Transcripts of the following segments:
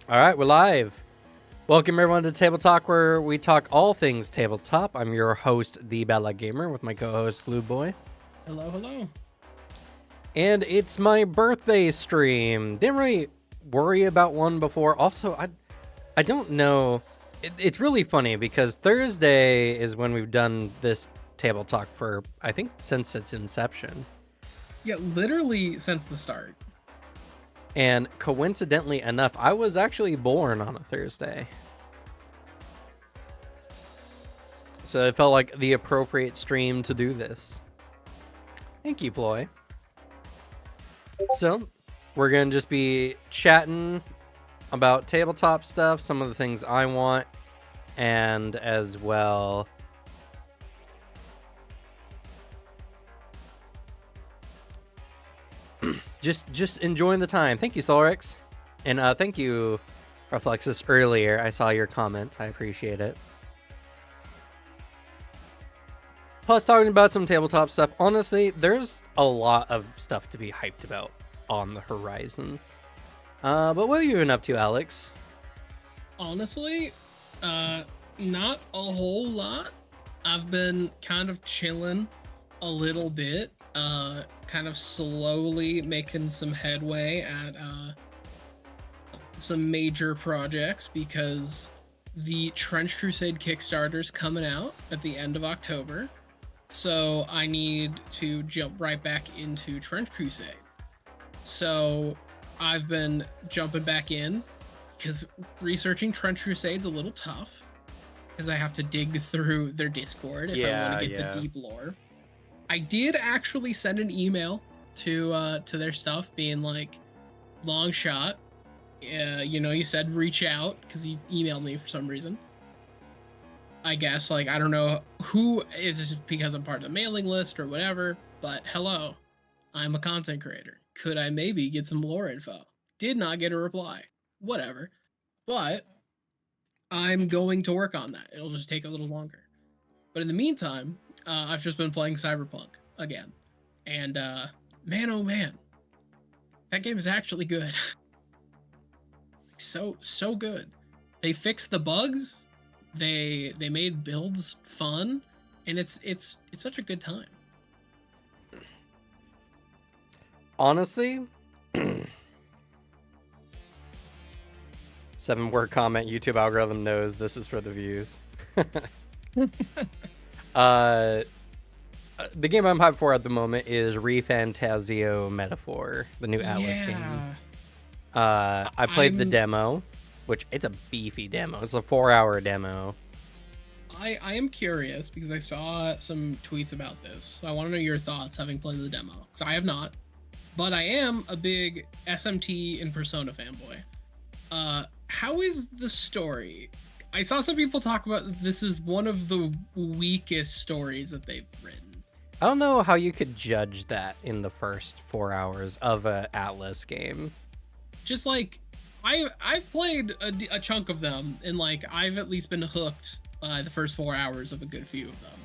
All right, we're live. Welcome everyone to Table Talk, where we talk all things tabletop. I'm your host, the Bella Gamer, with my co-host Blue Boy. Hello, hello. And it's my birthday stream. Didn't really worry about one before. Also, I don't know. It's really funny because Thursday is when we've done this Table Talk for, I think, since its inception. Yeah, literally since the start. And coincidentally enough, I was actually born on a Thursday. So it felt like the appropriate stream to do this. Thank you, Ploy. So, we're going to just be chatting about tabletop stuff, some of the things I want, and as well just enjoying the time. Thank you, Solrix. And thank you, Reflexus, earlier. I saw your comment. I appreciate it. Plus, talking about some tabletop stuff. Honestly, there's a lot of stuff to be hyped about on the horizon. But what have you been up to, Alex? Honestly, not a whole lot. I've been kind of chilling a little bit, kind of slowly making some headway at some major projects because the Trench Crusade Kickstarter's coming out at the end of October. So I need to jump right back into Trench Crusade. So I've been jumping back in because researching Trench Crusade's a little tough because I have to dig through their Discord if I want to get the deep lore. I did actually send an email to their stuff being like, long shot. You said reach out because you emailed me for some reason. I guess, like, I don't know who, is this because I'm part of the mailing list or whatever, but hello, I'm a content creator. Could I maybe get some lore info? Did not get a reply. Whatever. But I'm going to work on that. It'll just take a little longer. But in the meantime, I've just been playing Cyberpunk again. And man, oh man, that game is actually good. so good. They fixed the bugs. They made builds fun, and it's such a good time. Honestly, 7-word comment, YouTube algorithm knows this is for the views. The game I'm hyped for at the moment is ReFantazio Metaphor, the new Atlas game. I played the demo, which it's a beefy demo. It's a 4-hour demo. I am curious because I saw some tweets about this. So I want to know your thoughts having played the demo. Because I have not. But I am a big SMT and Persona fanboy. How is the story? I saw some people talk about this is one of the weakest stories that they've written. I don't know how you could judge that in the first 4 hours of a Atlas game. Just like, I've played a chunk of them, and like I've at least been hooked by the first 4 hours of a good few of them.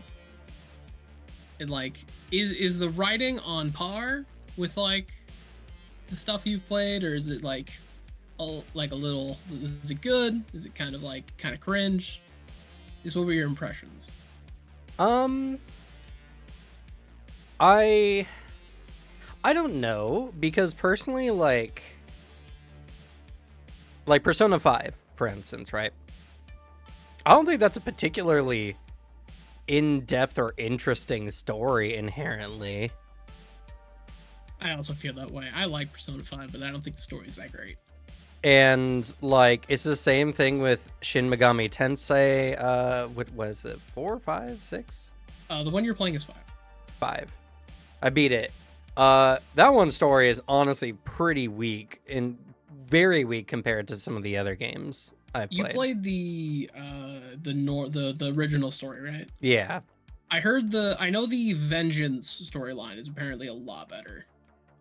And like, is the writing on par with like the stuff you've played, or is it like a little? Is it good? Is it kind of cringe? What were your impressions? I don't know, because personally, like Persona 5, for instance, right? I don't think that's a particularly in-depth or interesting story inherently. I also feel that way. I like Persona 5, but I don't think the story is that great. And like, it's the same thing with Shin Megami Tensei. What was it? 4, 5, 6? The one you're playing is 5. 5. I beat it. That one's story is honestly pretty weak and very weak compared to some of the other games I've played. You played the original story, right? Yeah. I know the Vengeance storyline is apparently a lot better.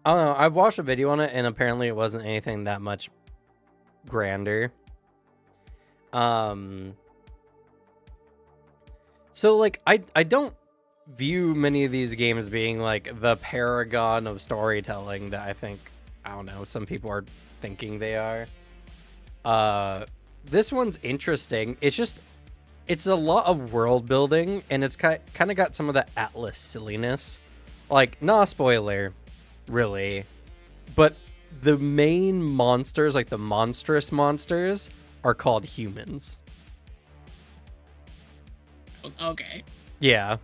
I don't know. I've watched a video on it, and apparently it wasn't anything that much grander. So like, I don't view many of these games being like the paragon of storytelling that I don't know, some people are thinking they are. This one's interesting. It's a lot of world building, and it's kind of got some of the Atlas silliness. Like, nah, spoiler, really. But the main monsters, like the monstrous monsters, are called humans. Okay. Yeah.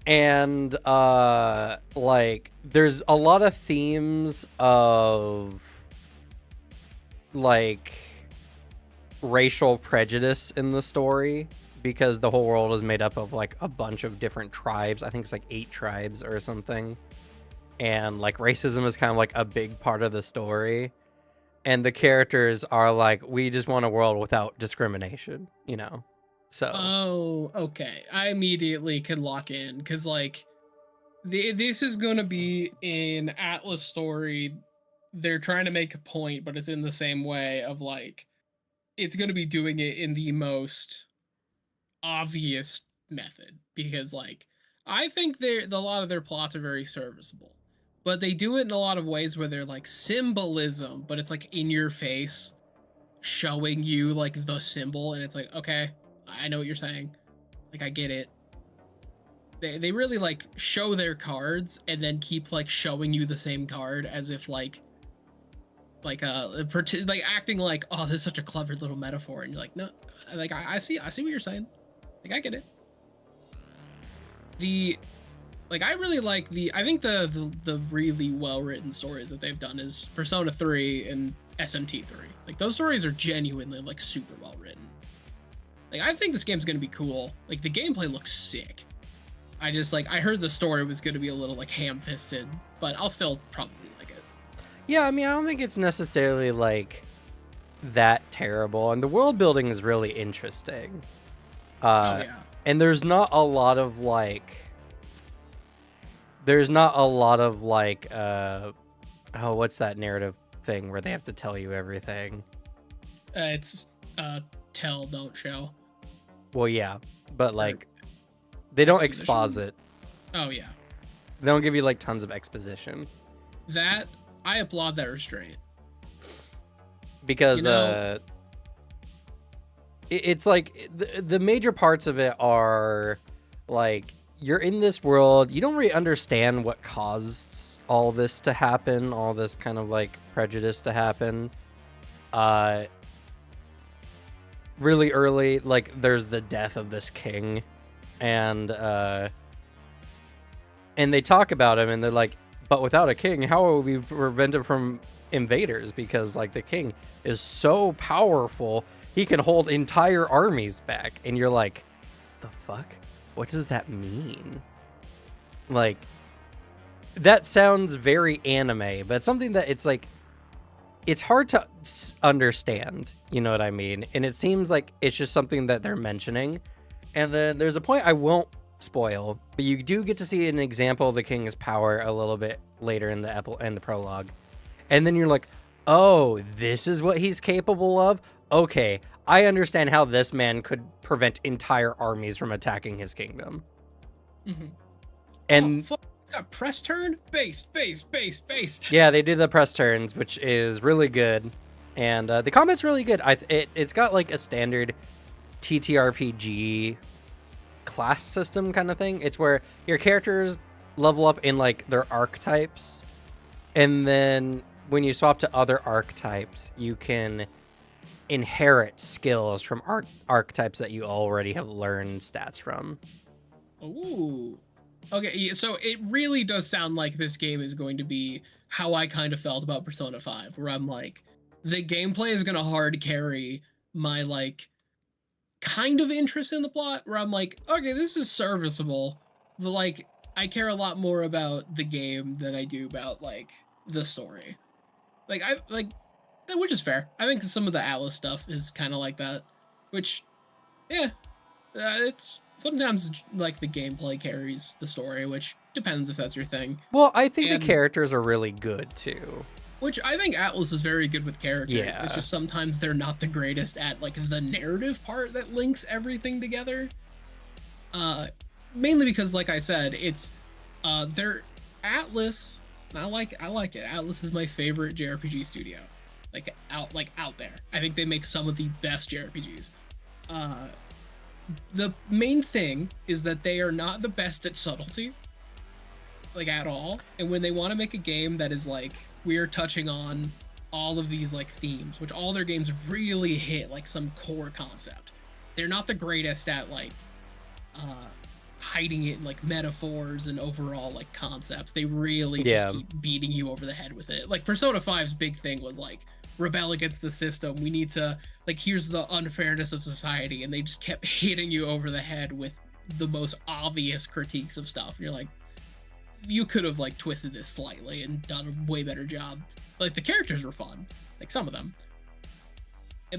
And like there's a lot of themes of like racial prejudice in the story, because the whole world is made up of like a bunch of different tribes. I think it's like 8 tribes or something. And like racism is kind of like a big part of the story. And the characters are like, we just want a world without discrimination, you know? So. Oh, okay. I immediately can lock in because, like, this is going to be an Atlas story. They're trying to make a point, but it's in the same way of, like, it's going to be doing it in the most obvious method because, like, I think a lot of their plots are very serviceable, but they do it in a lot of ways where they're like symbolism, but it's like in your face, showing you like the symbol, and it's like, okay, I know what you're saying. Like, I get it. They really like show their cards and then keep like showing you the same card as if like acting like, oh, this is such a clever little metaphor, and you're like, no, like I see what you're saying. Like, I get it. I really like I think the really well written stories that they've done is Persona 3 and SMT 3. Like, those stories are genuinely like super well written. Like, I think this game's gonna be cool. Like, the gameplay looks sick. I heard the story was gonna be a little like ham-fisted, but I'll still probably like it. Yeah, I mean, I don't think it's necessarily like that terrible, and the world building is really interesting. Oh yeah. And there's not a lot of like what's that narrative thing where they have to tell you everything? It's tell, don't show. Well, yeah, but like they don't exposit. Oh yeah. They don't give you like tons of exposition. That, I applaud that restraint. Because it's like the major parts of it are like, you're in this world, you don't really understand what caused all this to happen, all this kind of like prejudice to happen. Really early, like there's the death of this king, and they talk about him, and they're like, but without a king, how will we prevent him from invaders? Because like the king is so powerful, he can hold entire armies back. And you're like, the fuck? What does that mean? Like, that sounds very anime, but it's something that it's like, it's hard to understand, you know what I mean? And it seems like it's just something that they're mentioning. And then there's a point I won't spoil, but you do get to see an example of the king's power a little bit later in the prologue. And then you're like, oh, this is what he's capable of? Okay, I understand how this man could prevent entire armies from attacking his kingdom. Mm-hmm. And got press turn, based. Yeah, they do the press turns, which is really good, and the combat's really good. It's got like a standard TTRPG class system kind of thing. It's where your characters level up in like their archetypes, and then when you swap to other archetypes, you can inherit skills from archetypes that you already have learned stats from. Ooh. Okay, so it really does sound like this game is going to be how I kind of felt about Persona 5, where I'm like, the gameplay is going to hard carry my, like, kind of interest in the plot, where I'm like, okay, this is serviceable, but, like, I care a lot more about the game than I do about, like, the story. Which is fair. I think some of the Atlas stuff is kind of like that, which, yeah, it's... Sometimes, like, the gameplay carries the story, which depends if that's your thing. Well, I think the characters are really good, too. Which I think Atlas is very good with characters. Yeah. It's just sometimes they're not the greatest at, like, the narrative part that links everything together. Mainly because, like I said, it's, they're Atlas. I like it. Atlas is my favorite JRPG studio. out there. I think they make some of the best JRPGs. The main thing is that they are not the best at subtlety, like at all. And when they want to make a game that is like, we're touching on all of these like themes, which all their games really hit like some core concept. They're not the greatest at like hiding it in like metaphors and overall like concepts. They really just keep beating you over the head with it. Like Persona 5's big thing was like, rebel against the system. We need to, like, here's the unfairness of society. And they just kept hitting you over the head with the most obvious critiques of stuff. And you're like, you could have like twisted this slightly and done a way better job. Like the characters were fun, like some of them,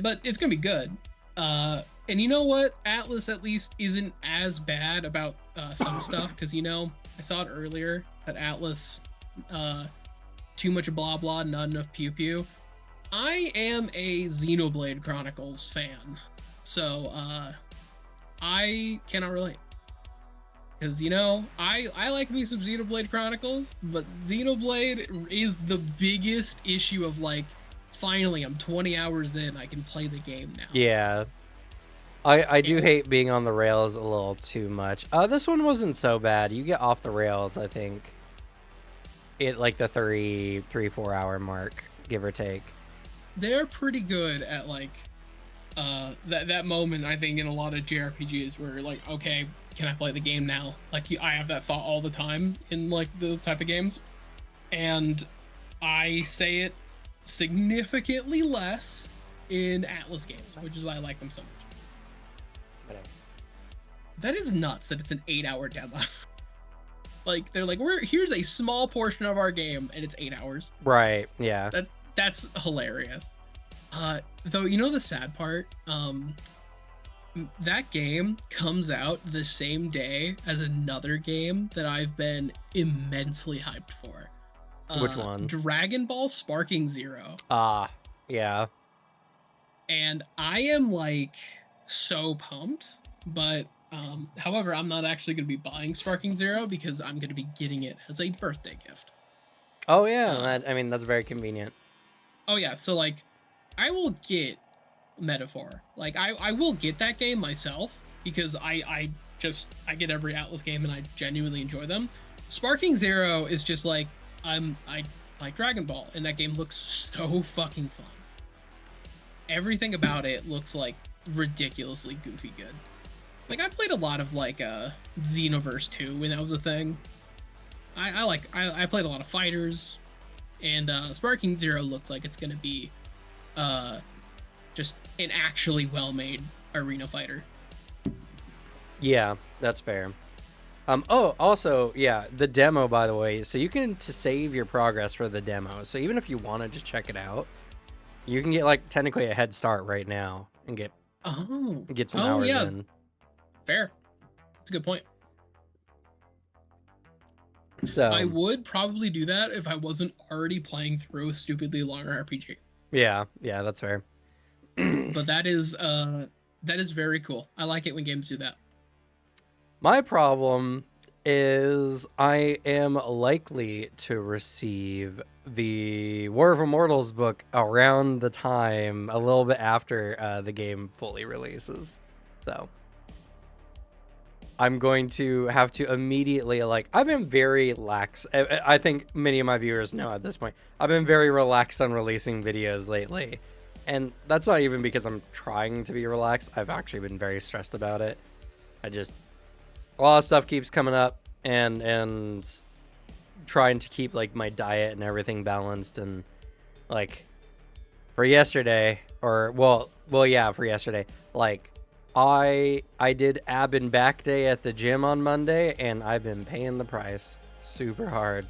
but it's gonna be good. And you know what? Atlas at least isn't as bad about some stuff, because, you know, I saw it earlier that Atlas, too much blah blah, not enough pew pew. I am a Xenoblade Chronicles fan, so I cannot relate. Because, you know, I like me some Xenoblade Chronicles, but Xenoblade is the biggest issue of, like, finally, I'm 20 hours in, I can play the game now. Yeah. I do hate being on the rails a little too much. This one wasn't so bad. You get off the rails, I think, at, like, the 4 hour mark, give or take. They're pretty good at, like, that moment, I think, in a lot of JRPGs where, like, okay, can I play the game now? Like, I have that thought all the time in, like, those type of games. And I say it significantly less in Atlas games, which is why I like them so much. Whatever. That is nuts that it's an 8-hour demo. Like, they're like, here's a small portion of our game, and it's 8 hours. Right, yeah. That's hilarious. Though, you know the sad part? That game comes out the same day as another game that I've been immensely hyped for. Which one? Dragon Ball Sparking Zero. Yeah. And I am, like, so pumped, but however, I'm not actually going to be buying Sparking Zero because I'm going to be getting it as a birthday gift. Oh, yeah. I mean, that's very convenient. Oh, yeah. So, like, I will get Metaphor. Like, I will get that game myself because I get every Atlas game and I genuinely enjoy them. Sparking Zero is just like, I like Dragon Ball, and that game looks so fucking fun. Everything about it looks like ridiculously goofy good. Like, I played a lot of, like, Xenoverse 2 when that was a thing. I played a lot of fighters, and Sparking Zero looks like it's gonna be just an actually well-made arena fighter. Yeah, that's fair. Oh, also, yeah, the demo, by the way, so you can save your progress for the demo. So even if you want to just check it out, you can get, like, technically a head start right now and get some hours in. Fair. That's a good point. So I would probably do that if I wasn't already playing through a stupidly long RPG. Yeah, that's fair. But that is very cool. I like it when games do that. My problem is I am likely to receive the War of Immortals book around the time, a little bit after the game fully releases. So I'm going to have to immediately, like, I've been very lax. I think many of my viewers know at this point, I've been very relaxed on releasing videos lately. And that's not even because I'm trying to be relaxed. I've actually been very stressed about it. A lot of stuff keeps coming up, and trying to keep, like, my diet and everything balanced. And, like, for yesterday, for yesterday, like, I did ab and back day at the gym on Monday, and I've been paying the price super hard.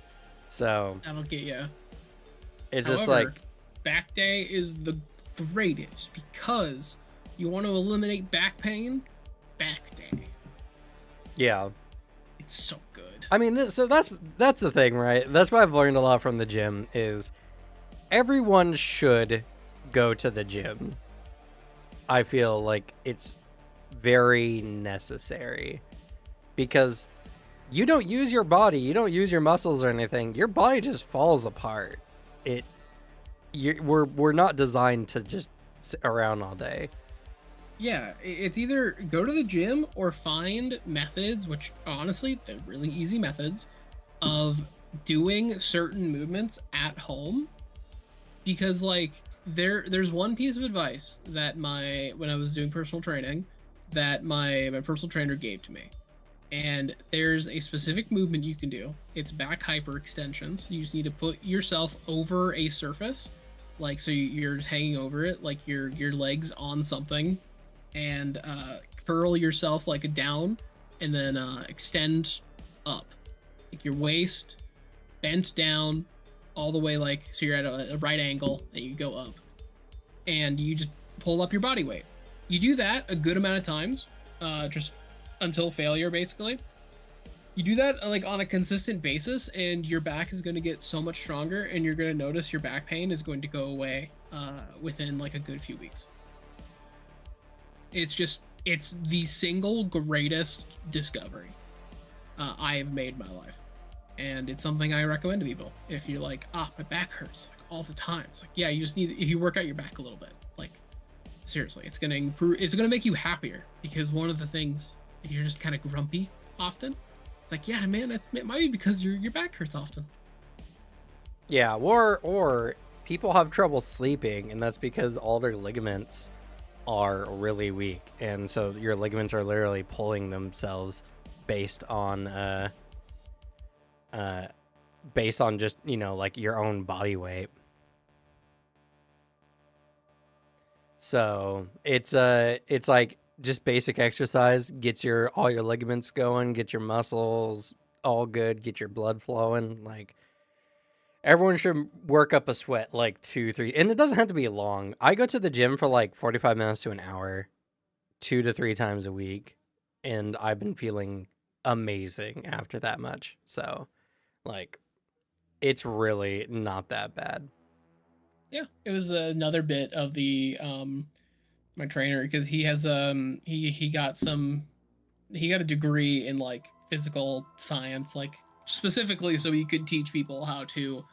So that'll get you. It's However, just like, back day is the greatest because you want to eliminate back pain. Back day. Yeah. It's so good. I mean, so that's the thing, right? That's what I've learned a lot from the gym is everyone should go to the gym. I feel like it's very necessary because you don't use your body, you don't use your muscles or anything. Your body just falls apart. we're not designed to just sit around all day. Yeah, it's either go to the gym or find methods, which honestly, they're really easy methods, of doing certain movements at home. Because like there's one piece of advice that when I was doing personal training that my personal trainer gave to me. And there's a specific movement you can do. It's back hyperextensions. You just need to put yourself over a surface, like so you're just hanging over it, like your legs on something, and curl yourself like down, and then extend up, like your waist bent down all the way, like so you're at a right angle, and you go up, and you just pull up your body weight. You do that a good amount of times, just until failure, basically. You do that like on a consistent basis, and your back is going to get so much stronger, and you're going to notice your back pain is going to go away within like a good few weeks. It's the single greatest discovery I have made in my life, and it's something I recommend to people. If you're like, my back hurts like all the time, it's like, yeah, you just need, if you work out your back a little bit, like seriously, it's going to improve, it's going to make you happier. Because one of the things, if you're just kind of grumpy often, it's like, yeah, man, it might be because your back hurts often. Yeah, or people have trouble sleeping, and that's because all their ligaments are really weak, and so your ligaments are literally pulling themselves based on just, you know, like your own body weight. So it's like just basic exercise gets all your ligaments going, get your muscles all good, get your blood flowing. Like, everyone should work up a sweat like 2-3, and it doesn't have to be long. I go to the gym for like 45 minutes to an hour 2 to 3 times a week, and I've been feeling amazing after that much. So like, it's really not that bad. Yeah, it was another bit of the my trainer, because he has he got a degree in like physical science, like specifically so he could teach people how to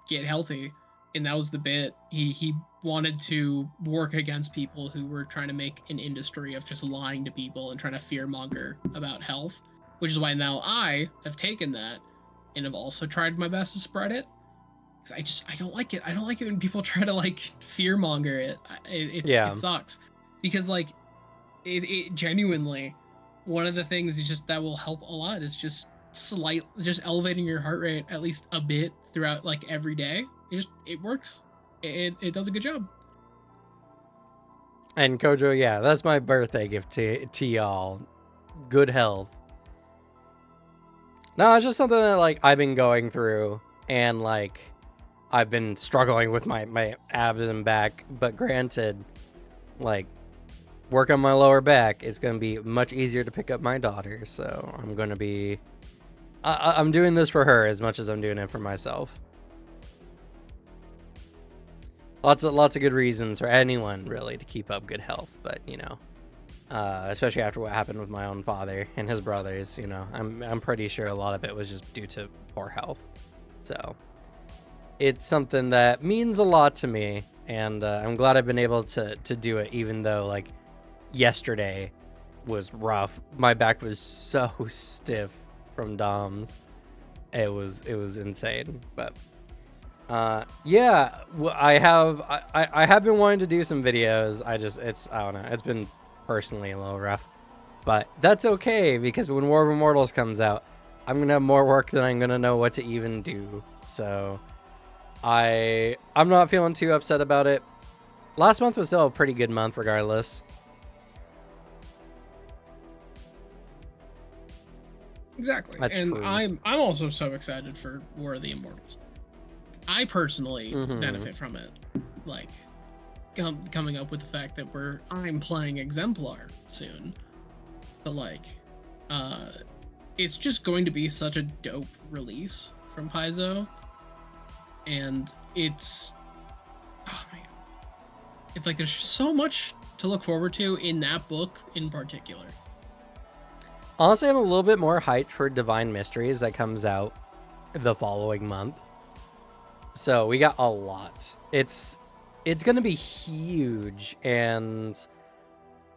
get healthy. And that was the bit. He wanted to work against people who were trying to make an industry of just lying to people and trying to fearmonger about health, which is why now I have taken that and have also tried my best to spread it. I don't like it. I don't like it when people try to like fearmonger it. It sucks, because like it genuinely, one of the things is just that will help a lot is just elevating your heart rate at least a bit throughout like every day. It works. It does a good job. And Kojo, yeah, that's my birthday gift to y'all. Good health. No, it's just something that like I've been going through, and like I've been struggling with my abs and back. But granted, like, work on my lower back, it's going to be much easier to pick up my daughter. So I'm going to be, I'm doing this for her as much as I'm doing it for myself. Lots of good reasons for anyone really to keep up good health, but you know, especially after what happened with my own father and his brothers, you know, I'm pretty sure a lot of it was just due to poor health. So it's something that means a lot to me, and I'm glad I've been able to do it, even though like yesterday was rough. My back was so stiff from DOMs. It was insane, but yeah, I have been wanting to do some videos. I don't know, it's been personally a little rough, but that's okay, because when War of Immortals comes out, I'm gonna have more work than I'm gonna know what to even do. So I'm not feeling too upset about it. Last month was still a pretty good month regardless. Exactly. That's and true. I'm also so excited for War of the Immortals. I personally benefit from it, like coming up with the fact that I'm playing Exemplar soon, but like it's just going to be such a dope release from Paizo, and it's, oh man, it's like there's so much to look forward to in that book in particular. Honestly, I'm a little bit more hyped for Divine Mysteries that comes out the following month. So we got a lot. It's gonna be huge, and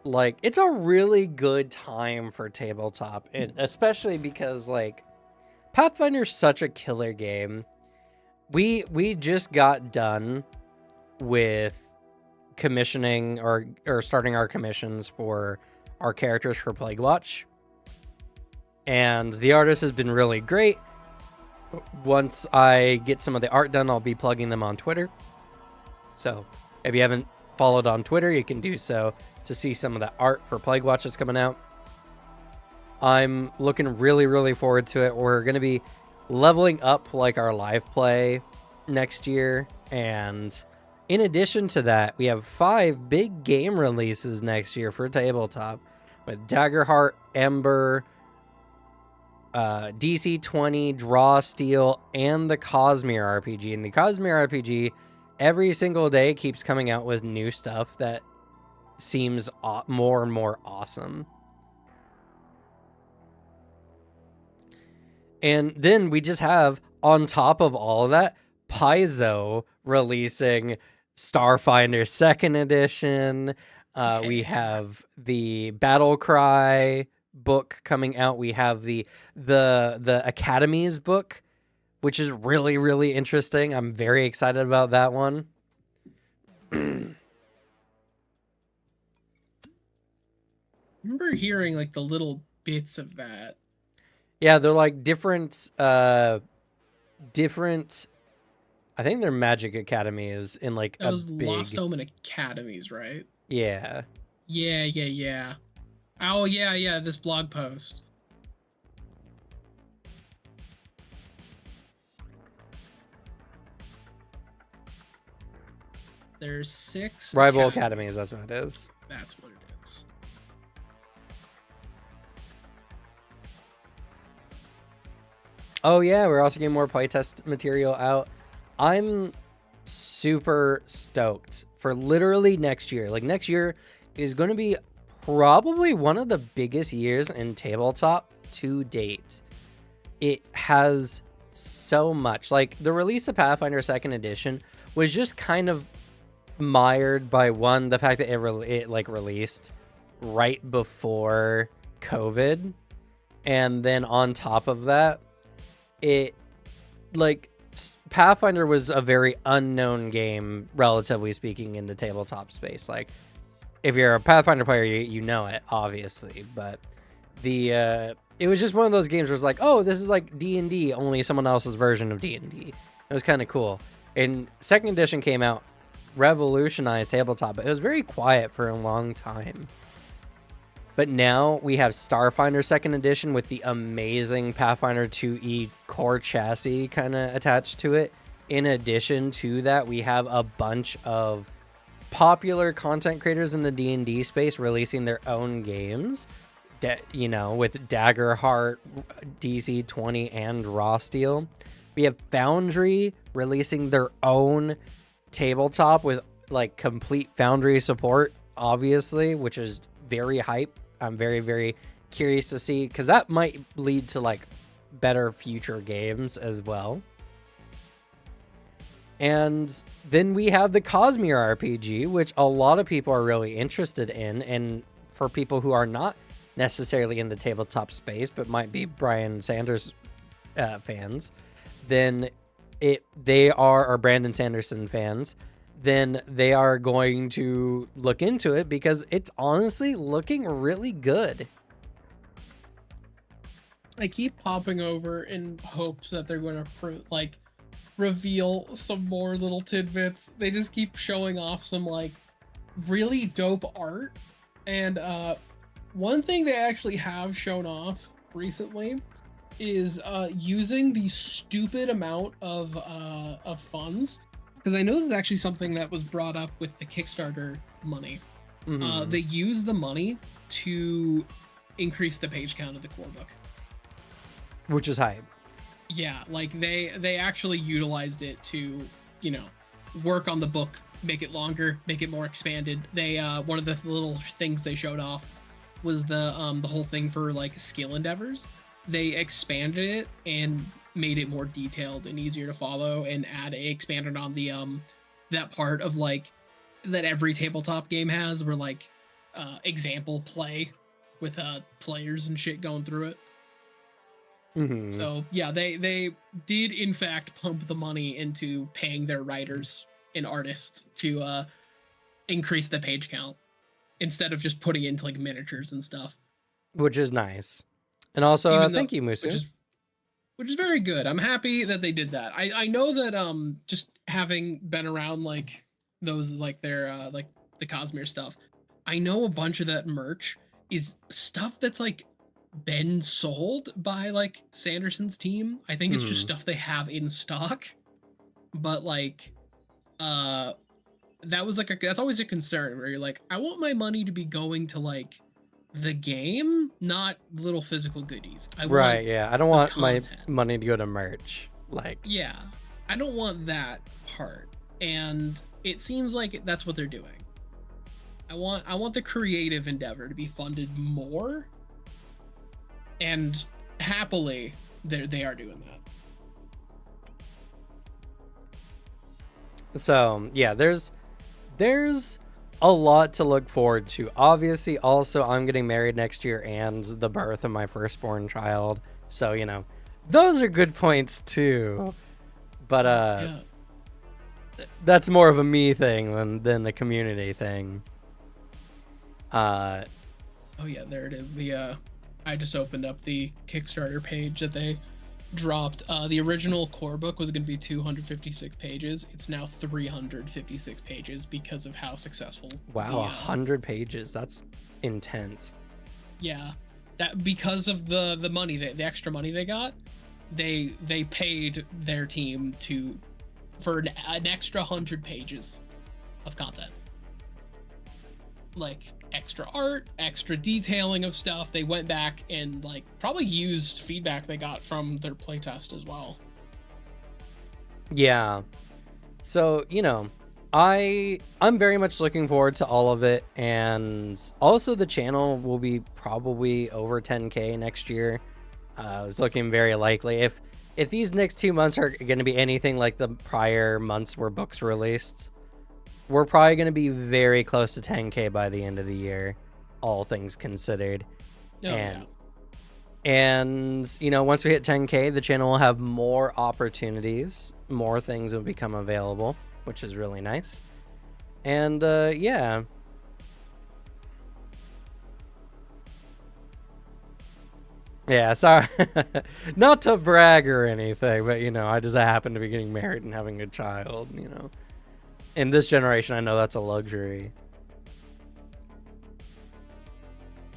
like it's a really good time for tabletop, and especially because like Pathfinder's such a killer game. We just got done with commissioning or starting our commissions for our characters for Plague Watch, and the artist has been really great. Once I get some of the art done, I'll be plugging them on Twitter. So if you haven't followed on Twitter, you can do so to see some of the art for Plague Watch that's coming out. I'm looking really, really forward to it. We're going to be leveling up like our live play next year. And in addition to that, we have 5 big game releases next year for tabletop with Daggerheart, Ember, DC 20, Draw Steel, and the Cosmere RPG. And the Cosmere RPG every single day keeps coming out with new stuff that seems more and more awesome. And then we just have, on top of all of that, Paizo releasing Starfinder 2nd Edition. We have the Battle Cry book coming out. We have the Academies book, which is really, really interesting. I'm very excited about that one. I remember hearing like the little bits of that. Yeah, they're like different I think they're Magic Academies in like that was big Lost Omen Academies, right? Yeah. Yeah. Oh yeah, this blog post. There's 6 Rival Academies, that's what it is. That's what it is. Oh yeah, we're also getting more playtest material out. I'm super stoked for literally next year. Like next year is going to be probably one of the biggest years in tabletop to date. It has so much. Like the release of Pathfinder 2nd Edition was just kind of mired by one, the fact that it like released right before COVID, and then on top of that, it like Pathfinder was a very unknown game, relatively speaking, in the tabletop space. Like if you're a Pathfinder player, you know it obviously, but it was just one of those games where it's like, oh, this is like D&D, only someone else's version of D&D. It was kind of cool. And 2nd Edition came out, revolutionized tabletop, but it was very quiet for a long time. But now we have Starfinder 2nd Edition with the amazing Pathfinder 2e core chassis kind of attached to it. In addition to that, we have a bunch of popular content creators in the D&D space releasing their own games, with Daggerheart, DC 20, and Raw Steel. We have Foundry releasing their own tabletop with like complete Foundry support, obviously, which is very hype. I'm very, very curious to see, because that might lead to like better future games as well. And then we have the Cosmere RPG, which a lot of people are really interested in, and for people who are not necessarily in the tabletop space but might be Brian Sanders fans, then or Brandon Sanderson fans, then they are going to look into it because it's honestly looking really good. I keep popping over in hopes that they're going to reveal some more little tidbits. They just keep showing off some like really dope art, and one thing they actually have shown off recently is using the stupid amount of funds, because I know this is actually something that was brought up with the Kickstarter money. Mm-hmm. They use the money to increase the page count of the core book, which is hype. Yeah, like they actually utilized it to, work on the book, make it longer, make it more expanded. They one of the little things they showed off was the whole thing for like skill endeavors. They expanded it and made it more detailed and easier to follow, and expanded on the that part of like that every tabletop game has, where like example play with players and shit going through it. Mm-hmm. So yeah, they did in fact pump the money into paying their writers and artists to increase the page count instead of just putting it into like miniatures and stuff. Which is nice. And also, Even though, thank you, Musu. which is very good. I'm happy that they did that. I know that just having been around like those like their like the Cosmere stuff, I know a bunch of that merch is stuff that's like been sold by like Sanderson's team. I think it's just stuff they have in stock. But like that was like that's always a concern where you're like, I want my money to be going to like the game, not little physical goodies. I right, want yeah. I don't want content. my money to go to merch. Like, yeah, I don't want that part. And it seems like that's what they're doing. I want the creative endeavor to be funded more. And happily, they are doing that. So yeah, there's a lot to look forward to. Obviously, also I'm getting married next year and the birth of my firstborn child. So, you know, those are good points too. But Yeah. that's more of a me thing than a community thing. Oh yeah, there it is. The I just opened up the Kickstarter page that they dropped. The original core book was going to be 256 pages. It's now 356 pages because of how successful. Wow, 100 pages. That's intense. Yeah, that because of the money, the extra money they got, they paid their team for an extra 100 pages of content. Like extra art, extra detailing of stuff. They went back and like probably used feedback they got from their playtest as well. Yeah. So, you know, I'm very much looking forward to all of it, and also the channel will be probably over 10K next year. It's looking very likely. If these next 2 months are going to be anything like the prior months where books released, we're probably going to be very close to 10K by the end of the year, all things considered. Oh, yeah. And, you know, once we hit 10K, the channel will have more opportunities. More things will become available, which is really nice. And, yeah. Yeah, sorry. Not to brag or anything, but, you know, I just happen to be getting married and having a child, you know. In this generation, I know that's a luxury.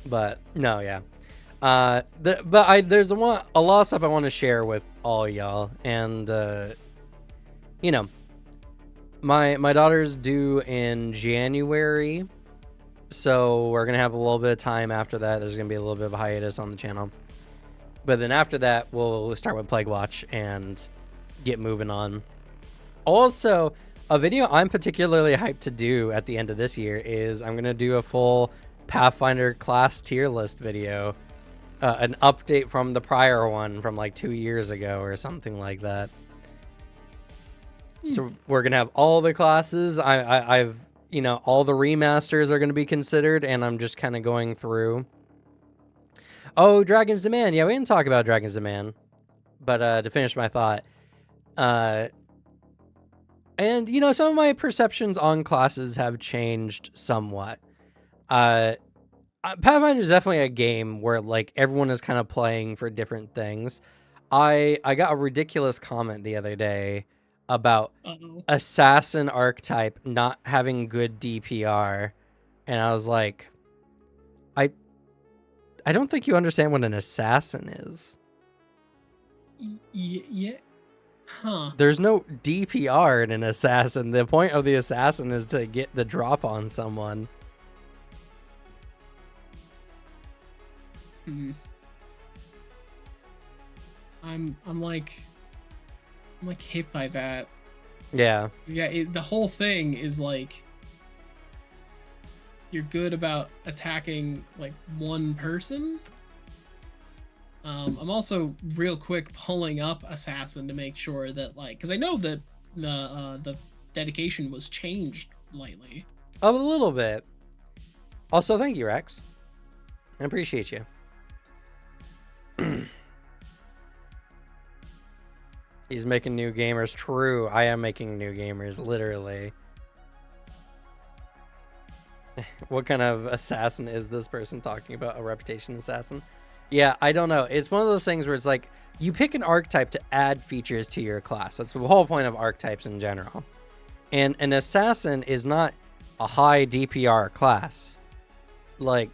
But no, yeah. There's a lot of stuff I want to share with all y'all, and you know, my daughter's due in January, so we're gonna have a little bit of time after that. There's gonna be a little bit of a hiatus on the channel, but then after that, we'll start with Plague Watch and get moving on. Also, a video I'm particularly hyped to do at the end of this year is I'm gonna do a full Pathfinder class tier list video, an update from the prior one from like 2 years ago or something like that. So we're gonna have all the classes. I've you know, all the remasters are gonna be considered, and I'm just kind of going through. Oh, Dragon's Demand. Yeah, we didn't talk about Dragon's Demand, but to finish my thought, and you know, some of my perceptions on classes have changed somewhat. Pathfinder is definitely a game where like everyone is kind of playing for different things. I got a ridiculous comment the other day about assassin archetype not having good DPR, and I was like, I don't think you understand what an assassin is. Yeah. Huh. There's no DPR in an assassin. The point of the assassin is to get the drop on someone. I'm like hit by that. Yeah. Yeah, the whole thing is like you're good about attacking like one person. I'm also real quick pulling up Assassin to make sure that because I know that the dedication was changed lately. A little bit. Also, thank you, Rex. I appreciate you. He's making new gamers. True, I am making new gamers, literally. What kind of assassin is this person talking about? A reputation assassin? Yeah, I don't know. It's one of those things where it's like, you pick an archetype to add features to your class. That's the whole point of archetypes in general. And an assassin is not a high DPR class. Like,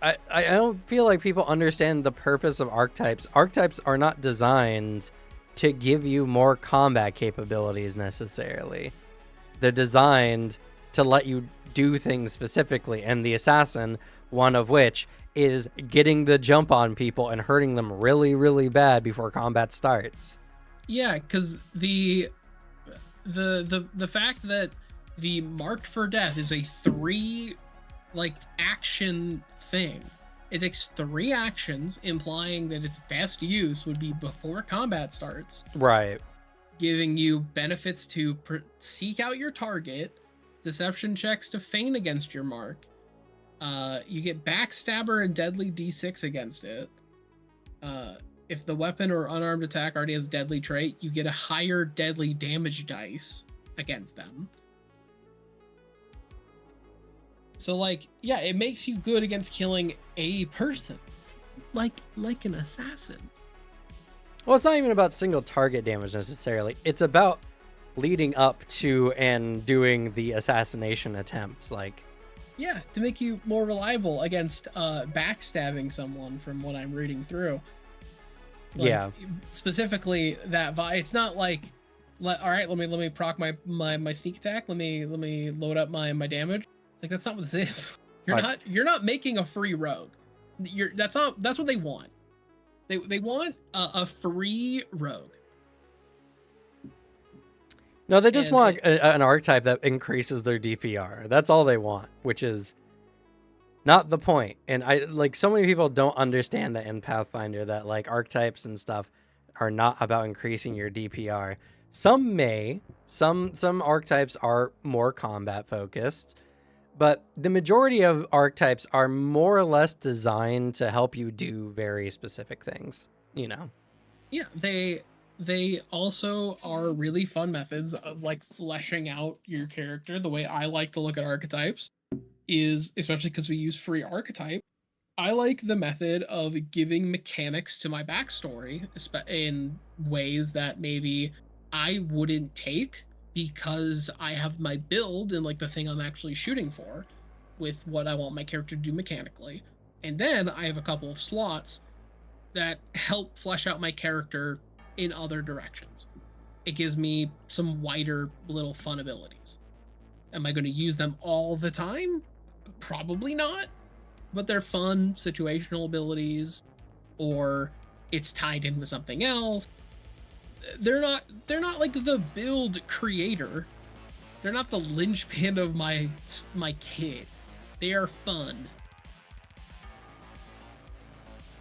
I don't feel like people understand the purpose of archetypes. Archetypes are not designed to give you more combat capabilities necessarily. They're designed to let you do things specifically, and the assassin, one of which is getting the jump on people and hurting them really, really bad before combat starts. Yeah, because the fact that the marked for death is a 3 action thing. It takes 3 actions, implying that its best use would be before combat starts. Right. Giving you benefits to seek out your target, deception checks to feign against your mark. You get backstabber and deadly d6 against it. If the weapon or unarmed attack already has a deadly trait, you get a higher deadly damage dice against them. So yeah, it makes you good against killing a person, like an assassin. Well, it's not even about single target damage necessarily. It's about leading up to and doing the assassination attempts. Yeah, to make you more reliable against backstabbing someone, from what I'm reading through. Yeah. Specifically that it's not all right, let me proc my sneak attack. Let me load up my damage. It's that's not what this is. You're not making a free rogue. That's what they want. They want a free rogue. No, they just want an archetype that increases their DPR. That's all they want, which is not the point. And so many people don't understand that in Pathfinder, that archetypes and stuff are not about increasing your DPR. Some archetypes are more combat focused, but the majority of archetypes are more or less designed to help you do very specific things, Yeah, they also are really fun methods of fleshing out your character. The way I like to look at archetypes is, especially because we use free archetype, I like the method of giving mechanics to my backstory in ways that maybe I wouldn't take, because I have my build and the thing I'm actually shooting for with what I want my character to do mechanically. And then I have a couple of slots that help flesh out my character in other directions. It gives me some wider little fun abilities. Am I going to use them all the time? Probably not. But they're fun situational abilities, or it's tied in with something else. They're not the build creator. They're not the linchpin of my kit. They are fun.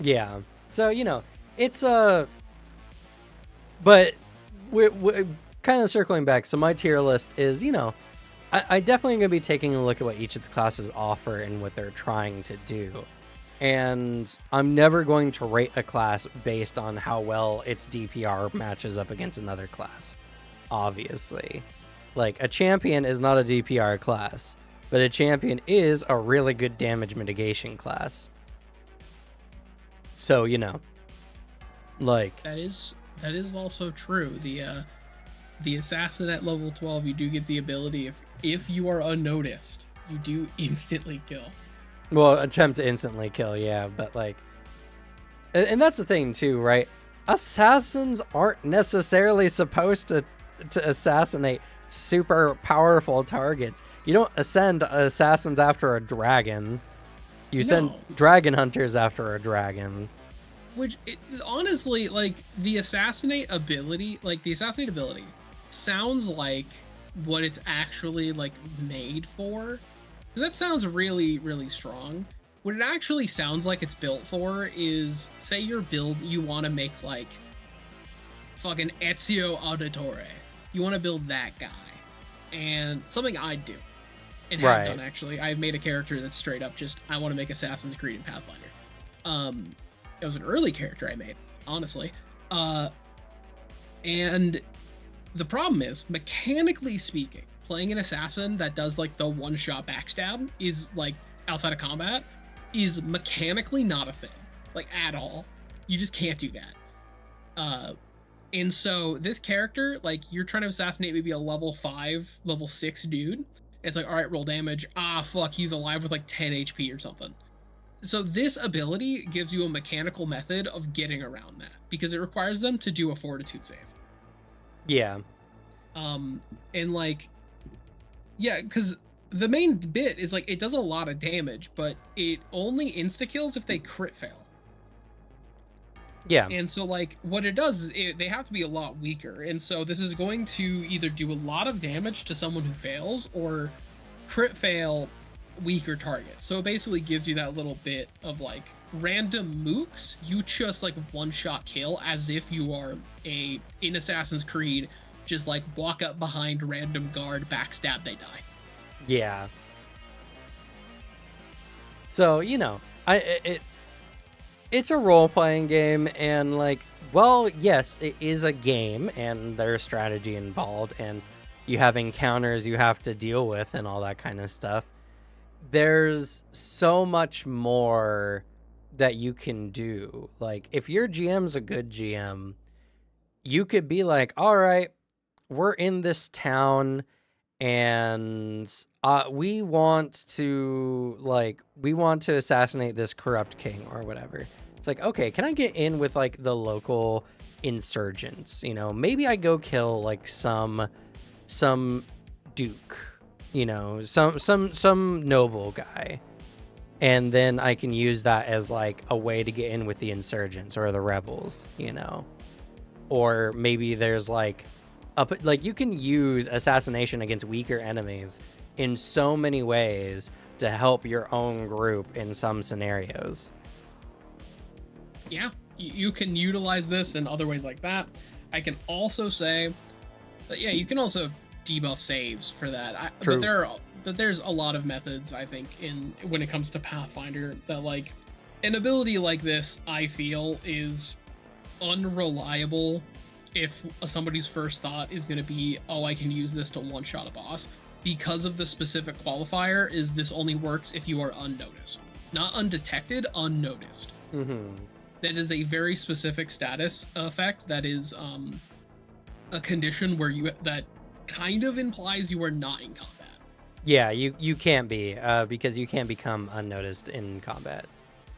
Yeah. So, it's but we're kind of circling back. So my tier list is, I definitely going to be taking a look at what each of the classes offer and what they're trying to do. And I'm never going to rate a class based on how well its DPR matches up against another class. Obviously. A champion is not a DPR class, but a champion is a really good damage mitigation class. So, that is also true. The assassin at level 12, you do get the ability, if you are unnoticed, you do instantly kill. Well, attempt to instantly kill, yeah, but and that's the thing too, right? Assassins aren't necessarily supposed to assassinate super powerful targets. You don't send assassins after a dragon. You send dragon hunters after a dragon. Which, honestly, the assassinate ability sounds like what it's actually made for. Because that sounds really, really strong. what it actually sounds like it's built for is, say your build, you want to make like fucking Ezio Auditore. You want to build that guy. And something I'd do, and have done actually. I've made a character that's straight up just, I want to make Assassin's Creed and Pathfinder. It was an early character I made, honestly. And the problem is, mechanically speaking, playing an assassin that does like the one-shot backstab is like outside of combat is mechanically not a thing, like at all. You just can't do that. And so this character, like you're trying to assassinate maybe a level 5, level 6 dude. It's like, all right, roll damage. Ah, fuck, he's alive with like 10 HP or something. So this ability gives you a mechanical method of getting around that because it requires them to do a fortitude save. Yeah. And like, yeah, because the main bit is like, it does a lot of damage, but it only insta-kills if they crit fail. Yeah. And so like what it does is they have to be a lot weaker. And so this is going to either do a lot of damage to someone who fails or crit fail weaker targets. So it basically gives you that little bit of like random mooks you just like one-shot kill as if you are in Assassin's Creed, just like walk up behind random guard, backstab, they die. Yeah. So, you know, it's a role-playing game, and like, well, yes, it is a game, and there's strategy involved, and you have encounters you have to deal with and all that kind of stuff. There's so much more that you can do. Like, if your GM's a good GM, you could be like, all right, we're in this town, and we want to assassinate this corrupt king or whatever. It's like, okay, can I get in with like the local insurgents? You know, maybe I go kill like some duke, you know, some noble guy, and then I can use that as like a way to get in with the insurgents or the rebels, you know. Or maybe there's like you can use assassination against weaker enemies in so many ways to help your own group in some scenarios. Yeah, you can utilize this in other ways like that. I can also say that, yeah, you can also debuff saves for that. True. But there's a lot of methods, I think, when it comes to Pathfinder that like an ability like this, I feel, is unreliable if somebody's first thought is going to be, oh, I can use this to one-shot a boss, because of the specific qualifier is this only works if you are unnoticed. Not undetected, unnoticed. Mm-hmm. That is a very specific status effect that is a condition where that kind of implies you are not in combat. Yeah, you can't be, because you can't become unnoticed in combat.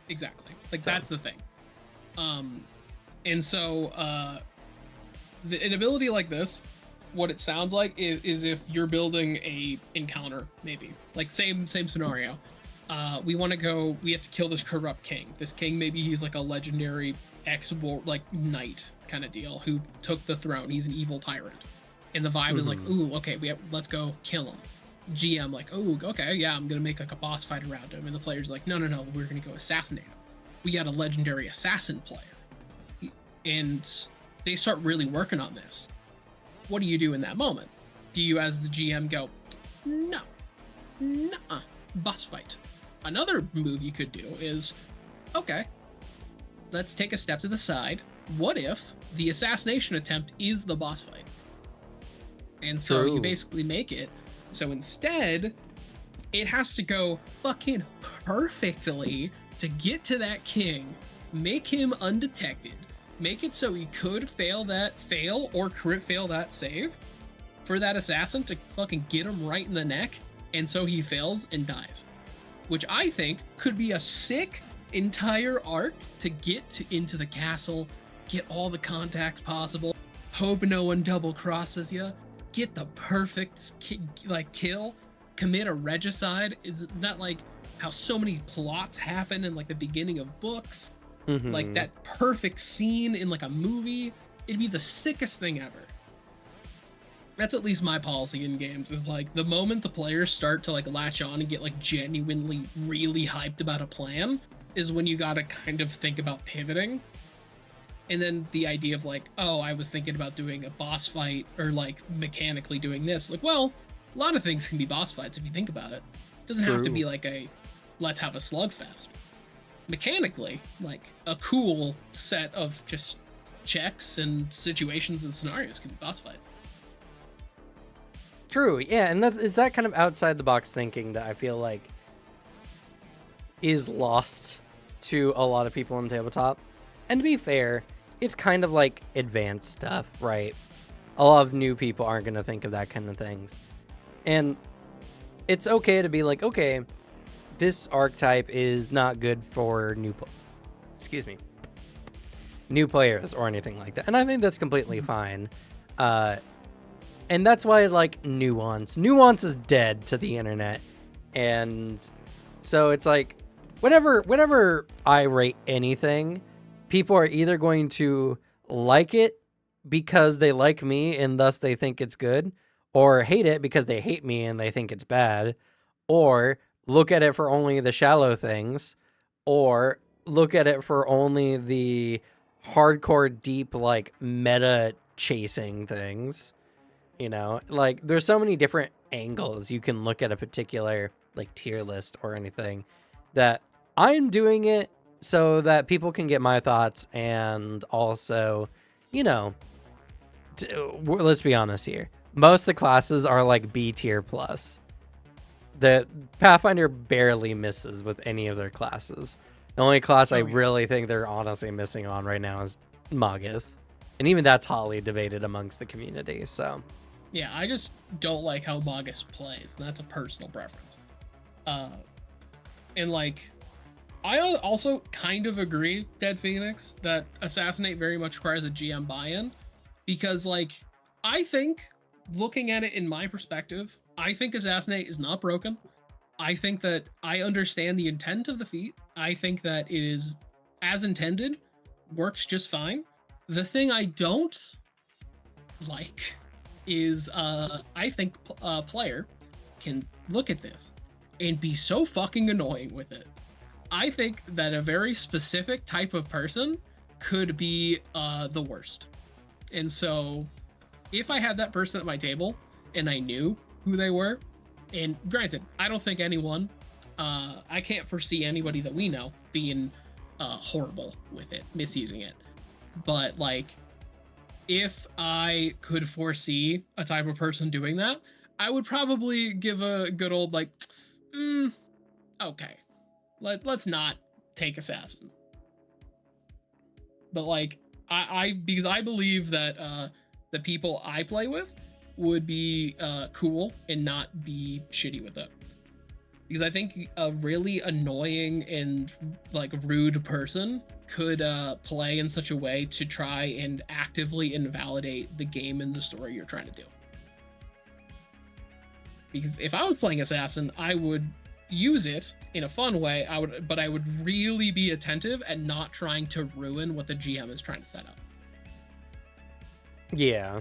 Exactly. Like, that's the thing. And so an ability like this, what it sounds like is if you're building a encounter, maybe like same scenario. We have to kill this corrupt king. This king, maybe he's like a legendary like knight kind of deal who took the throne. He's an evil tyrant, and the vibe is like, ooh, okay, let's go kill him. GM like, ooh, okay, yeah, I'm gonna make like a boss fight around him, and the player's like, no, we're gonna go assassinate him. We got a legendary assassin player, and they start really working on this. What do you do in that moment? Do you, as the GM, go, no, nuh-uh, boss fight? Another move you could do is, okay, let's take a step to the side. What if the assassination attempt is the boss fight? And so you basically make it so instead, it has to go fucking perfectly to get to that king, make him undetected, make it so he could fail or crit fail that save for that assassin to fucking get him right in the neck, and so he fails and dies. Which I think could be a sick entire arc to get into the castle, get all the contacts possible, hope no one double crosses you, get the perfect kill, commit a regicide. It's not like how so many plots happen in like the beginning of books. Like that perfect scene in like a movie. It'd be the sickest thing ever. That's at least my policy in games, is like the moment the players start to like latch on and get like genuinely really hyped about a plan is when you gotta kind of think about pivoting. And then the idea of like, oh, I was thinking about doing a boss fight or like mechanically doing this. Like, well, a lot of things can be boss fights if you think about it. It doesn't have to be like a let's have a slugfest. Mechanically, like a cool set of just checks and situations and scenarios can be boss fights. True, yeah, and is that kind of outside the box thinking that I feel like is lost to a lot of people in tabletop. And to be fair, it's kind of like advanced stuff, right? A lot of new people aren't going to think of that kind of things. And it's okay to be like, okay, this archetype is not good for new players or anything like that. And I think that's completely fine. And that's why I like nuance. Nuance is dead to the internet. And so it's like, whenever I rate anything, people are either going to like it because they like me and thus they think it's good, or hate it because they hate me and they think it's bad, or look at it for only the shallow things, or look at it for only the hardcore, deep, like meta chasing things. You know, like there's so many different angles you can look at a particular like tier list or anything, that I'm doing it so that people can get my thoughts. And also, you know, let's be honest here. Most of the classes are like B tier plus. The Pathfinder barely misses with any of their classes. The only class I really think they're honestly missing on right now is Magus. And even that's hotly debated amongst the community, so. Yeah, I just don't like how Magus plays. And that's a personal preference. And like, I also kind of agree, Dead Phoenix, that Assassinate very much requires a GM buy-in. Because like, I think, looking at it in my perspective, I think Assassinate is not broken. I think that I understand the intent of the feat. I think that it is, as intended, works just fine. The thing I don't like is I think a player can look at this and be so fucking annoying with it. I think that a very specific type of person could be the worst. And so if I had that person at my table and I knew who they were, and granted, I don't think anyone, I can't foresee anybody that we know being horrible with it, misusing it. But like, if I could foresee a type of person doing that, I would probably give a good old like, okay, let's not take Assassin. But like, because I believe that the people I play with would be cool and not be shitty with it. Because I think a really annoying and like rude person could play in such a way to try and actively invalidate the game and the story you're trying to do. Because if I was playing Assassin, I would use it in a fun way. But I would really be attentive at not trying to ruin what the GM is trying to set up. Yeah.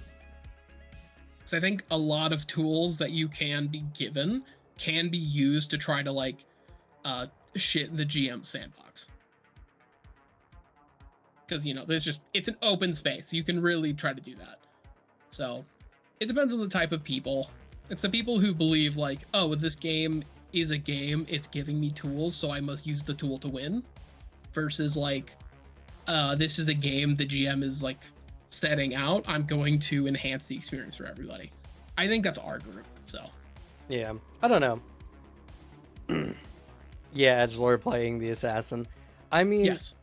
So I think a lot of tools that you can be given can be used to try to like shit in the GM sandbox. Because, you know, it's an open space. You can really try to do that. So it depends on the type of people. It's the people who believe like, oh, this game is a game. It's giving me tools, so I must use the tool to win. Versus like, this is a game the GM is like setting out. I'm going to enhance the experience for everybody. I think that's our group, so. Yeah, I don't know. Yeah, edgelord playing the assassin. I mean, yes.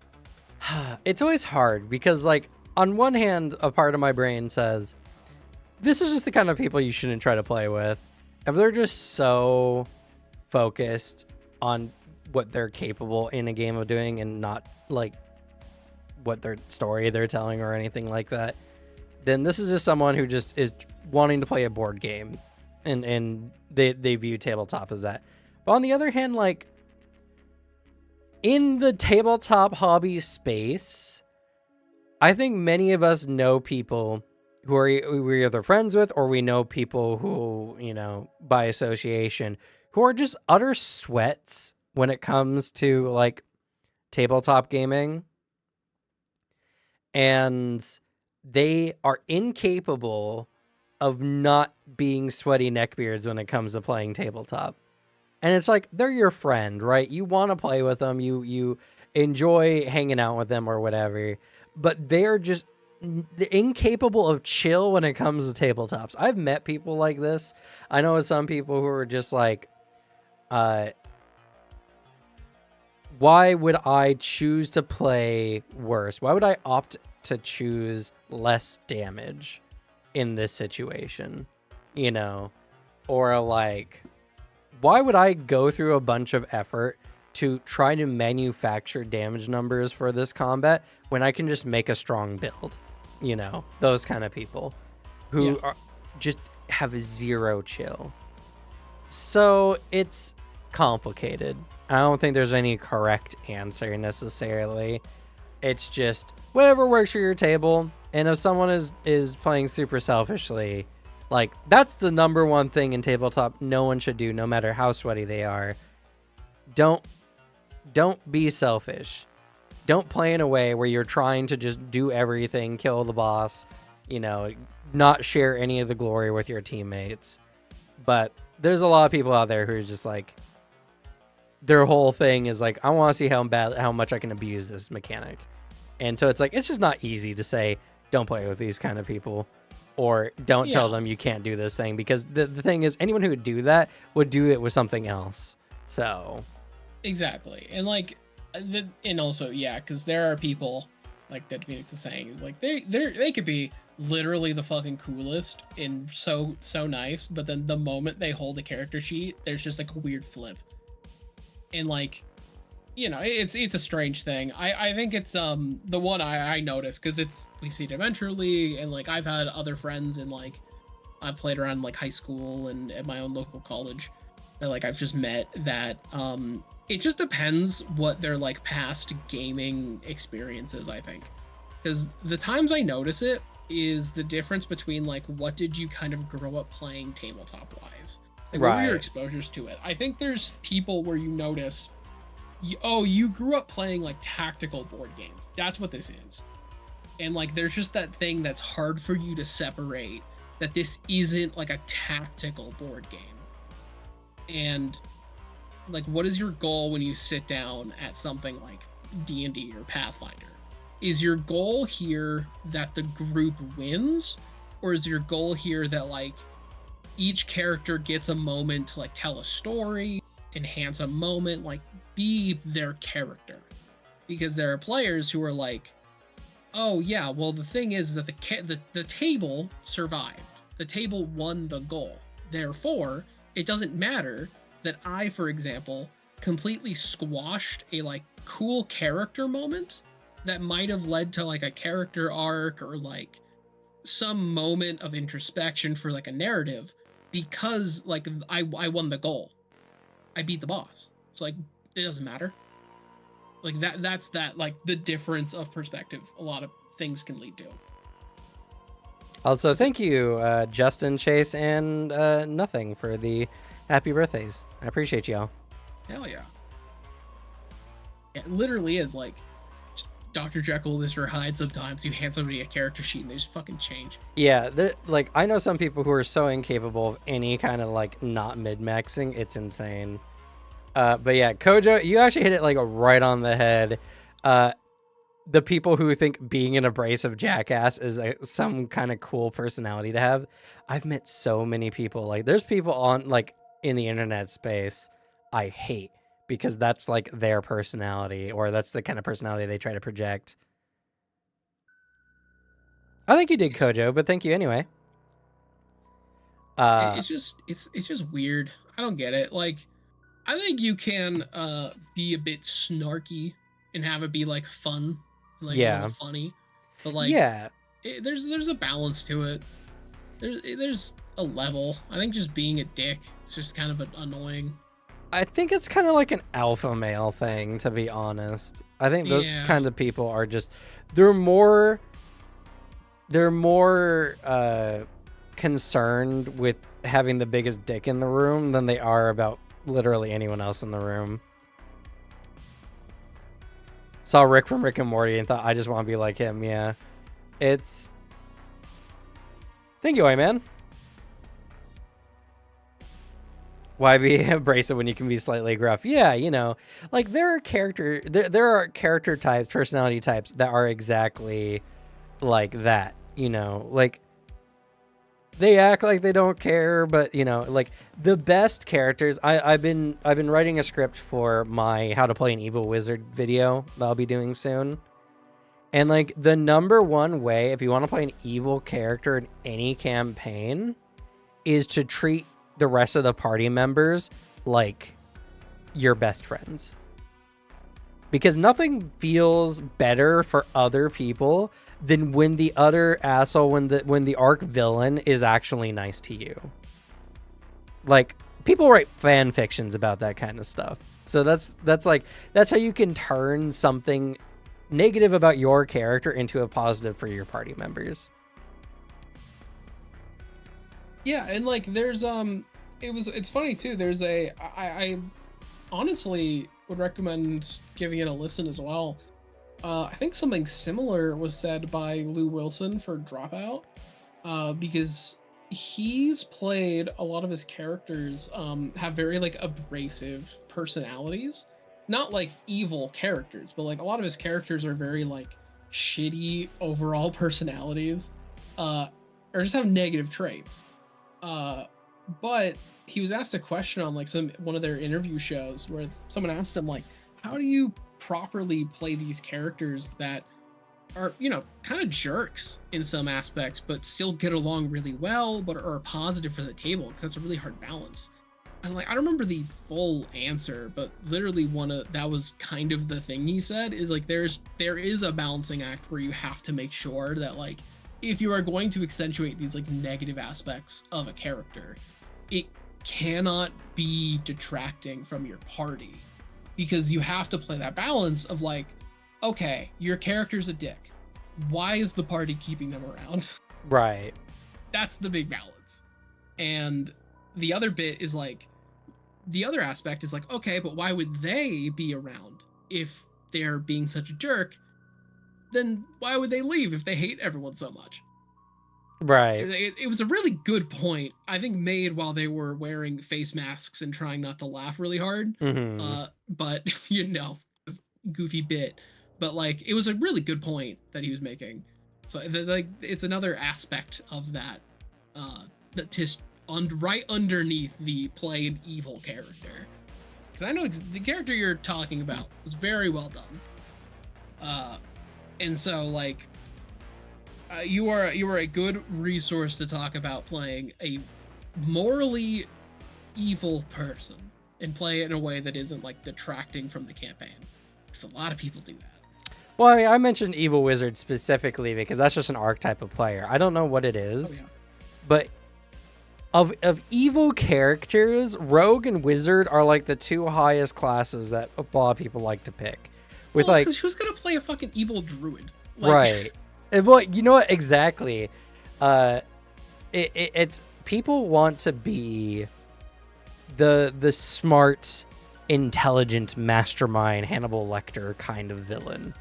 It's always hard because, like, on one hand, a part of my brain says, this is just the kind of people you shouldn't try to play with. If they're just so focused on what they're capable in a game of doing and not, like, what their story they're telling or anything like that, then this is just someone who just is wanting to play a board game. And they view tabletop as that. But on the other hand, like, in the tabletop hobby space, I think many of us know people who are we're either friends with, or we know people who, by association, who are just utter sweats when it comes to like tabletop gaming. And they are incapable of not being sweaty neckbeards when it comes to playing tabletop. And it's like, they're your friend, right? You want to play with them. You enjoy hanging out with them or whatever. But they're just incapable of chill when it comes to tabletops. I've met people like this. I know some people who are just like, why would I choose to play worse? Why would I opt to choose less damage in this situation? Or like, why would I go through a bunch of effort to try to manufacture damage numbers for this combat when I can just make a strong build? Those kind of people who are just have zero chill. So it's complicated. I don't think there's any correct answer necessarily. It's just whatever works for your table. And if someone is playing super selfishly, like, that's the number one thing in tabletop no one should do, no matter how sweaty they are. Don't be selfish. Don't play in a way where you're trying to just do everything, kill the boss, not share any of the glory with your teammates. But there's a lot of people out there who are just like, their whole thing is like, I want to see how much I can abuse this mechanic. And so it's like, it's just not easy to say, don't play with these kind of people, or don't tell them you can't do this thing, because the thing is, anyone who would do that would do it with something else. So exactly. And like, and also, because there are people like that Phoenix is saying, is like, they could be literally the fucking coolest and so nice, but then the moment they hold a character sheet, there's just like a weird flip. And like, it's a strange thing. I think it's the one I noticed, because we see it eventually, and like I've had other friends, and like I've played around like high school and at my own local college that like I've just met, that it just depends what their like past gaming experiences, I think. Because the times I notice it is the difference between like, what did you kind of grow up playing tabletop wise? Like, what were your exposures to it? I think there's people where you notice, you grew up playing like tactical board games. That's what this is. And like, there's just that thing that's hard for you to separate, that this isn't like a tactical board game. And like, what is your goal when you sit down at something like D&D or Pathfinder? Is your goal here that the group wins? Or is your goal here that like each character gets a moment to like tell a story, enhance a moment, like be their character? Because there are players who are like, oh yeah, well the thing is that the table survived. The table won the goal. Therefore, it doesn't matter that I, for example, completely squashed a like cool character moment that might have led to like a character arc or like some moment of introspection for like a narrative, because like I won the goal. I beat the boss. So like, it doesn't matter. Like that's like the difference of perspective a lot of things can lead to. Also, thank you, Justin, Chase, and Nothing, for the happy birthdays. I appreciate y'all. Hell yeah. It literally is like Dr. Jekyll, Mr. Hyde. Sometimes you hand somebody a character sheet and they just fucking change. Yeah, like, I know some people who are so incapable of any kind of like not mid-maxing. It's insane. But yeah, Kojo, you actually hit it like right on the head. The people who think being an abrasive jackass is some kind of cool personality to have. I've met so many people. Like, there's people on like in the internet space I hate, because that's like their personality, or that's the kind of personality they try to project. I think you did, Kojo, but thank you anyway. It's just weird. I don't get it. Like, I think you can be a bit snarky and have it be like fun, like a little funny, but like there's a balance to it. There's a level. I think just being a dick is just kind of annoying. I think it's kind of like an alpha male thing, to be honest. I think those kind of people are just, they're more they're more concerned with having the biggest dick in the room than they are about literally anyone else in the room. Saw Rick from Rick and Morty and thought, I just want to be like him. Yeah. It's... Thank you, man. Why be abrasive when you can be slightly gruff? Yeah, you know, like there are character types, personality types that are exactly like that, you know, like they act like they don't care, but you know, like the best characters. I've been writing a script for my How to Play an Evil Wizard video that I'll be doing soon. And like the number one way, if you want to play an evil character in any campaign, is to treat the rest of the party members like your best friends. Because nothing feels better for other people than when the other asshole, when the arc villain is actually nice to you. Like, people write fan fictions about that kind of stuff. So that's how you can turn something negative about your character into a positive for your party members. Yeah, and like there's it's funny too. There's I honestly would recommend giving it a listen as well. I think something similar was said by Lou Wilson for Dropout, because he's played a lot of his characters have very like abrasive personalities, not like evil characters, but like a lot of his characters are very like shitty overall personalities, or just have negative traits. But he was asked a question on like one of their interview shows where someone asked him like, how do you properly play these characters that are, you know, kind of jerks in some aspects, but still get along really well, but are positive for the table? Because that's a really hard balance. And like, I don't remember the full answer, but literally that was kind of the thing he said, is like, there is a balancing act where you have to make sure that like, if you are going to accentuate these like negative aspects of a character, it cannot be detracting from your party, because you have to play that balance of like, okay, your character's a dick. Why is the party keeping them around? Right. That's the big balance. And the other bit is like, the other aspect is like, okay, but why would they be around if they're being such a jerk? Then why would they leave if they hate everyone so much? Right. It was a really good point, I think, made while they were wearing face masks and trying not to laugh really hard. Mm-hmm. But you know, goofy bit. But like, it was a really good point that he was making. So like, it's another aspect of that that just right underneath the play an evil character. Because I know the character you're talking about was very well done. And so like, you are a good resource to talk about playing a morally evil person and play it in a way that isn't like detracting from the campaign. Because a lot of people do that. Well, I mean, I mentioned Evil Wizard specifically because that's just an archetype of player. I don't know what it is, but of evil characters, Rogue and Wizard are like the two highest classes that a lot of people like to pick. With well, like, who's gonna play a fucking evil druid? Like, right. Well, you know what? Exactly. It's people want to be the smart, intelligent mastermind Hannibal Lecter kind of villain,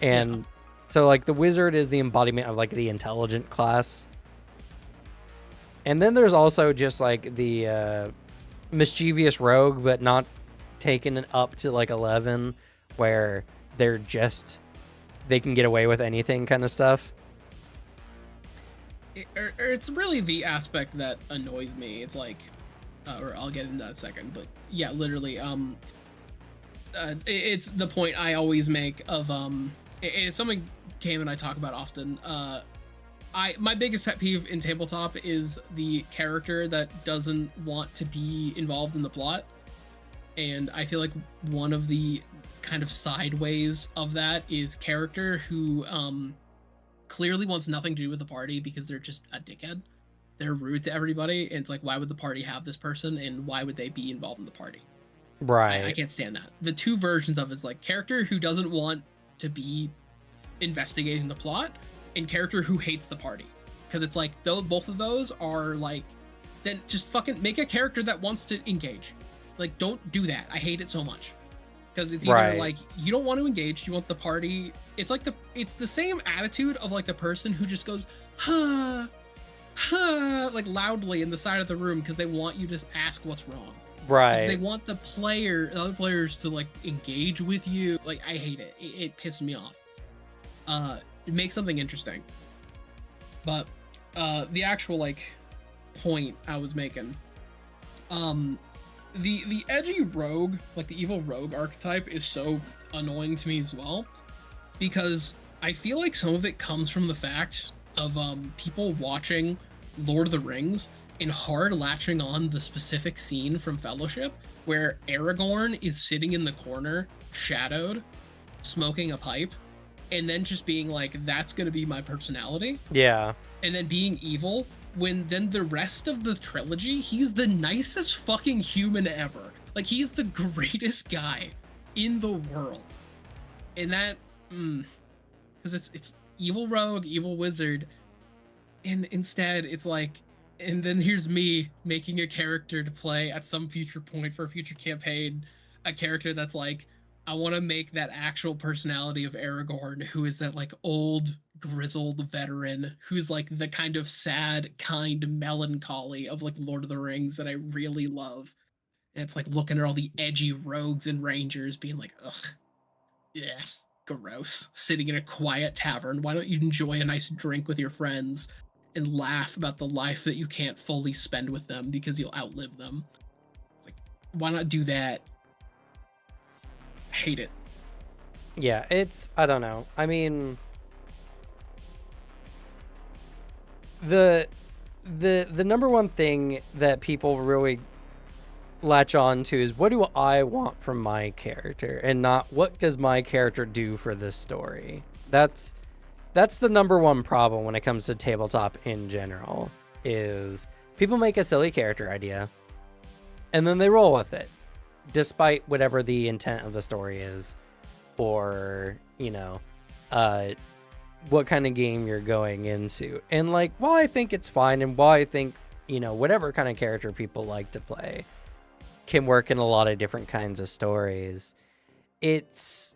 and so like the wizard is the embodiment of like the intelligent class. And then there's also just like the mischievous rogue, but not taken it up to like 11, where they can get away with anything kind of stuff. It's really the aspect that annoys me. It's like, or I'll get into that in a second, but yeah, literally, it's the point I always make of, it's something Cam and I talk about often. My biggest pet peeve in tabletop is the character that doesn't want to be involved in the plot. And I feel like one of the kind of sideways of that is character who clearly wants nothing to do with the party because they're just a dickhead. They're rude to everybody, and it's like, why would the party have this person, and why would they be involved in the party? Right. I can't stand that. The two versions of it is like character who doesn't want to be investigating the plot, and character who hates the party. Because it's like, though both of those are like, then just fucking make a character that wants to engage. Like, don't do that. I hate it so much. Because it's either like you don't want to engage, you want the party. It's like it's the same attitude of like the person who just goes, huh, huh, like loudly in the side of the room because they want you to ask what's wrong. Right. Because they want the other players to like engage with you. Like, I hate it. It pisses me off. It makes something interesting. But the actual like point I was making, the edgy rogue, like the evil rogue archetype, is so annoying to me as well, because I feel like some of it comes from the fact of people watching Lord of the Rings and hard latching on the specific scene from Fellowship where Aragorn is sitting in the corner, shadowed, smoking a pipe, and then just being like, that's gonna be my personality. Yeah. And then being evil, when then the rest of the trilogy, he's the nicest fucking human ever. Like, he's the greatest guy in the world. And that, because it's evil rogue, evil wizard, and instead it's like, and then here's me making a character to play at some future point for a future campaign, a character that's like, I want to make that actual personality of Aragorn, who is that like old, grizzled veteran, who's like the kind of sad, kind melancholy of like Lord of the Rings that I really love. And it's like looking at all the edgy rogues and rangers being like, ugh, yeah, gross. Sitting in a quiet tavern. Why don't you enjoy a nice drink with your friends and laugh about the life that you can't fully spend with them because you'll outlive them? It's like, why not do that? Hate it. Yeah, I don't know. I mean, the number one thing that people really latch on to is, what do I want from my character, and not what does my character do for this story. That's the number one problem when it comes to tabletop in general, is people make a silly character idea and then they roll with it despite whatever the intent of the story is, or what kind of game you're going into. And like, while I think it's fine, and while I think whatever kind of character people like to play can work in a lot of different kinds of stories, it's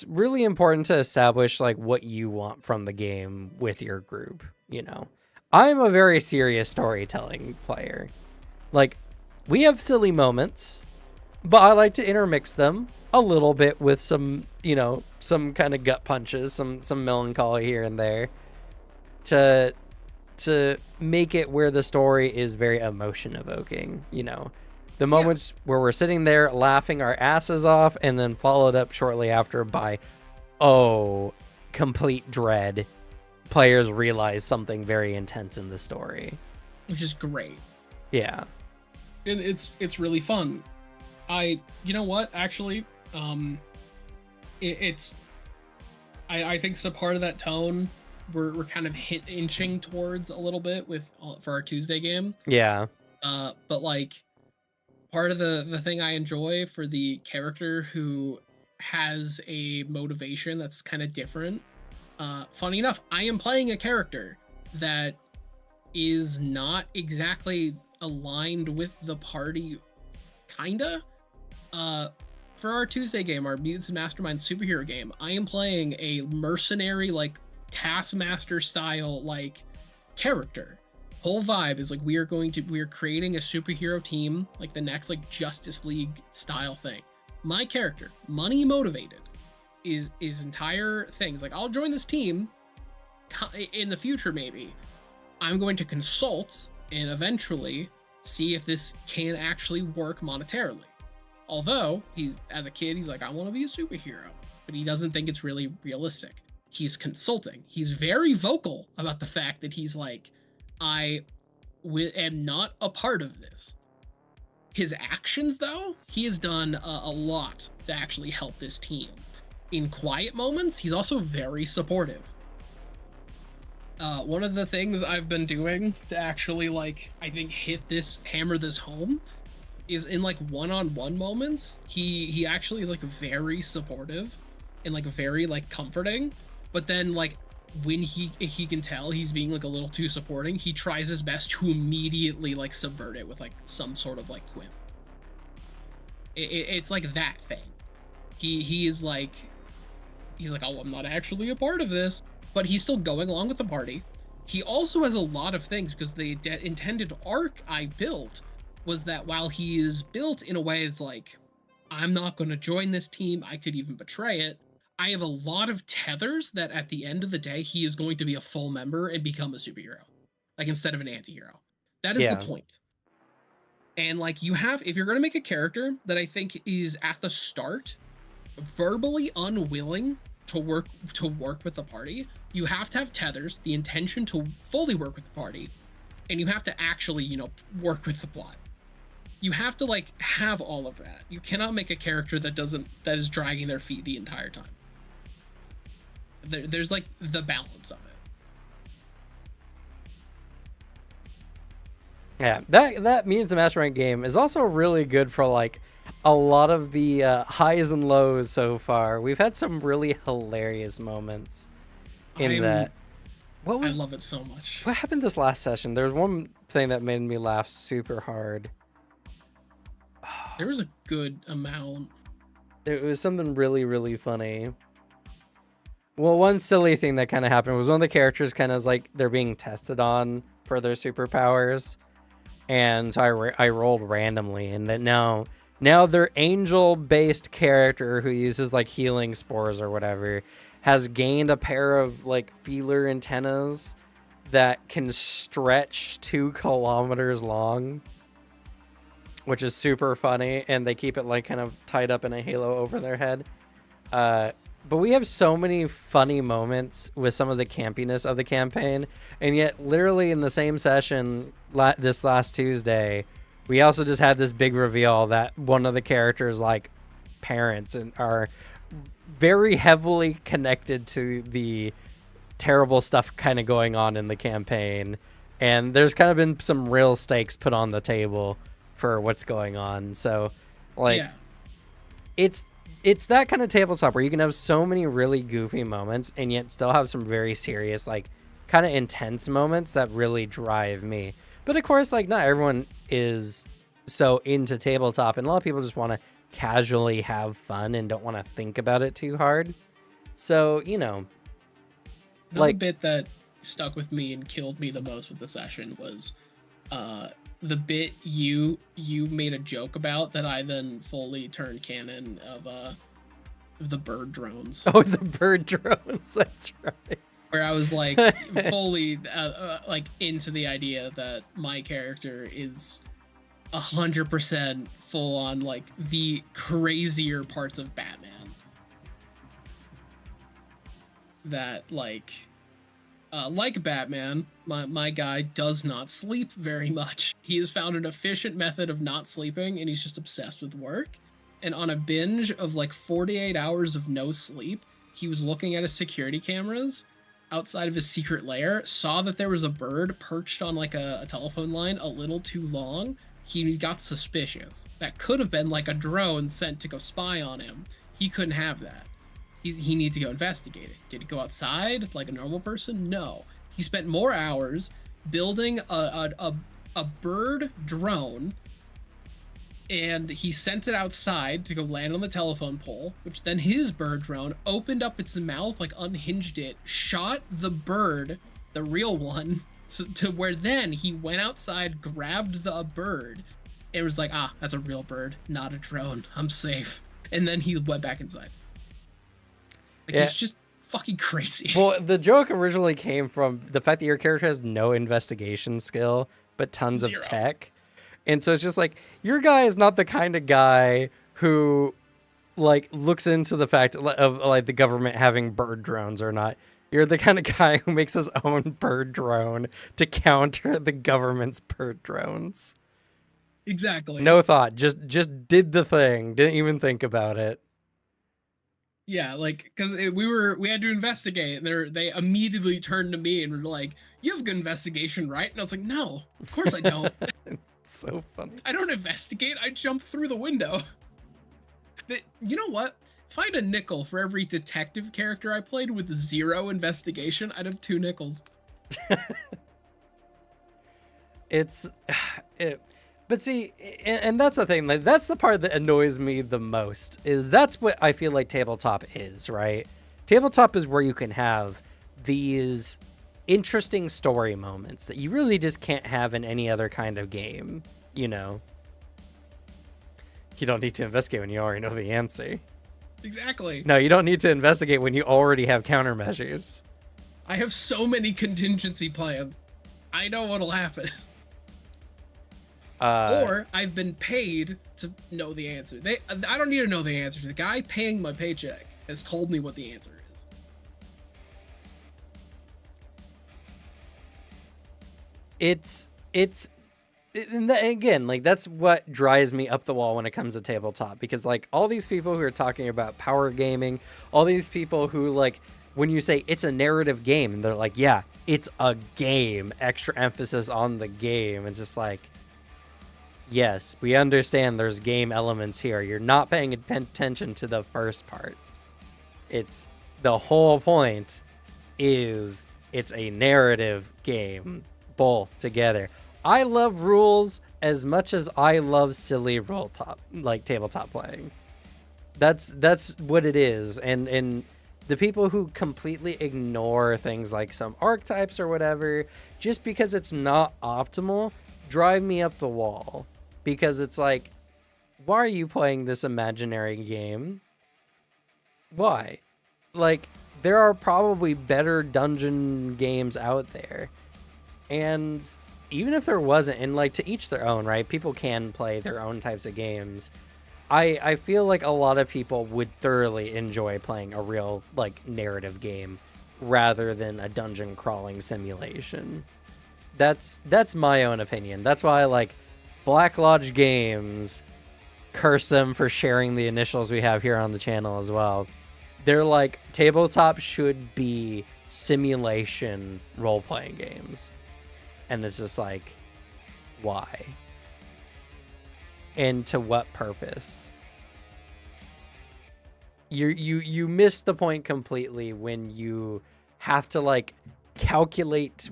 really important to establish like what you want from the game with your group. I'm a very serious storytelling player. Like, we have silly moments, but I like to intermix them a little bit with some some kind of gut punches, some melancholy here and there, to make it where the story is very emotion evoking. The moments where we're sitting there laughing our asses off, and then followed up shortly after by, complete dread. Players realize something very intense in the story, which is great. Yeah, and it's really fun. You know what? Actually, I think so. Part of that tone we're kind of inching towards a little bit for our Tuesday game. Yeah. But like, part of the thing I enjoy for the character who has a motivation that's kind of different. Funny enough, I am playing a character that is not exactly aligned with the party, kinda. For our Tuesday game, our Mutants and Mastermind superhero game, I am playing a mercenary, like Taskmaster style, like character. Whole vibe is like, we are creating a superhero team, like the next like Justice League style thing. My character, money motivated, is entire things like, I'll join this team in the future, maybe. I'm going to consult and eventually see if this can actually work monetarily. Although as a kid, he's like, I want to be a superhero, but he doesn't think it's really realistic. He's consulting. He's very vocal about the fact that he's like, I am not a part of this. His actions, though, he has done a lot to actually help this team. In quiet moments, he's also very supportive. One of the things I've been doing to actually, like, I think hammer this home is in like one-on-one moments, he actually is like very supportive and like very like comforting. But then like when he can tell he's being like a little too supporting, he tries his best to immediately like subvert it with like some sort of like quip. It's like that thing. He is like, he's like, oh, I'm not actually a part of this, but he's still going along with the party. He also has a lot of things, because the intended arc I built was that while he is built in a way it's like, I'm not going to join this team, I could even betray it, I have a lot of tethers that at the end of the day, he is going to be a full member and become a superhero, like instead of an anti-hero. That is the point. And like, you have, if you're going to make a character that I think is at the start verbally unwilling to work with the party, you have to have tethers, the intention to fully work with the party, and you have to actually, you know, work with the plot. You have to like have all of that. You cannot make a character that is dragging their feet the entire time. There's like the balance of it. Yeah, that Means the Mastermind game is also really good for like a lot of the highs and lows so far. We've had some really hilarious moments in that. I love it so much. What happened this last session? There was one thing that made me laugh super hard. There was a good amount. It was something really, really funny. Well, one silly thing that kind of happened was one of the characters kind of like they're being tested on for their superpowers. And so I rolled randomly, and that now their angel-based character who uses like healing spores or whatever has gained a pair of like feeler antennas that can stretch 2 kilometers long, which is super funny, and they keep it like kind of tied up in a halo over their head. But we have so many funny moments with some of the campiness of the campaign, and yet literally in the same session this last Tuesday, we also just had this big reveal that one of the characters' like parents and are very heavily connected to the terrible stuff kind of going on in the campaign, and there's kind of been some real stakes put on the table for what's going on. So like, yeah. It's that kind of tabletop where you can have so many really goofy moments and yet still have some very serious, like, kind of intense moments that really drive me. But of course, like, not everyone is so into tabletop, and a lot of people just want to casually have fun and don't want to think about it too hard. So, you know, another bit that stuck with me and killed me the most with the session was the bit you made a joke about that I then fully turned canon of the bird drones. Oh, the bird drones, that's right. Where I was like fully like into the idea that my character is 100% full on like the crazier parts of Batman. That like Batman, my guy does not sleep very much. He has found an efficient method of not sleeping, and he's just obsessed with work. And on a binge of like 48 hours of no sleep, he was looking at his security cameras outside of his secret lair, saw that there was a bird perched on like a telephone line a little too long. He got suspicious. That could have been like a drone sent to go spy on him. He couldn't have that. He needs to go investigate it. Did he go outside like a normal person? No. He spent more hours building a bird drone, and he sent it outside to go land on the telephone pole, which then his bird drone opened up its mouth, like unhinged it, shot the bird, the real one, to where then he went outside, grabbed the bird, and was like, that's a real bird, not a drone. I'm safe. And then he went back inside. Like, yeah. It's just fucking crazy. Well, the joke originally came from the fact that your character has no investigation skill, but tons of tech. And so it's just like, your guy is not the kind of guy who like looks into the fact of like the government having bird drones or not. You're the kind of guy who makes his own bird drone to counter the government's bird drones. Exactly. No thought, just did the thing. Didn't even think about it. Yeah, like, because we had to investigate, and they immediately turned to me and were like, "You have good investigation, right?" And I was like, "No, of course I don't." So funny. I don't investigate. I jump through the window. But you know what? If I had a nickel for every detective character I played with 0 investigation, I'd have 2 nickels. It's but see, and that's the thing, like that's the part that annoys me the most, is that's what I feel like tabletop is, right? Tabletop is where you can have these interesting story moments that you really just can't have in any other kind of game, you know. You don't need to investigate when you already know the answer. Exactly. No, you don't need to investigate when you already have countermeasures. I have so many contingency plans. I know what'll happen. Or I've been paid to know the answer. I don't need to know the answer. The guy paying my paycheck has told me what the answer is. And again, like that's what drives me up the wall when it comes to tabletop, because like all these people who are talking about power gaming, all these people who like when you say it's a narrative game, and they're like, yeah, it's a game, extra emphasis on the game. It's just like, yes, we understand there's game elements here. You're not paying attention to the first part. It's the whole point is it's a narrative game, both together. I love rules as much as I love silly tabletop playing. That's what it is. And the people who completely ignore things like some archetypes or whatever, just because it's not optimal, drive me up the wall. Because it's like, why are you playing this imaginary game? Why? Like, there are probably better dungeon games out there. And even if there wasn't, and like to each their own, right? People can play their own types of games. I feel like a lot of people would thoroughly enjoy playing a real like narrative game rather than a dungeon crawling simulation. That's my own opinion. That's why I like Black Lodge Games, curse them for sharing the initials we have here on the channel as well. They're like, tabletop should be simulation role-playing games. And it's just like, why? And to what purpose? You miss the point completely when you have to like calculate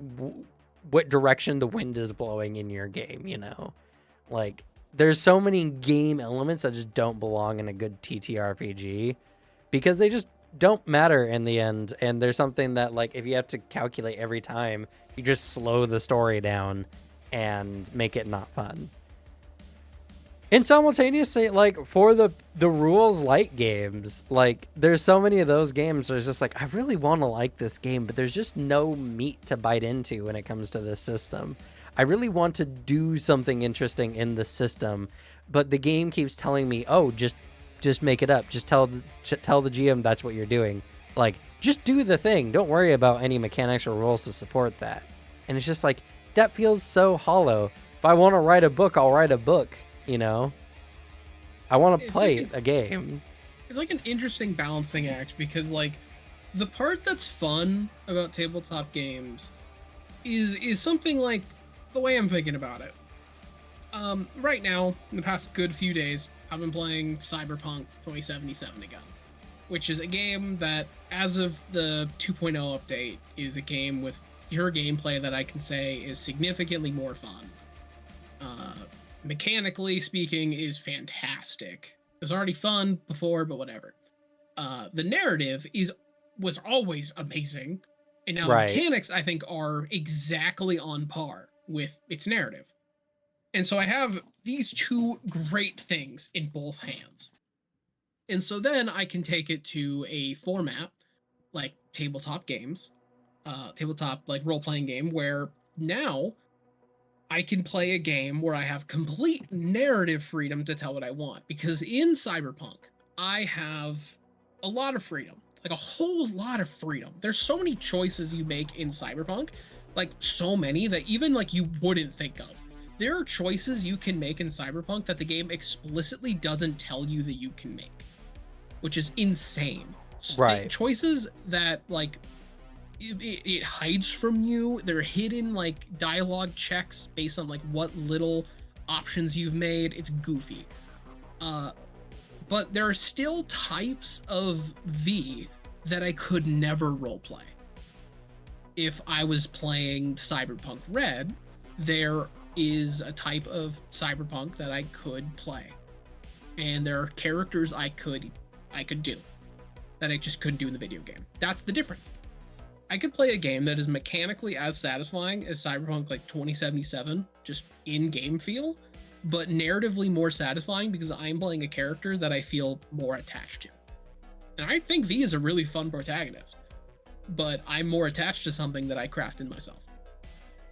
what direction the wind is blowing in your game, you know? Like, there's so many game elements that just don't belong in a good TTRPG because they just don't matter in the end. And there's something that, like, if you have to calculate every time, you just slow the story down and make it not fun. And simultaneously, like, for the rules light games, like, there's so many of those games where it's just like, I really want to like this game, but there's just no meat to bite into when it comes to this system. I really want to do something interesting in the system, but the game keeps telling me, oh, just make it up. Just tell the GM that's what you're doing. Like, just do the thing. Don't worry about any mechanics or rules to support that. And it's just like, that feels so hollow. If I want to write a book, I'll write a book, you know? I want to play a game. It's like an interesting balancing act because, like, the part that's fun about tabletop games is something like the way I'm thinking about it. Right now, in the past good few days, I've been playing Cyberpunk 2077 again, which is a game that, as of the 2.0 update, is a game with pure gameplay that I can say is significantly more fun. Mechanically speaking, is fantastic. It was already fun before, but whatever. The narrative was always amazing, and now the mechanics, I think, are exactly on par with its narrative. And so I have these two great things in both hands. And so then I can take it to a format like tabletop games, tabletop like role-playing game, where now I can play a game where I have complete narrative freedom to tell what I want. Because in Cyberpunk, I have a lot of freedom, like a whole lot of freedom. There's so many choices you make in Cyberpunk, like so many that even like you wouldn't think of. There are choices you can make in Cyberpunk that the game explicitly doesn't tell you that you can make, which is insane. Right. Choices that like it hides from you. They're hidden like dialogue checks based on like what little options you've made. It's goofy. but there are still types of V that I could never roleplay. If I was playing Cyberpunk Red, there is a type of Cyberpunk that I could play, and there are characters I could do that I just couldn't do in the video game. That's the difference. I could play a game that is mechanically as satisfying as Cyberpunk like 2077, just in-game feel, but narratively more satisfying because I'm playing a character that I feel more attached to. And I think V is a really fun protagonist, but I'm more attached to something that I crafted myself.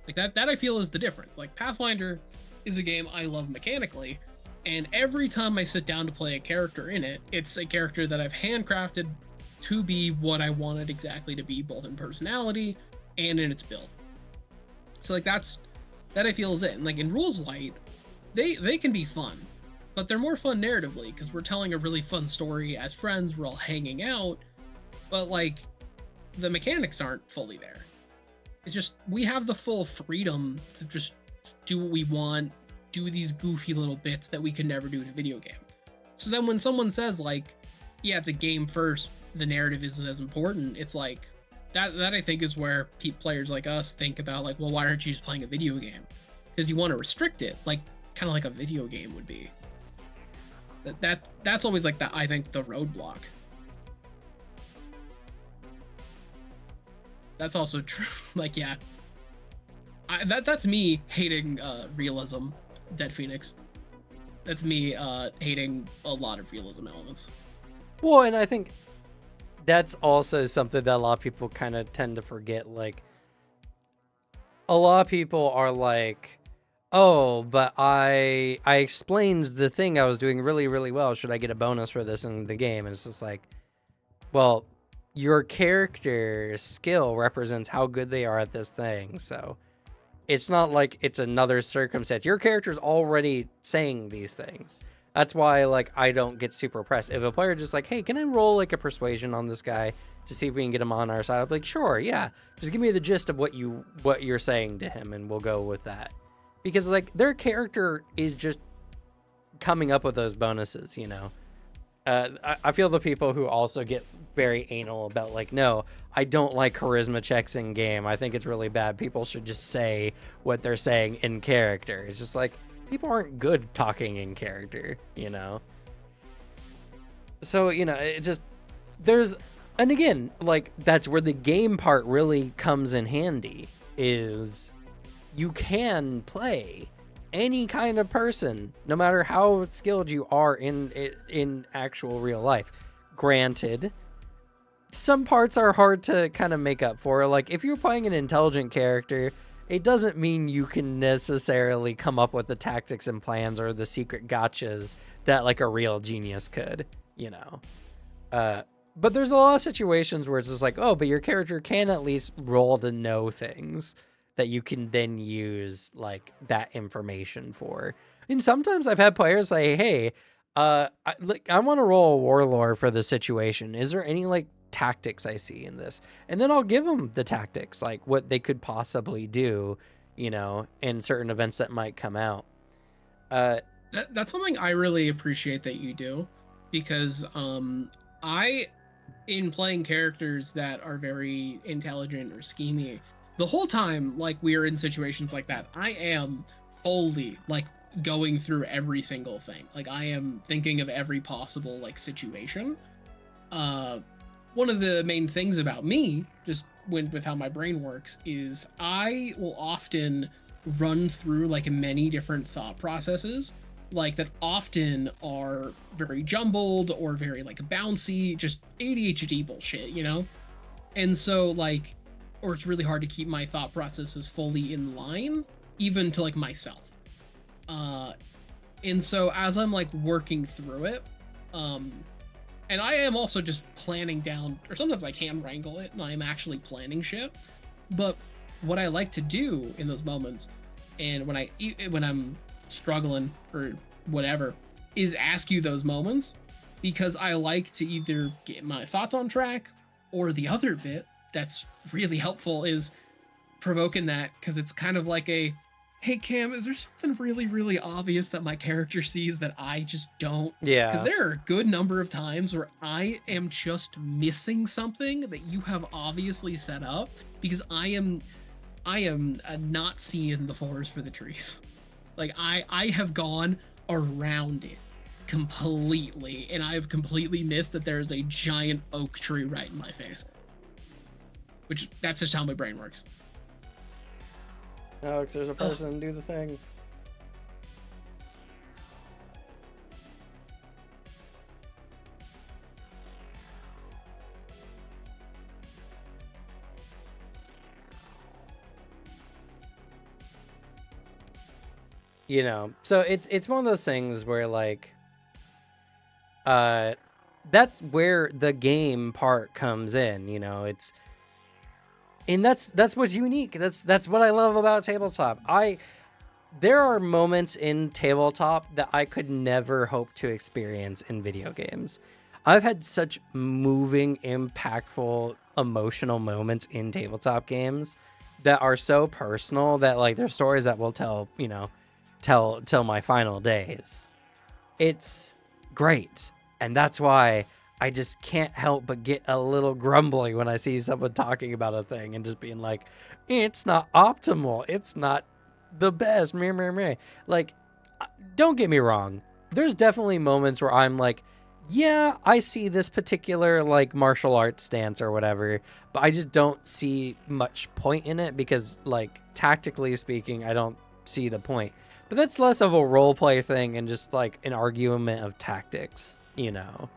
Like that I feel is the difference. Like Pathfinder is a game I love mechanically, and every time I sit down to play a character in it, it's a character that I've handcrafted to be what I wanted exactly to be, both in personality and in its build. So like that I feel is it. And like in Rules Light, they can be fun, but they're more fun narratively because we're telling a really fun story as friends, we're all hanging out, but like the mechanics aren't fully there. It's just we have the full freedom to just do what we want, do these goofy little bits that we could never do in a video game. So then when someone says like, yeah, it's a game first, the narrative isn't as important, it's like that I think is where players like us think about like, well, why aren't you just playing a video game? Because you want to restrict it, like kind of like a video game would be. That's always like I think the roadblock. That's also true. Like, yeah, that's me hating realism, Dead Phoenix. That's me hating a lot of realism elements. Well, and I think that's also something that a lot of people kind of tend to forget. Like, a lot of people are like, oh, but I explained the thing I was doing really, really well. Should I get a bonus for this in the game? And it's just like, well, your character's skill represents how good they are at this thing. So it's not like it's another circumstance. Your character's already saying these things. That's why, like, I don't get super pressed. If a player just like, hey, can I roll like a persuasion on this guy to see if we can get him on our side? I'm like, sure, yeah. Just give me the gist of what you're saying to him, and we'll go with that. Because like their character is just coming up with those bonuses, you know. I feel the people who also get very anal about like, no, I don't like charisma checks in game. I think it's really bad. People should just say what they're saying in character. It's just like, people aren't good talking in character, you know? So, you know, it just, and again, like, that's where the game part really comes in handy, is you can play any kind of person, no matter how skilled you are in actual real life. Granted, some parts are hard to kind of make up for. Like, if you're playing an intelligent character, it doesn't mean you can necessarily come up with the tactics and plans or the secret gotchas that like a real genius could, you know. But there's a lot of situations where it's just like, oh, but your character can at least roll to know things that you can then use like that information for. And sometimes I've had players say, hey, I want to roll a warlord for this situation. Is there any like tactics I see in this? And then I'll give them the tactics, like what they could possibly do, you know, in certain events that might come out. That's something I really appreciate that you do, because in playing characters that are very intelligent or schemy, the whole time, like, we are in situations like that, I am fully, like, going through every single thing. Like, I am thinking of every possible, like, situation. One of the main things about me, just with how my brain works, is I will often run through, like, many different thought processes, like, that often are very jumbled or very, like, bouncy, just ADHD bullshit, you know? And so, like, or it's really hard to keep my thought processes fully in line, even to like myself. And so as I'm like working through it, and I am also just planning down, or sometimes I can wrangle it and I'm actually planning shit. But what I like to do in those moments, and when I'm struggling or whatever, is ask you those moments, because I like to either get my thoughts on track, or the other bit that's really helpful is provoking that, because it's kind of like Hey Cam, is there something really, really obvious that my character sees that I just don't? Because Yeah. there are a good number of times where I am just missing something that you have obviously set up because I am not seeing the forest for the trees. Like I have gone around it completely, and I have completely missed that there is a giant oak tree right in my face. Which that's just how my brain works. Alex, there's a Ugh. person. Do the thing. You know, so it's one of those things where like, that's where the game part comes in. You know, and that's what's unique. That's what I love about tabletop. There are moments in tabletop that I could never hope to experience in video games. I've had such moving, impactful, emotional moments in tabletop games that are so personal that like they're stories that will tell, you know, till my final days. It's great. And that's why I just can't help but get a little grumbly when I see someone talking about a thing and just being like, it's not optimal. It's not the best. Meh, meh, meh. Like, don't get me wrong. There's definitely moments where I'm like, yeah, I see this particular like martial arts stance or whatever, but I just don't see much point in it because like tactically speaking, I don't see the point. But that's less of a role play thing and just like an argument of tactics, you know?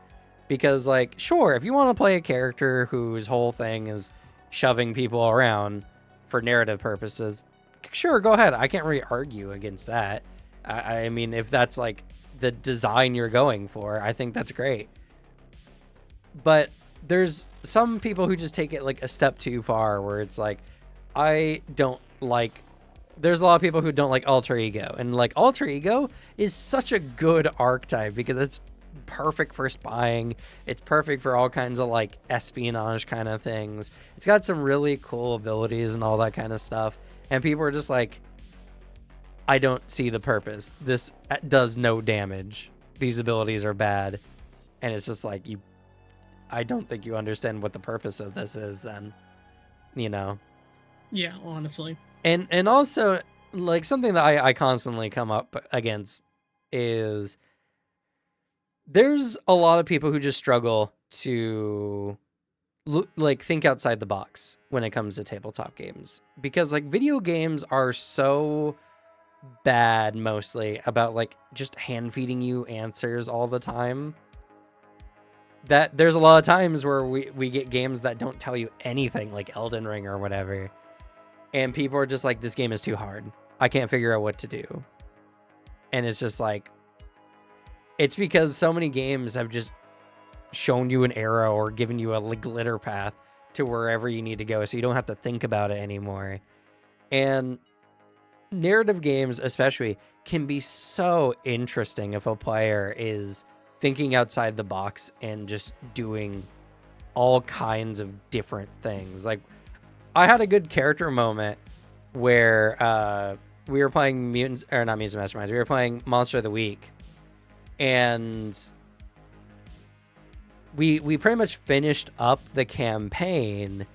Because like, sure, if you want to play a character whose whole thing is shoving people around for narrative purposes, sure, go ahead. I can't really argue against that. I mean, if that's like the design you're going for, I think that's great. But there's some people who just take it like a step too far where it's like, I don't like, there's a lot of people who don't like alter ego, and like alter ego is such a good archetype because it's perfect for spying. It's perfect for all kinds of like espionage kind of things. It's got some really cool abilities and all that kind of stuff. And people are just like, I don't see the purpose. This does no damage. These abilities are bad. And it's just like, I don't think you understand what the purpose of this is then, you know? Yeah, honestly. And also, like, something that I constantly come up against is there's a lot of people who just struggle to like think outside the box when it comes to tabletop games, because like video games are so bad mostly about like just hand feeding you answers all the time that there's a lot of times where we get games that don't tell you anything, like Elden Ring or whatever, and people are just like, this game is too hard, I can't figure out what to do. And it's just like, it's because so many games have just shown you an arrow or given you a glitter path to wherever you need to go, so you don't have to think about it anymore. And narrative games especially can be so interesting if a player is thinking outside the box and just doing all kinds of different things. Like, I had a good character moment where we were playing Mutants, or not Mutants Masterminds, we were playing Monster of the Week, and we pretty much finished up the campaign,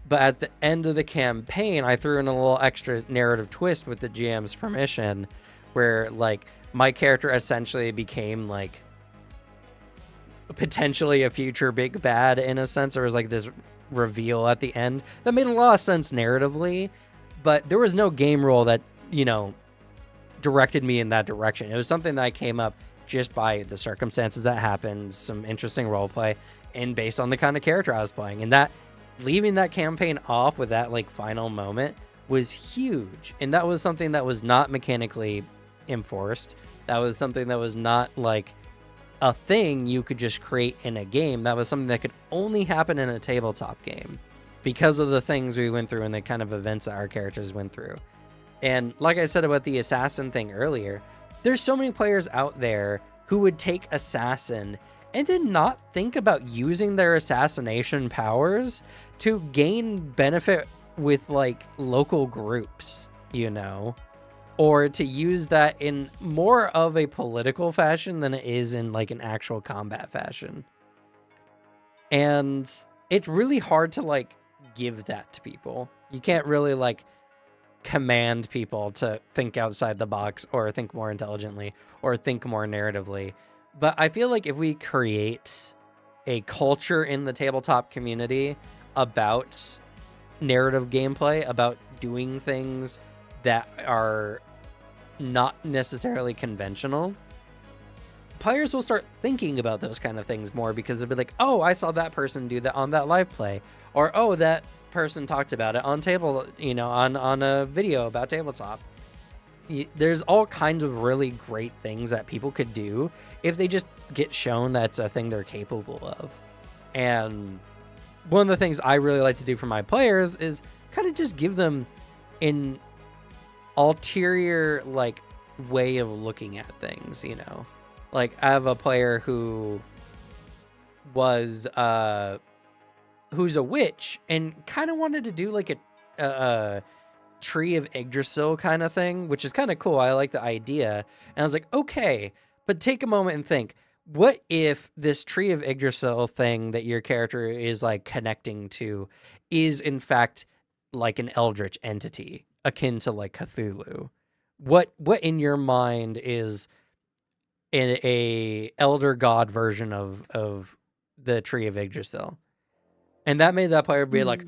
but at the end of the campaign, I threw in a little extra narrative twist with the GM's permission, where like my character essentially became like potentially a future big bad in a sense. There was like this reveal at the end that made a lot of sense narratively, but there was no game rule that, you know, directed me in that direction. It was something that came up just by the circumstances that happened, some interesting role play, and based on the kind of character I was playing. And that leaving that campaign off with that like final moment was huge. And that was something that was not mechanically enforced. That was something that was not like a thing you could just create in a game. That was something that could only happen in a tabletop game because of the things we went through and the kind of events that our characters went through. And like I said about the assassin thing earlier, there's so many players out there who would take assassin and then not think about using their assassination powers to gain benefit with like local groups, you know? or to use that in more of a political fashion than it is in like an actual combat fashion. And it's really hard to like give that to people. You can't really like command people to think outside the box or think more intelligently or think more narratively. But I feel like if we create a culture in the tabletop community about narrative gameplay, about doing things that are not necessarily conventional, players will start thinking about those kind of things more, because they'll be like, oh, I saw that person do that on that live play, or oh, that person talked about it on on a video about tabletop. There's all kinds of really great things that people could do if they just get shown that's a thing they're capable of. And one of the things I really like to do for my players is kind of just give them an ulterior like way of looking at things, you know. Like I have a player who was who's a witch and kind of wanted to do like a tree of Yggdrasil kind of thing, which is kind of cool. I like the idea. And I was like, okay, but take a moment and think, what if this tree of Yggdrasil thing that your character is like connecting to is in fact like an eldritch entity akin to like Cthulhu? What in your mind is a elder god version of the tree of Yggdrasil? And that made that player be like,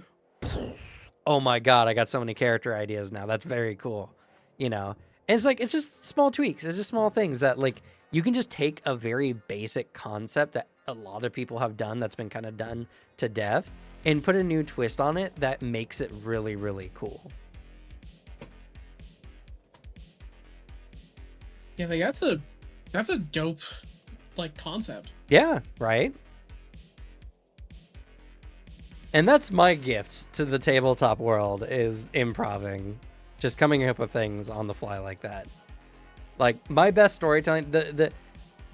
oh my god, I got so many character ideas now. That's very cool, you know. And it's like, it's just small tweaks. It's just small things that like you can just take a very basic concept that a lot of people have done that's been kind of done to death and put a new twist on it that makes it really, really cool. Yeah, like that's a dope like concept. Yeah, right? And that's my gift to the tabletop world, is improving, just coming up with things on the fly like that. Like my best storytelling, the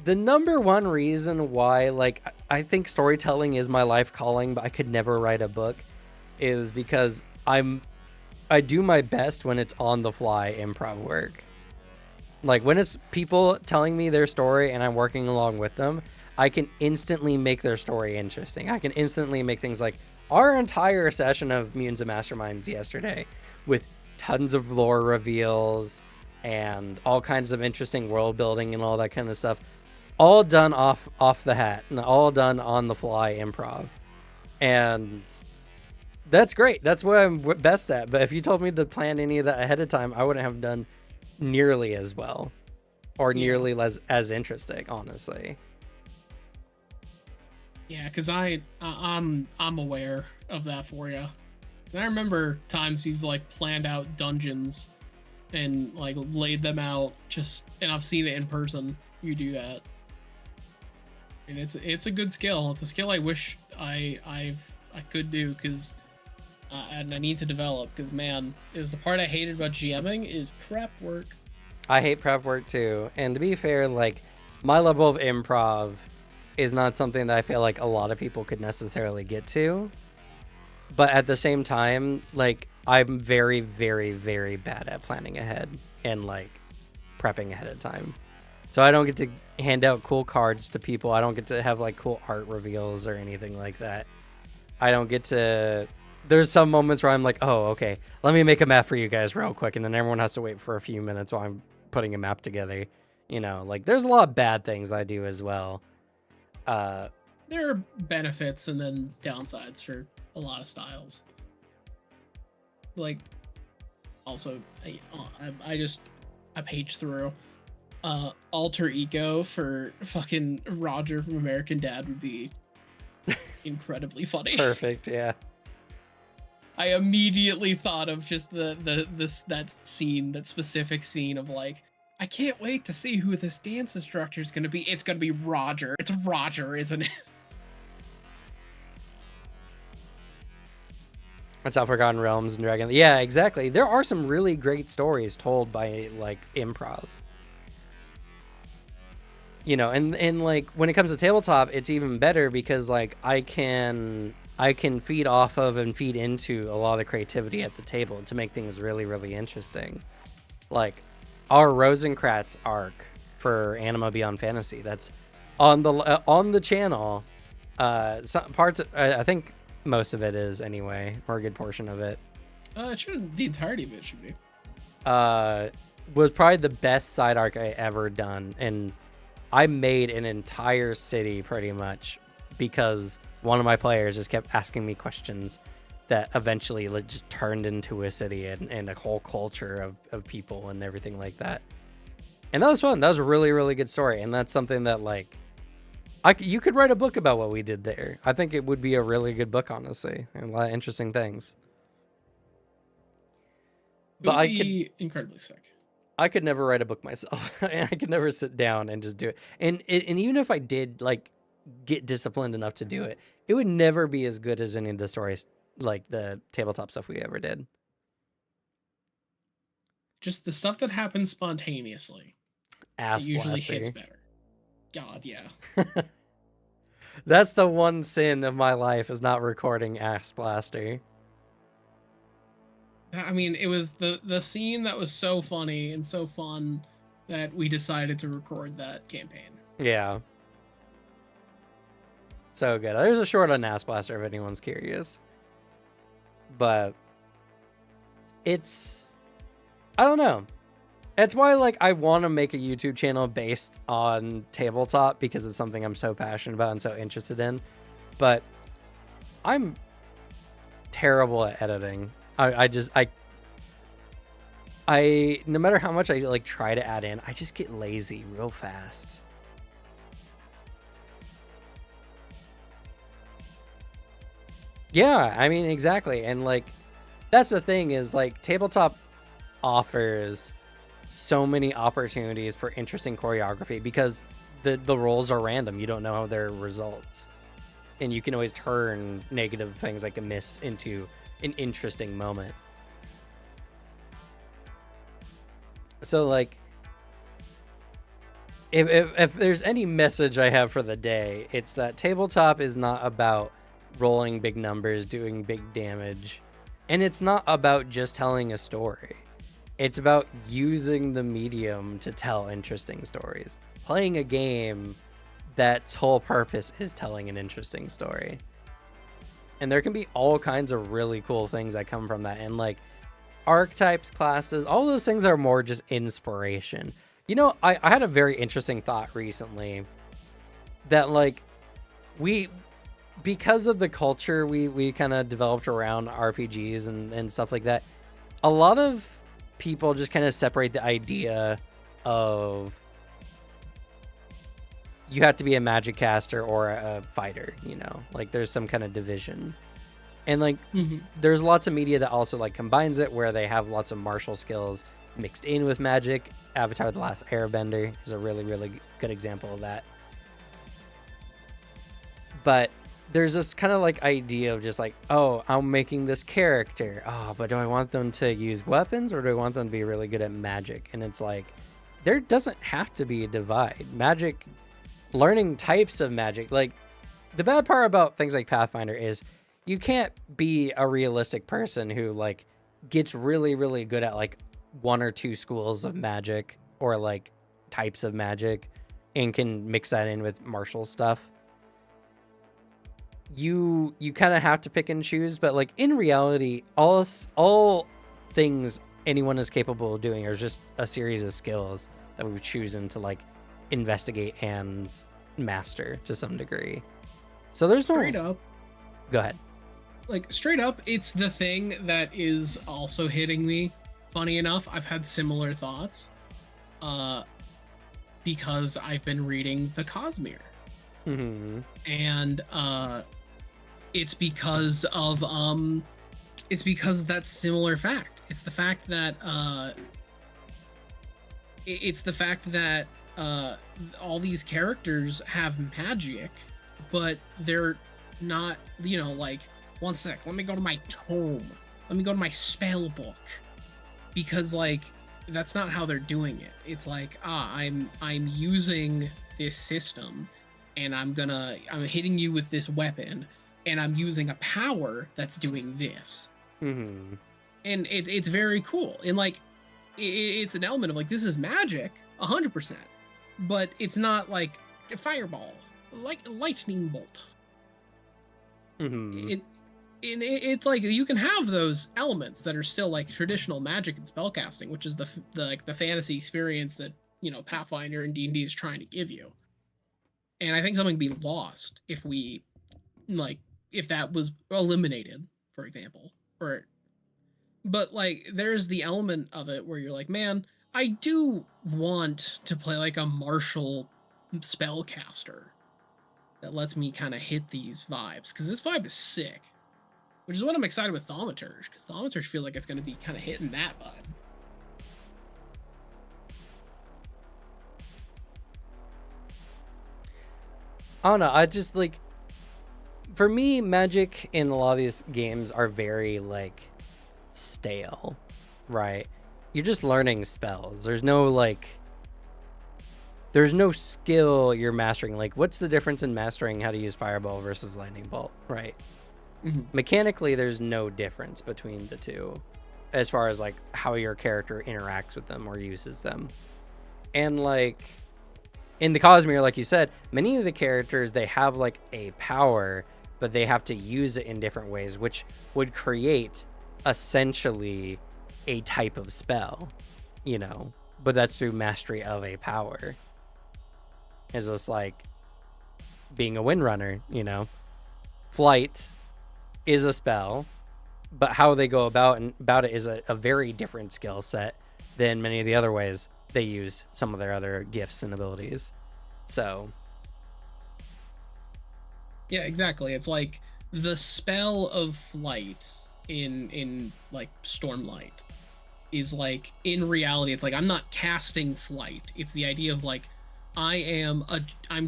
number one reason why like I think storytelling is my life calling, but I could never write a book, is because I do my best when it's on the fly improv work. Like when it's people telling me their story and I'm working along with them, I can instantly make their story interesting. I can instantly make things like our entire session of Mutants and Masterminds yesterday, with tons of lore reveals and all kinds of interesting world building and all that kind of stuff, all done off the hat and all done on the fly improv. And that's great. That's what I'm best at. But if you told me to plan any of that ahead of time, I wouldn't have done nearly as well or nearly as interesting, honestly. Yeah, because I'm aware of that for you. And I remember times you've like planned out dungeons and like laid them out, and I've seen it in person. You do that, and it's a good skill. It's a skill I wish I could do, because and I need to develop, because man, it was the part I hated about GMing is prep work. I hate prep work too, and to be fair, like my level of improv is not something that I feel like a lot of people could necessarily get to. But at the same time, like I'm very, very, very bad at planning ahead and like prepping ahead of time. So I don't get to hand out cool cards to people. I don't get to have like cool art reveals or anything like that. I don't get to... There's some moments where I'm like, oh, okay, let me make a map for you guys real quick. And then everyone has to wait for a few minutes while I'm putting a map together. You know, like there's a lot of bad things I do as well. There are benefits and then downsides for a lot of styles. Like, also, I paged through. Alter ego for fucking Roger from American Dad would be incredibly funny. Perfect, yeah. I immediately thought of just that specific scene of like, I can't wait to see who this dance instructor is going to be. It's going to be Roger. It's Roger, isn't it? That's how Forgotten Realms and Dragon. Yeah, exactly. There are some really great stories told by like improv. You know, and like when it comes to tabletop, it's even better because like I can feed off of and feed into a lot of the creativity at the table to make things really, really interesting. Like our Rosencrantz arc for Anima Beyond Fantasy. That's on the channel. Some parts, I think most of it is anyway, or a good portion of it. It should, the entirety of it should be. Was probably the best side arc I ever done, and I made an entire city pretty much because one of my players just kept asking me questions that eventually just turned into a city and a whole culture of people and everything like that. And that was fun. That was a really, really good story. And that's something that, like, you could write a book about what we did there. I think it would be a really good book, honestly, and a lot of interesting things. It would be incredibly sick. I could never write a book myself. I could never sit down and just do it. And even if I did, like, get disciplined enough to do it, it would never be as good as any of the stories, like the tabletop stuff we ever did. Just the stuff that happens spontaneously. Ass it usually blaster. hits better. God, yeah. That's the one sin of my life, is not recording Ass Blaster. I mean, it was the scene that was so funny and so fun that we decided to record that campaign. Yeah. So good. There's a short on Ass Blaster if anyone's curious. But it's, I don't know. It's why, like, I want to make a YouTube channel based on tabletop, because it's something I'm so passionate about and so interested in. But I'm terrible at editing. I no matter how much I like try to add in, I just get lazy real fast. Yeah, I mean, exactly. And like, that's the thing, is like tabletop offers so many opportunities for interesting choreography because the rolls are random. You don't know their results. And you can always turn negative things like a miss into an interesting moment. So like, if there's any message I have for the day, it's that tabletop is not about rolling big numbers, doing big damage, and it's not about just telling a story. It's about using the medium to tell interesting stories. Playing a game that's whole purpose is telling an interesting story. And there can be all kinds of really cool things that come from that. And like archetypes, classes, all those things are more just inspiration. You know, I had a very interesting thought recently that like because of the culture we kind of developed around RPGs and stuff like that, a lot of people just kind of separate the idea of you have to be a magic caster or a fighter, you know, like there's some kind of division. And like there's lots of media that also like combines it, where they have lots of martial skills mixed in with magic. Avatar: The Last Airbender is a really, really good example of that. But there's this kind of like idea of just like, oh, I'm making this character. Oh, but do I want them to use weapons or do I want them to be really good at magic? And it's like, there doesn't have to be a divide. Magic, learning types of magic. Like, the bad part about things like Pathfinder is you can't be a realistic person who like gets really, really good at like one or two schools of magic or like types of magic and can mix that in with martial stuff. You kind of have to pick and choose, but like in reality, all things anyone is capable of doing are just a series of skills that we've chosen to like investigate and master to some degree. So there's no straight up. Go ahead. Like straight up, it's the thing that is also hitting me. Funny enough, I've had similar thoughts, because I've been reading the Cosmere, and it's because of that similar fact. It's the fact that all these characters have magic, but they're not, you know, like, one sec, let me go to my tome, let me go to my spell book, because like that's not how they're doing it. It's like, I'm using this system and I'm hitting you with this weapon and I'm using a power that's doing this. And it's very cool. And like, it's an element of like, this is magic 100%, but it's not like a fireball, like lightning bolt. Mm-hmm. It's like you can have those elements that are still like traditional magic and spellcasting, which is the like the fantasy experience that, you know, Pathfinder and D&D is trying to give you. And I think something would be lost if we like if that was eliminated, for example. Or but like there's the element of it where you're like, man, I do want to play like a martial spellcaster that lets me kind of hit these vibes, because this vibe is sick. Which is what I'm excited with Thaumaturge, because Thaumaturge feels like it's going to be kind of hitting that vibe. I don't know. I just like, for me, magic in a lot of these games are very like stale, right? You're just learning spells. There's no skill you're mastering. Like, what's the difference in mastering how to use fireball versus lightning bolt, right? Mm-hmm. Mechanically, there's no difference between the two as far as like how your character interacts with them or uses them. And like in the Cosmere, like you said, many of the characters, they have like a power, but they have to use it in different ways, which would create essentially a type of spell, you know, but that's through mastery of a power. It's just like being a windrunner, you know, flight is a spell, but how they go about it is a very different skill set than many of the other ways they use some of their other gifts and abilities. So yeah, exactly. It's like the spell of flight in like Stormlight is like, in reality, it's like I'm not casting flight. It's the idea of like I'm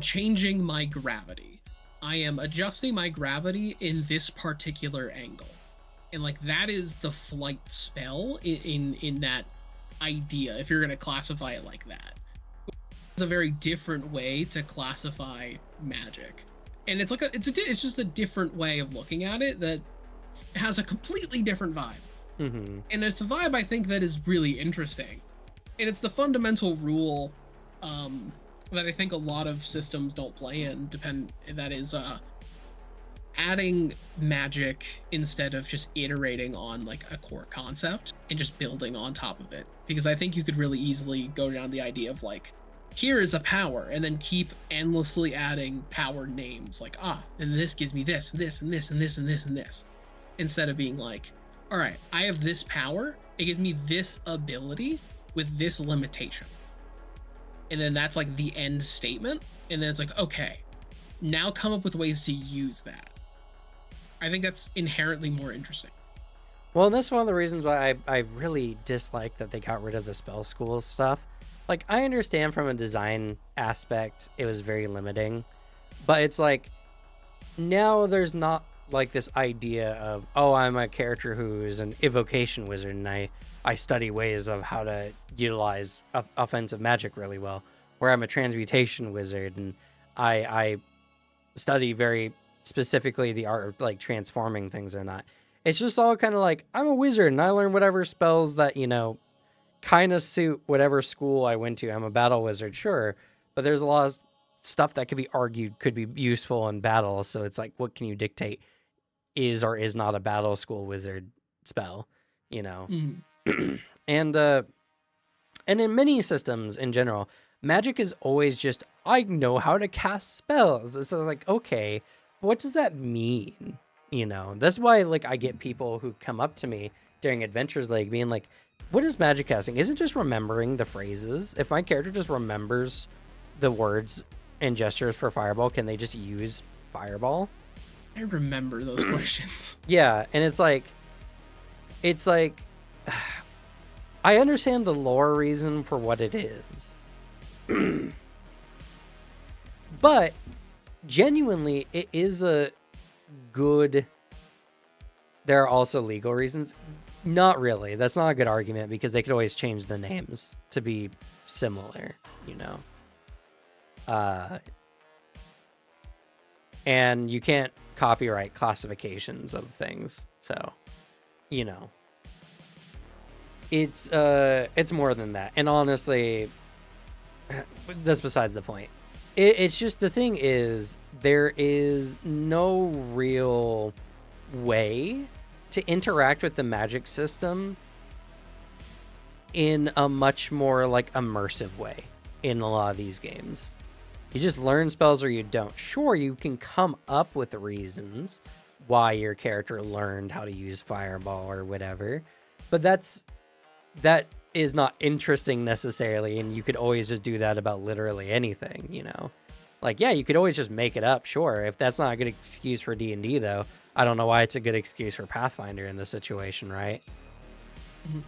changing my gravity. I am adjusting my gravity in this particular angle. And like that is the flight spell in that idea, if you're going to classify it like that. It's a very different way to classify magic. And it's like it's just a different way of looking at it that has a completely different vibe. mm-hmm. And it's a vibe I think that is really interesting. And it's the fundamental rule that I think a lot of systems don't play in. That is adding magic instead of just iterating on like a core concept and just building on top of it. Because I think you could really easily go down the idea of like, here is a power, and then keep endlessly adding power names like, and this gives me this, this, and this, and this, and this, and this. Instead of being like, all right, I have this power, it gives me this ability with this limitation. And then that's like the end statement. And then it's like, okay, now come up with ways to use that. I think that's inherently more interesting. Well, that's one of the reasons why I really dislike that they got rid of the spell school stuff. Like, I understand from a design aspect, it was very limiting. But it's like, now there's not like this idea of, oh, I'm a character who's an evocation wizard and I study ways of how to utilize offensive magic really well. Where I'm a transmutation wizard and I study very specifically the art of like transforming things or not. It's just all kind of like, I'm a wizard and I learn whatever spells that, you know, kind of suit whatever school I went to. I'm a battle wizard, sure, but there's a lot of stuff that could be argued could be useful in battle. So it's like, what can you dictate is or is not a battle school wizard spell, you know? Mm. And in many systems in general, magic is always just, I know how to cast spells. It's like, okay, what does that mean? You know, that's why like I get people who come up to me during adventures like being like, what is magic casting? Isn't just remembering the phrases? If my character just remembers the words and gestures for fireball, can they just use fireball? I remember those questions. Yeah, and it's like I understand the lore reason for what it is. But genuinely, it is a good... There are also legal reasons. Not really. That's not a good argument because they could always change the names to be similar, you know? And you can't copyright classifications of things. So, you know. It's more than that. And honestly, that's besides the point. It's just, the thing is, there is no real way to interact with the magic system in a much more like immersive way in a lot of these games. You just learn spells or you don't. Sure, you can come up with reasons why your character learned how to use fireball or whatever, but that is not interesting necessarily, and you could always just do that about literally anything, you know? Like, yeah, you could always just make it up, sure. If that's not a good excuse for D&D, though, I don't know why it's a good excuse for Pathfinder in this situation, right? That's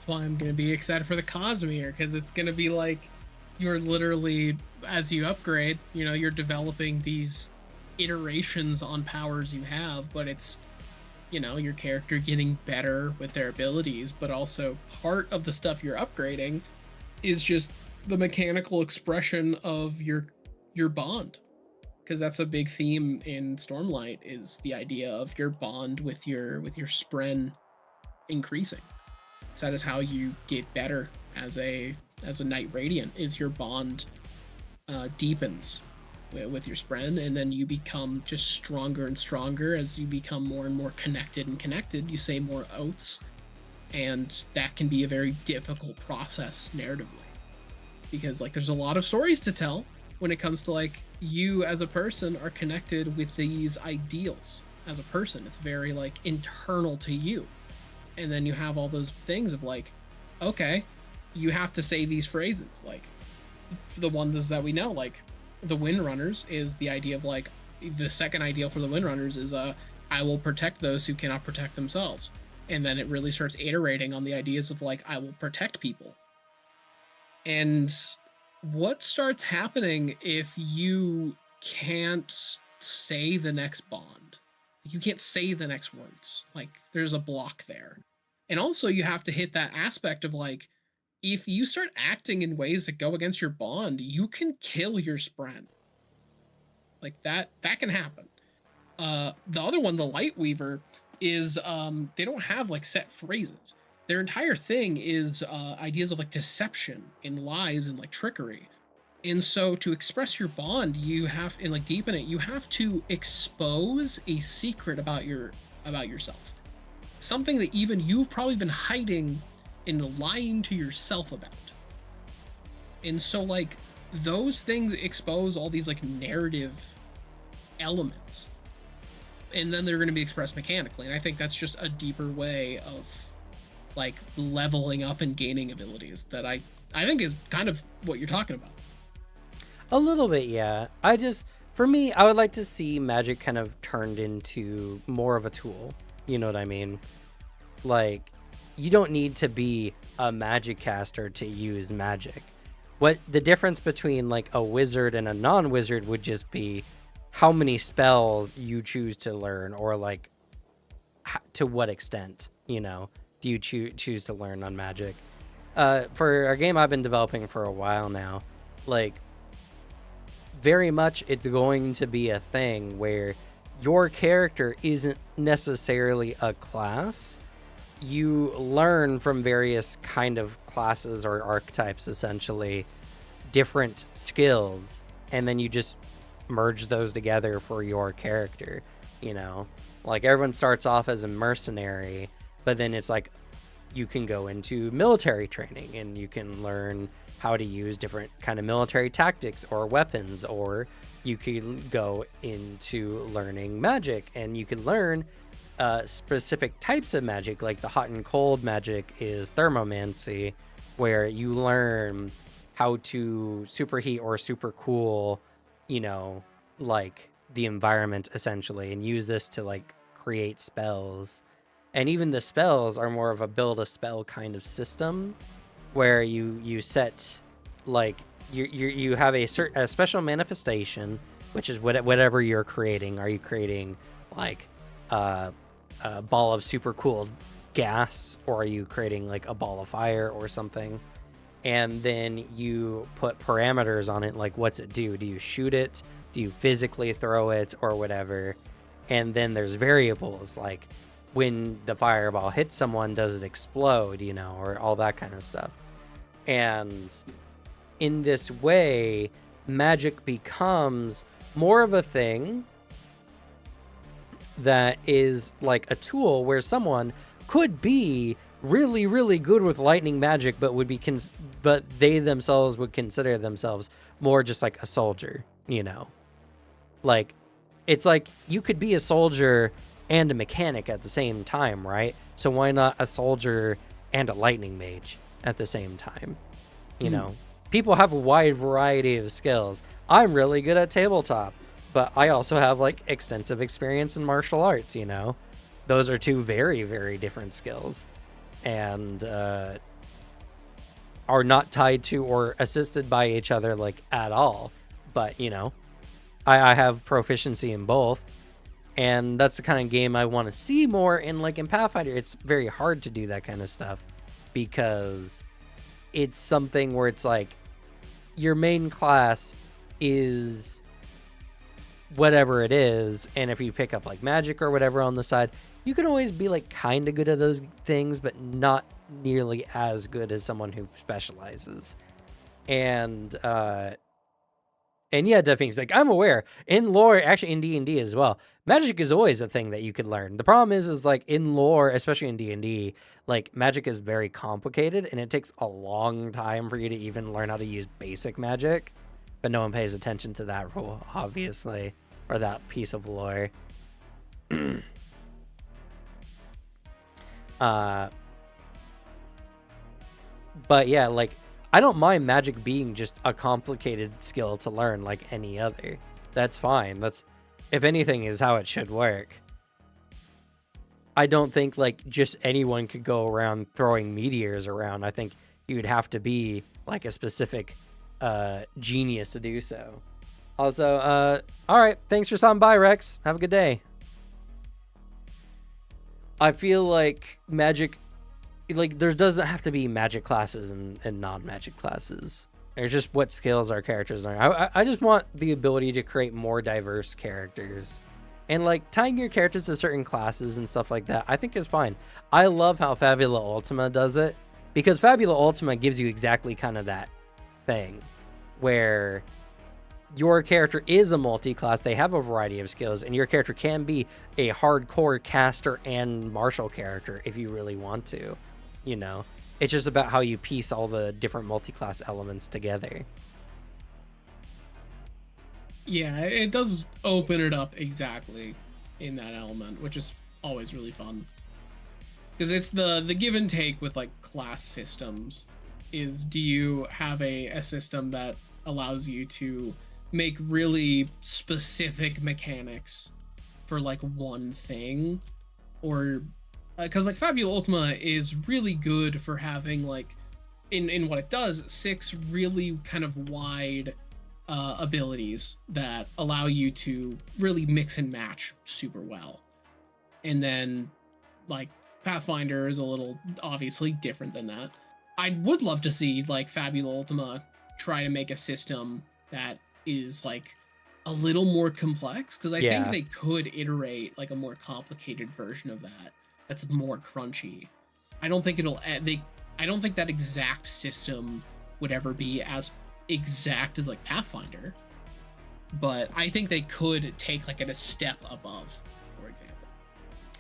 why I'm going to be excited for the Cosmere, because it's going to be like, you're literally, as you upgrade, you know, you're developing these iterations on powers you have, but it's, you know, your character getting better with their abilities, but also part of the stuff you're upgrading is just the mechanical expression of your bond, because that's a big theme in Stormlight, is the idea of your bond with your spren increasing. So that is how you get better as a Knight Radiant, is your bond deepens with your spren, and then you become just stronger and stronger as you become more and more connected and connected. You say more oaths, and that can be a very difficult process narratively, because like there's a lot of stories to tell when it comes to like you as a person are connected with these ideals as a person. It's very like internal to you, and then you have all those things of like, okay, you have to say these phrases, like the ones that we know, like the Windrunners is the idea of like, the second ideal for the Windrunners is I will protect those who cannot protect themselves. And then it really starts iterating on the ideas of like, I will protect people. And what starts happening if you can't say the next bond? You can't say the next words. Like there's a block there. And also you have to hit that aspect of like, if you start acting in ways that go against your bond, you can kill your spren. Like that can happen. The other one, the Lightweaver, is they don't have like set phrases. Their entire thing is ideas of like deception and lies and like trickery. And so to express your bond, you have, and like deepen it, you have to expose a secret about yourself. Something that even you've probably been hiding and lying to yourself about. And so like those things expose all these like narrative elements, and then they're going to be expressed mechanically. And I think that's just a deeper way of like leveling up and gaining abilities that I think is kind of what you're talking about. A little bit, yeah. For me, I would like to see magic kind of turned into more of a tool. You know what I mean? Like, you don't need to be a magic caster to use magic. What the difference between like a wizard and a non-wizard would just be how many spells you choose to learn, or like to what extent, you know, do you choose to learn on magic. For a game I've been developing for a while now, like very much it's going to be a thing where your character isn't necessarily a class. You learn from various kind of classes or archetypes, essentially, different skills, and then you just merge those together for your character, you know? Like, everyone starts off as a mercenary, but then it's like you can go into military training and you can learn how to use different kind of military tactics or weapons, or you can go into learning magic and you can learn specific types of magic. Like the hot and cold magic is thermomancy, where you learn how to superheat or super cool, you know, like the environment essentially, and use this to like create spells. And even the spells are more of a build a spell kind of system, where you set like you have a special manifestation, which is whatever you're creating. Are you creating like a ball of super cool gas, or are you creating like a ball of fire or something? And then you put parameters on it, like what's it do? Do you shoot it? Do you physically throw it, or whatever? And then there's variables like when the fireball hits someone, does it explode, you know, or all that kind of stuff. And in this way, magic becomes more of a thing that is like a tool where someone could be really, really good with lightning magic, but would be but they themselves would consider themselves more just like a soldier, you know? Like, it's like you could be a soldier and a mechanic at the same time, right? So why not a soldier and a lightning mage at the same time? You know, people have a wide variety of skills. I'm really good at tabletop, but I also have like extensive experience in martial arts, you know? Those are two very, very different skills, and are not tied to or assisted by each other like at all. But, you know, I have proficiency in both, and that's the kind of game I want to see more. In like in Pathfinder, it's very hard to do that kind of stuff because it's something where it's like your main class is whatever it is, and if you pick up like magic or whatever on the side, you can always be like kind of good at those things, but not nearly as good as someone who specializes. And yeah, Duffing's like, I'm aware in lore, actually in D&D as well, magic is always a thing that you could learn. The problem is like in lore, especially in D&D, like magic is very complicated and it takes a long time for you to even learn how to use basic magic, but no one pays attention to that rule, obviously, or that piece of lore. But yeah, like, I don't mind magic being just a complicated skill to learn like any other. That's fine. That's, if anything, is how it should work. I don't think like just anyone could go around throwing meteors around. I think you'd have to be like a specific genius to do so. Also, all right, thanks for stopping by, Rex. Have a good day. I feel like magic, like there doesn't have to be magic classes and non-magic classes. There's just what skills our characters learn. I just want the ability to create more diverse characters, and like tying your characters to certain classes and stuff like that, I think is fine. I love how Fabula Ultima does it, because Fabula Ultima gives you exactly kind of that thing where your character is a multi-class. They have a variety of skills, and your character can be a hardcore caster and martial character if you really want to. You know, it's just about how you piece all the different multi-class elements together. Yeah, it does open it up exactly in that element, which is always really fun. Because it's the give and take with like class systems is, do you have a system that allows you to make really specific mechanics for like one thing, or because like Fabula Ultima is really good for having like in what it does 6 really kind of wide abilities that allow you to really mix and match super well. And then like Pathfinder is a little obviously different than that. I would love to see like Fabula Ultima try to make a system that is like a little more complex, because I think they could iterate like a more complicated version of that that's more crunchy. I don't think I don't think that exact system would ever be as exact as like Pathfinder, but I think they could take like a step above, for example.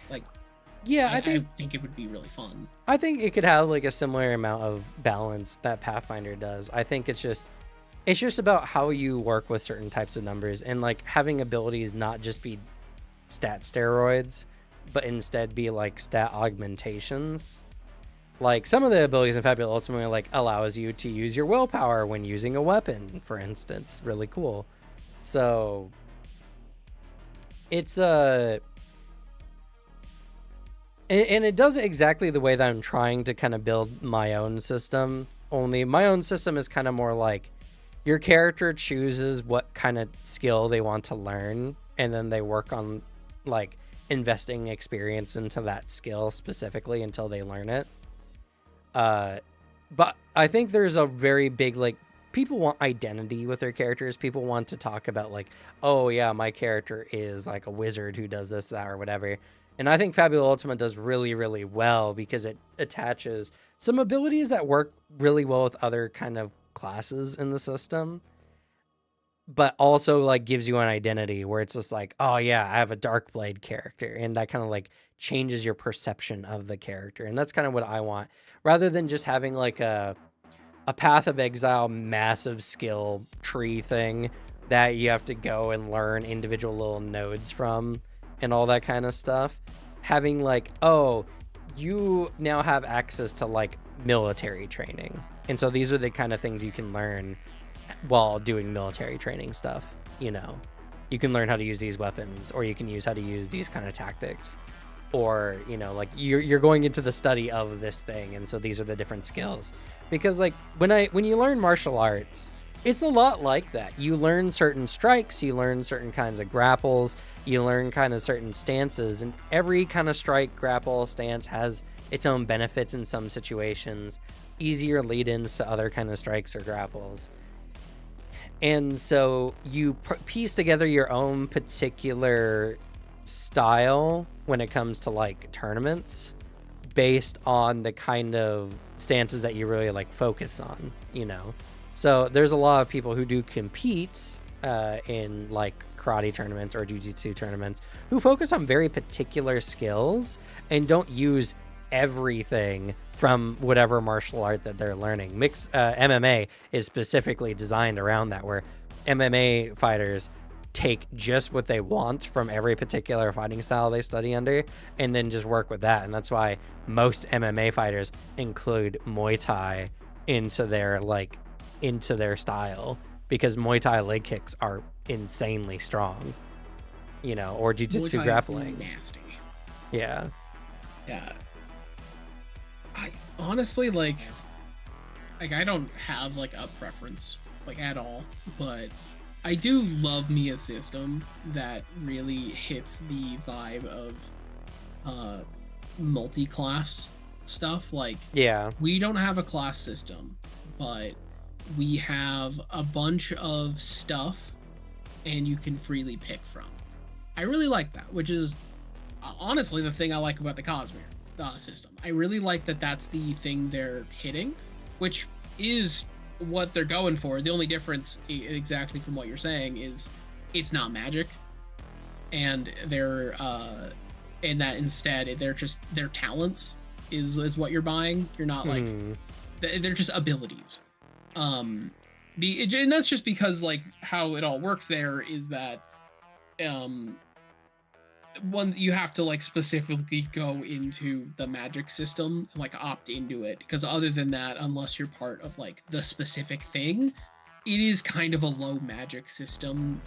Like, yeah, I think it would be really fun. I think it could have like a similar amount of balance that Pathfinder does. I think it's just about how you work with certain types of numbers, and like having abilities not just be stat steroids, but instead be like stat augmentations. Like some of the abilities in Fabula Ultima like allows you to use your willpower when using a weapon, for instance. Really cool. So it's and it does it exactly the way that I'm trying to kind of build my own system. Only my own system is kind of more like your character chooses what kind of skill they want to learn, and then they work on like investing experience into that skill specifically until they learn it. But I think there's a very big, like, people want identity with their characters. People want to talk about like, oh yeah, my character is like a wizard who does this, that, or whatever. And I think Fabula Ultima does really, really well because it attaches some abilities that work really well with other kind of classes in the system, but also like gives you an identity where it's just like, oh yeah, I have a Darkblade character, and that kind of like changes your perception of the character. And that's kind of what I want, rather than just having like a Path of Exile massive skill tree thing that you have to go and learn individual little nodes from and all that kind of stuff. Having like, oh, you now have access to like military training. And so these are the kind of things you can learn while doing military training stuff, you know. You can learn how to use these weapons, or you can use how to use these kind of tactics. Or, you know, like you're going into the study of this thing, and so these are the different skills. Because like when you learn martial arts, it's a lot like that. You learn certain strikes, you learn certain kinds of grapples, you learn kind of certain stances, and every kind of strike, grapple, stance has its own benefits in some situations, easier lead-ins to other kind of strikes or grapples. And so you piece together your own particular style when it comes to like tournaments based on the kind of stances that you really like focus on, you know. So there's a lot of people who do compete in like karate tournaments or jiu-jitsu tournaments who focus on very particular skills and don't use everything from whatever martial art that they're learning. MMA is specifically designed around that, where MMA fighters take just what they want from every particular fighting style they study under and then just work with that. And that's why most MMA fighters include Muay Thai into their style, because Muay Thai leg kicks are insanely strong, you know, or jiu-jitsu grappling. Nasty. Yeah. I honestly like I don't have like a preference like at all, but I do love me a system that really hits the vibe of multi-class stuff. Like, yeah, we don't have a class system, but we have a bunch of stuff and you can freely pick from. I really like that, which is honestly the thing I like about the Cosmere system. I really like that that's the thing they're hitting, which is what they're going for. The only difference, exactly from what you're saying, is it's not magic, and they're and that instead they're just their talents is what you're buying. You're not like they're just abilities. And that's just because like how it all works there is that one, you have to like specifically go into the magic system and like opt into it, because other than that, unless you're part of like the specific thing, it is kind of a low magic system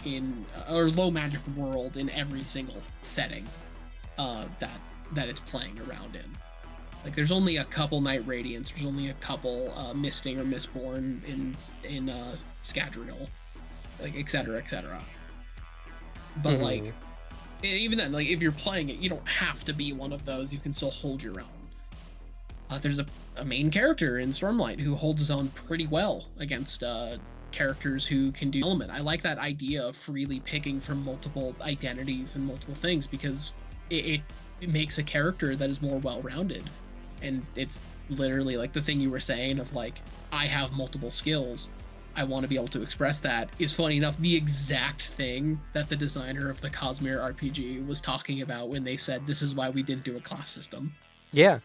or low magic world in every single setting that it's playing around in. Like, there's only a couple Night Radiance, there's only a couple Misting or Mistborn in Scadrial, like etc. But like, even then, like, if you're playing it, you don't have to be one of those. You can still hold your own. There's a main character in Stormlight who holds his own pretty well against characters who can do element. I like that idea of freely picking from multiple identities and multiple things, because it makes a character that is more well-rounded. And it's literally like the thing you were saying of like, I have multiple skills, I want to be able to express that, is, funny enough, the exact thing that the designer of the Cosmere RPG was talking about when they said this is why we didn't do a class system. Yeah,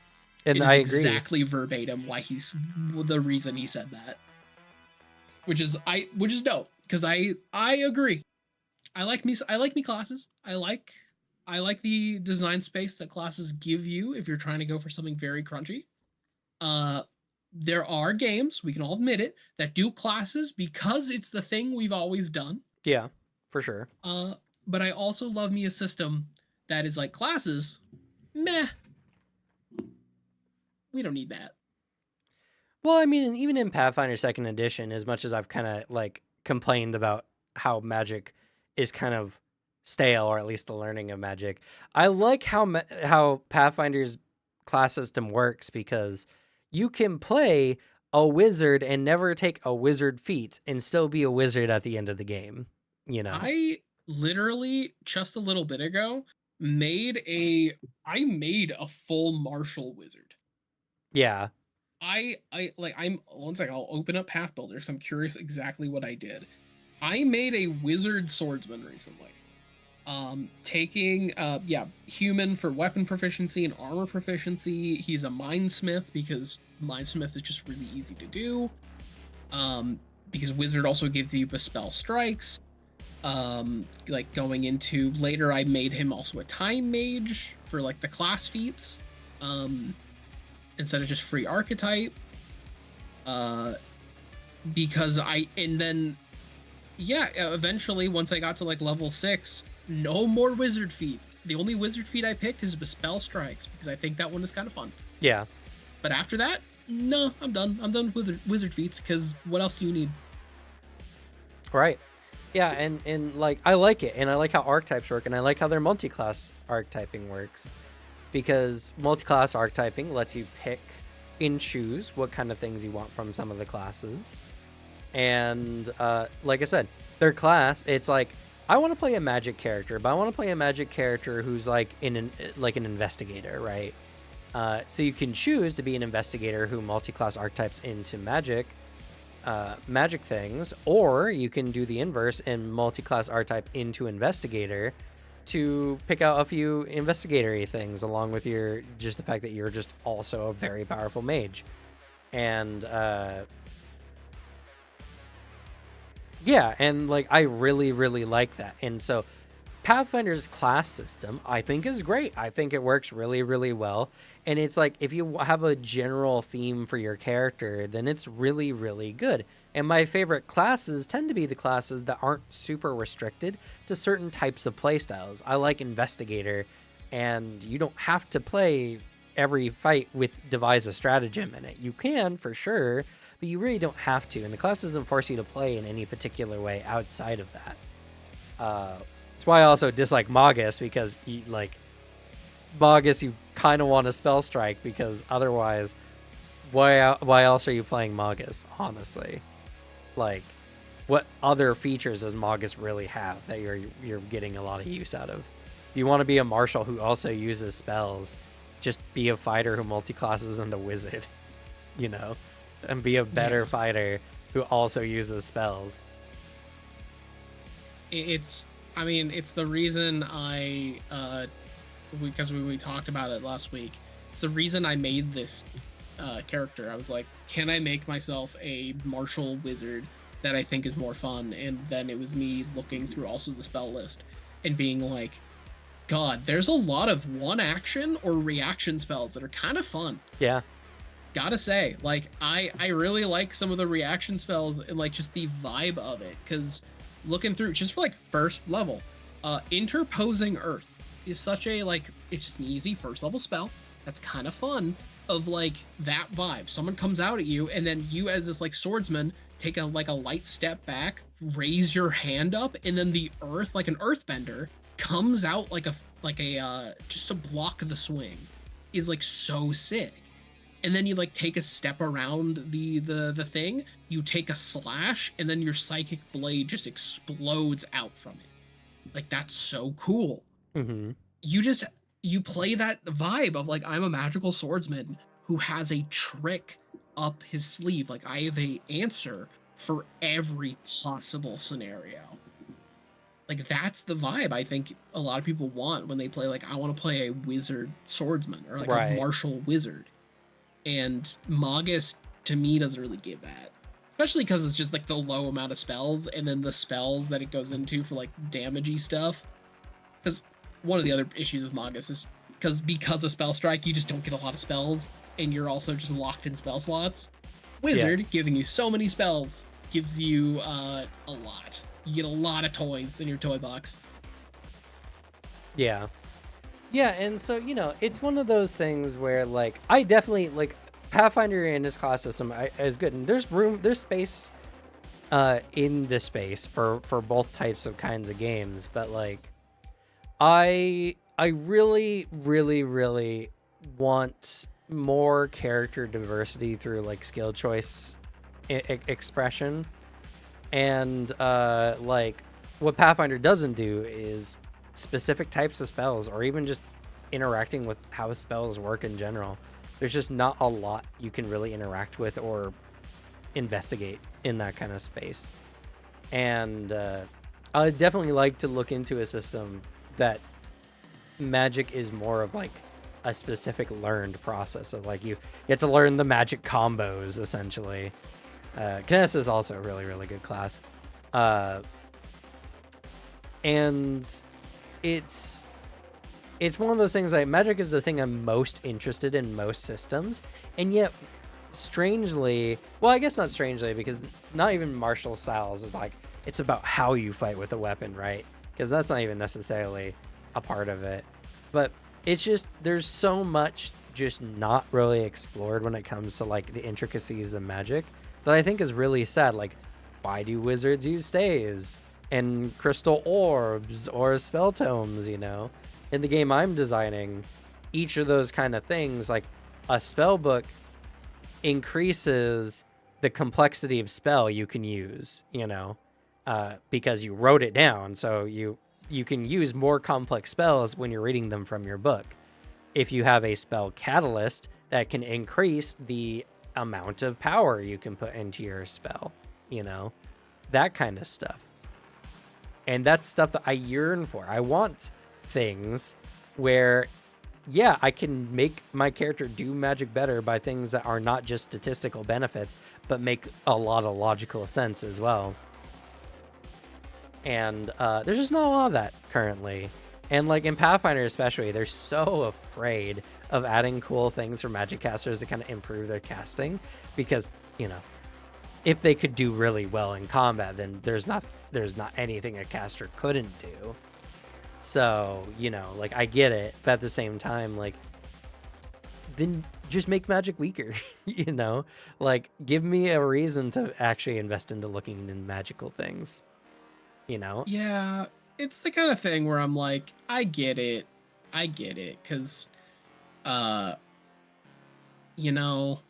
and I agree. Exactly verbatim why the reason he said that. Which is dope, because I agree. I like me classes. I like the design space that classes give you if you're trying to go for something very crunchy. There are games, we can all admit it, that do classes because it's the thing we've always done. Yeah, for sure. But I also love me a system that is like, classes, meh. We don't need that. Well, I mean, even in Pathfinder 2nd Edition, as much as I've kind of like complained about how magic is kind of stale, or at least the learning of magic, I like how Pathfinder's class system works, because you can play a wizard and never take a wizard feat and still be a wizard at the end of the game, you know? I literally, just a little bit ago, I made a full martial wizard. Yeah. I'm one second, I'll open up Path Builder, so I'm curious exactly what I did. I made a wizard swordsman recently. Taking human for weapon proficiency and armor proficiency. He's a minesmith because minesmith is just really easy to do. Because wizard also gives you bespell strikes. Like going into later, I made him also a time mage for like the class feats. Instead of just free archetype. Because eventually once I got to like level 6, no more wizard feat. The only wizard feat I picked is Bespell Strikes because I think that one is kind of fun. Yeah. But after that, no, I'm done. I'm done with wizard feats because what else do you need? Right. Yeah, and like I like it, and I like how archetypes work, and I like how their multi-class archetyping works, because multi-class archetyping lets you pick and choose what kind of things you want from some of the classes. And like I said, their class, it's like I want to play a magic character, but I want to play a magic character who's like an investigator, right? So you can choose to be an investigator who multi-class archetypes into magic things, or you can do the inverse and multi-class archetype into investigator to pick out a few investigatory things, along with your just the fact that you're just also a very powerful mage. And yeah, and like I really like that. And so Pathfinder's class system, I think, is great. I think it works really well. And it's like, if you have a general theme for your character, then it's really good. And my favorite classes tend to be the classes that aren't super restricted to certain types of playstyles. I like Investigator, and you don't have to play every fight with devise a stratagem in it. You can, for sure, but you really don't have to. And the class doesn't force you to play in any particular way outside of that. That's why I also dislike Magus, because Magus, you kind of want to spell strike, because otherwise, why else are you playing Magus? Honestly, like, what other features does Magus really have that you're getting a lot of use out of? If you want to be a marshal who also uses spells, just be a fighter who multi-classes into wizard, and be a better fighter who also uses spells. It's the reason because we talked about it last week. It's the reason I made this character. I was like, can I make myself a martial wizard that I think is more fun? And then it was me looking through also the spell list and being like, God, there's a lot of one action or reaction spells that are kind of fun. Yeah. Gotta say, like, I really like some of the reaction spells and like just the vibe of it, because looking through just for like first level, Interposing Earth is such a it's just an easy first level spell that's kind of fun, of like that vibe. Someone comes out at you, and then you as this like swordsman take a light step back, raise your hand up, and then the earth, like an earthbender, comes out like a just to block the swing, is like so sick. And then you like take a step around the thing, you take a slash, and then your psychic blade just explodes out from it. Like, that's so cool. Mm-hmm. You play that vibe of like, I'm a magical swordsman who has a trick up his sleeve. Like, I have a answer for every possible scenario. Like, that's the vibe I think a lot of people want when they play, like, I want to play a wizard swordsman, or like a martial wizard. And Magus, to me, doesn't really give that. Especially because it's just like the low amount of spells, and then the spells that it goes into for like damagey stuff. Because one of the other issues with Magus is because of spell strike, you just don't get a lot of spells, and you're also just locked in spell slots. Wizard, giving you so many spells, gives you a lot. You get a lot of toys in your toy box. Yeah, and so, it's one of those things where, like, I definitely, like, Pathfinder and his class system is good, and there's space in this space for both types of kinds of games, but, like, I really want more character diversity through, like, skill choice expression, and, like, what Pathfinder doesn't do is specific types of spells, or even just interacting with how spells work in general. There's just not a lot you can really interact with or investigate in that kind of space. And I'd definitely like to look into a system that Magic is more of like a specific learned process of like you have to learn the magic combos essentially. Kness is also a really, really good class. And it's one of those things like Magic is the thing I'm most interested in most systems, and yet strangely, well, I guess not strangely, because not even martial styles is like it's about how you fight with a weapon, right? Because that's not even necessarily a part of it. But it's just there's so much just not really explored when it comes to like the intricacies of Magic that I think is really sad. Like, why do wizards use staves and crystal orbs or spell tomes? You know, in the game I'm designing, each of those kind of things, like a spell book increases the complexity of spell you can use, you know, because you wrote it down. So you can use more complex spells when you're reading them from your book. If you have a spell catalyst, that can increase the amount of power you can put into your spell, you know, that kind of stuff. And that's stuff that I yearn for. I want things where, yeah, I can make my character do magic better by things that are not just statistical benefits, but make a lot of logical sense as well. And there's just not a lot of that currently. And like in Pathfinder especially, they're so afraid of adding cool things for magic casters to kind of improve their casting, because, you know, if they could do really well in combat, then there's not anything a caster couldn't do. So, you know, like I get it, but at the same time, like, then just make magic weaker, you know? Like, give me a reason to actually invest into looking into magical things, you know? Yeah, it's the kind of thing where I'm like, I get it, because, you know,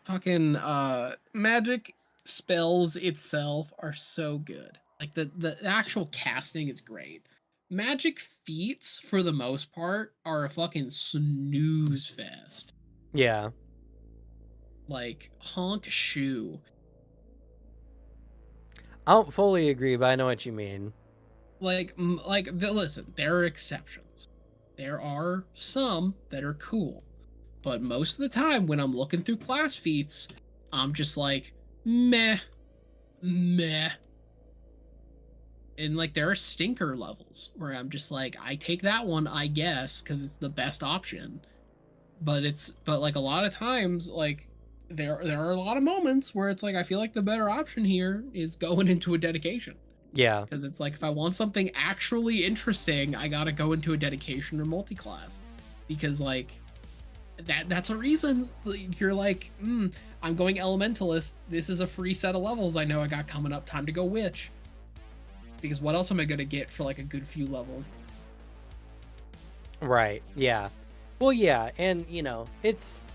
fucking magic spells itself are so good. Like the actual casting is great. Magic feats, for the most part, are a fucking snooze fest. Yeah. Like honk shoe. I don't fully agree, but I know what you mean. Listen, there are exceptions. There are some that are cool, but most of the time when I'm looking through class feats, I'm just like, meh. And like there are stinker levels where I'm just like, I take that one, I guess, because it's the best option. But like a lot of times, like there are a lot of moments where it's like I feel like the better option here is going into a dedication. Yeah. Because it's like if I want something actually interesting, I gotta go into a dedication or multi-class. Because like that's a reason you're like, I'm going elementalist. This is a free set of levels I know I got coming up. Time to go witch. Because what else am I gonna get for like a good few levels? Right. Yeah. Well, yeah, and you know, it's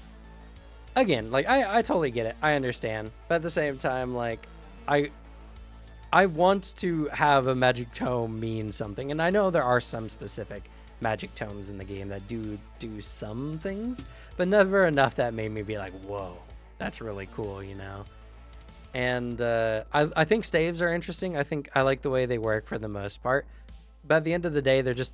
again, like I totally get it. I understand. But at the same time, like I want to have a magic tome mean something, and I know there are some specific magic tomes in the game that do some things, but never enough that made me be like, whoa, that's really cool, you know? And I think staves are interesting. I think I like the way they work for the most part. But at the end of the day, they're just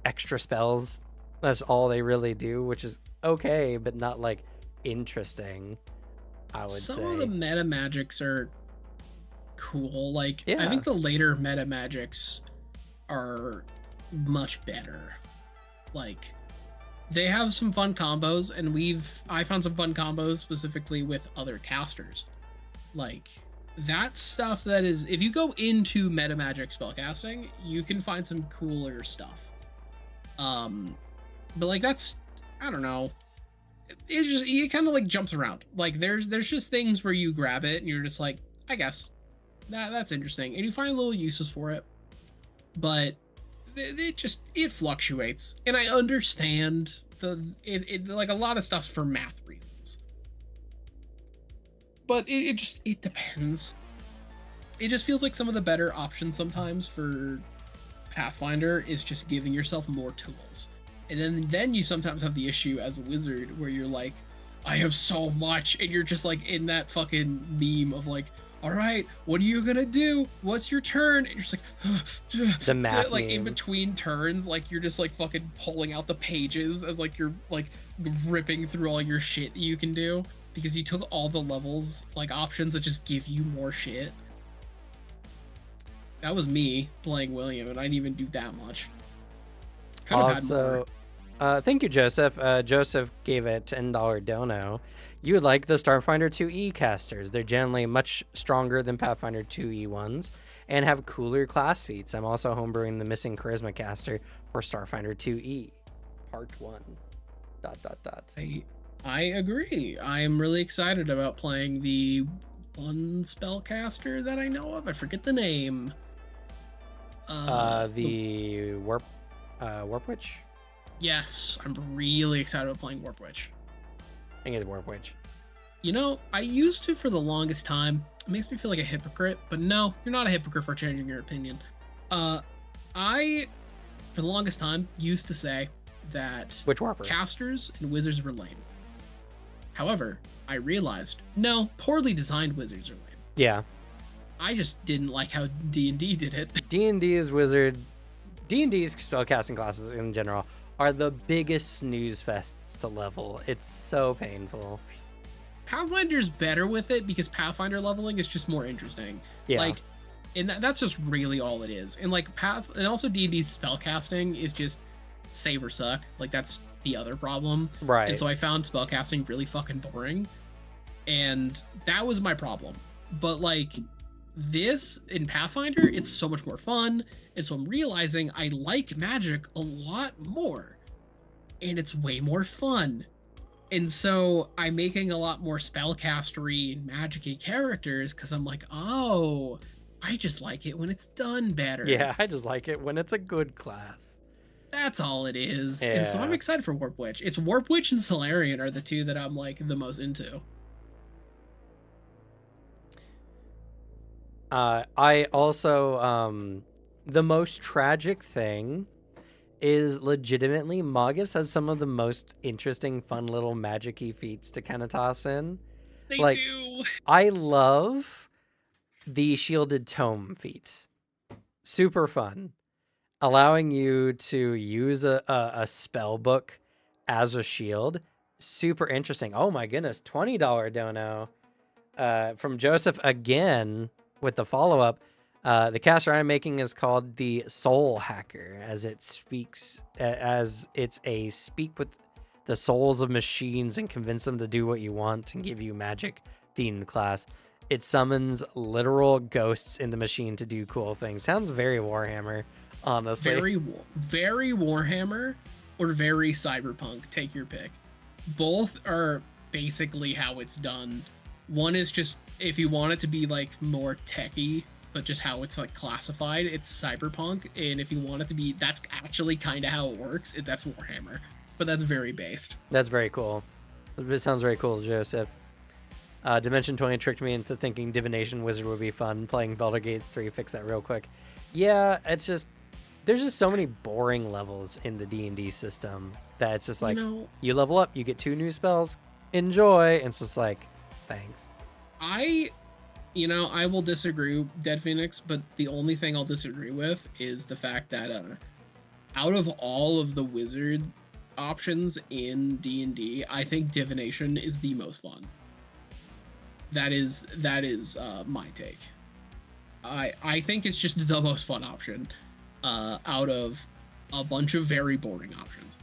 extra spells. That's all they really do, which is okay, but not like interesting, I would say. Some of the meta magics are cool. Like, yeah. I think the later meta magics are much better. Like, they have some fun combos, and I found some fun combos specifically with other casters. Like, that stuff that is, if you go into meta magic spellcasting, you can find some cooler stuff. But like that's, I don't know. It kind of like jumps around. Like there's just things where you grab it and you're just like, I guess that's interesting, and you find little uses for it. But it fluctuates, and I understand it like a lot of stuff's for math reasons. But it depends. It just feels like some of the better options sometimes for Pathfinder is just giving yourself more tools. And then you sometimes have the issue as a wizard where you're like, I have so much, and you're just like in that fucking meme of like, all right, what are you gonna do? What's your turn? And you're just like, the math like meme. in between turns, like you're just like fucking pulling out the pages as like you're like ripping through all your shit that you can do because you took all the levels like options that just give you more shit. That was me playing William, and I didn't even do that much. Could have had more. Thank you, Joseph. Joseph gave a $10 dono. You would like the Starfinder 2E casters. They're generally much stronger than Pathfinder 2E ones and have cooler class feats. I'm also homebrewing the missing Charisma caster for Starfinder 2E. Part 1. ... I agree. I'm really excited about playing the one spellcaster that I know of. I forget the name. The Warp Witch? Yes, I'm really excited about playing Warp Witch. I think it's Warp Witch. You know, I used to for the longest time. It makes me feel like a hypocrite, but no, you're not a hypocrite for changing your opinion. I, for the longest time, used to say that Which Warper? Casters and wizards were lame. However, I realized, no, poorly designed wizards are lame. Yeah. I just didn't like how D&D did it. D&D's wizard... D&D's spellcasting classes in general are the biggest snooze fests to level. It's so painful. Pathfinder's better with it because Pathfinder leveling is just more interesting. Yeah. Like, and that's just really all it is. And like and also D&D's spellcasting is just save or suck. Like that's the other problem. Right. And so I found spellcasting really fucking boring. And that was my problem. But like this in Pathfinder, it's so much more fun. And so I'm realizing I like magic a lot more. And it's way more fun. And so I'm making a lot more spellcastery, magic-y characters because I'm like, oh, I just like it when it's done better. Yeah, I just like it when it's a good class. That's all it is. Yeah. And so I'm excited for Warp Witch. It's Warp Witch and Solarian are the two that I'm like the most into. I also, the most tragic thing is legitimately Magus has some of the most interesting, fun little magic-y feats to kind of toss in. They like, do. I love the Shielded Tome feat. Super fun. Allowing you to use a spell book as a shield. Super interesting. Oh my goodness, $20 dono from Joseph again with the follow-up. The caster I'm making is called the Soul Hacker, as it's a speak with the souls of machines and convince them to do what you want and give you magic themed class. It summons literal ghosts in the machine to do cool things. Sounds very Warhammer, honestly. Very Warhammer or very Cyberpunk. Take your pick. Both are basically how it's done. One is just if you want it to be like more techy, but just how it's like classified, it's Cyberpunk. And if you want it to be, that's actually kind of how it works. That's Warhammer, but that's very based. That's very cool. It sounds very cool, Joseph. Dimension 20 tricked me into thinking Divination Wizard would be fun. Playing Baldur's Gate 3 fix that real quick. Yeah, it's just there's just so many boring levels in the D&D system that it's just like you level up, you get 2 new spells, enjoy, and it's just like thanks. I will disagree, Dead Phoenix, but the only thing I'll disagree with is the fact that out of all of the wizard options in D&D, I think Divination is the most fun. That is my take. I think it's just the most fun option out of a bunch of very boring options.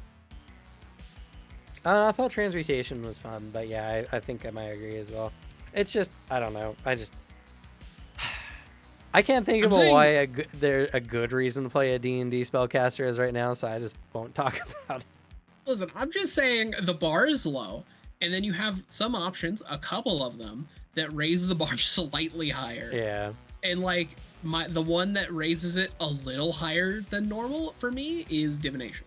I thought Transmutation was fun, but yeah, I think I might agree as well. It's just, I don't know. I can't think of why a good reason to play a D&D spellcaster is right now, so I just won't talk about it. Listen, I'm just saying the bar is low, and then you have some options, a couple of them, that raise the bar slightly higher. Yeah. And like the one that raises it a little higher than normal for me is Divination.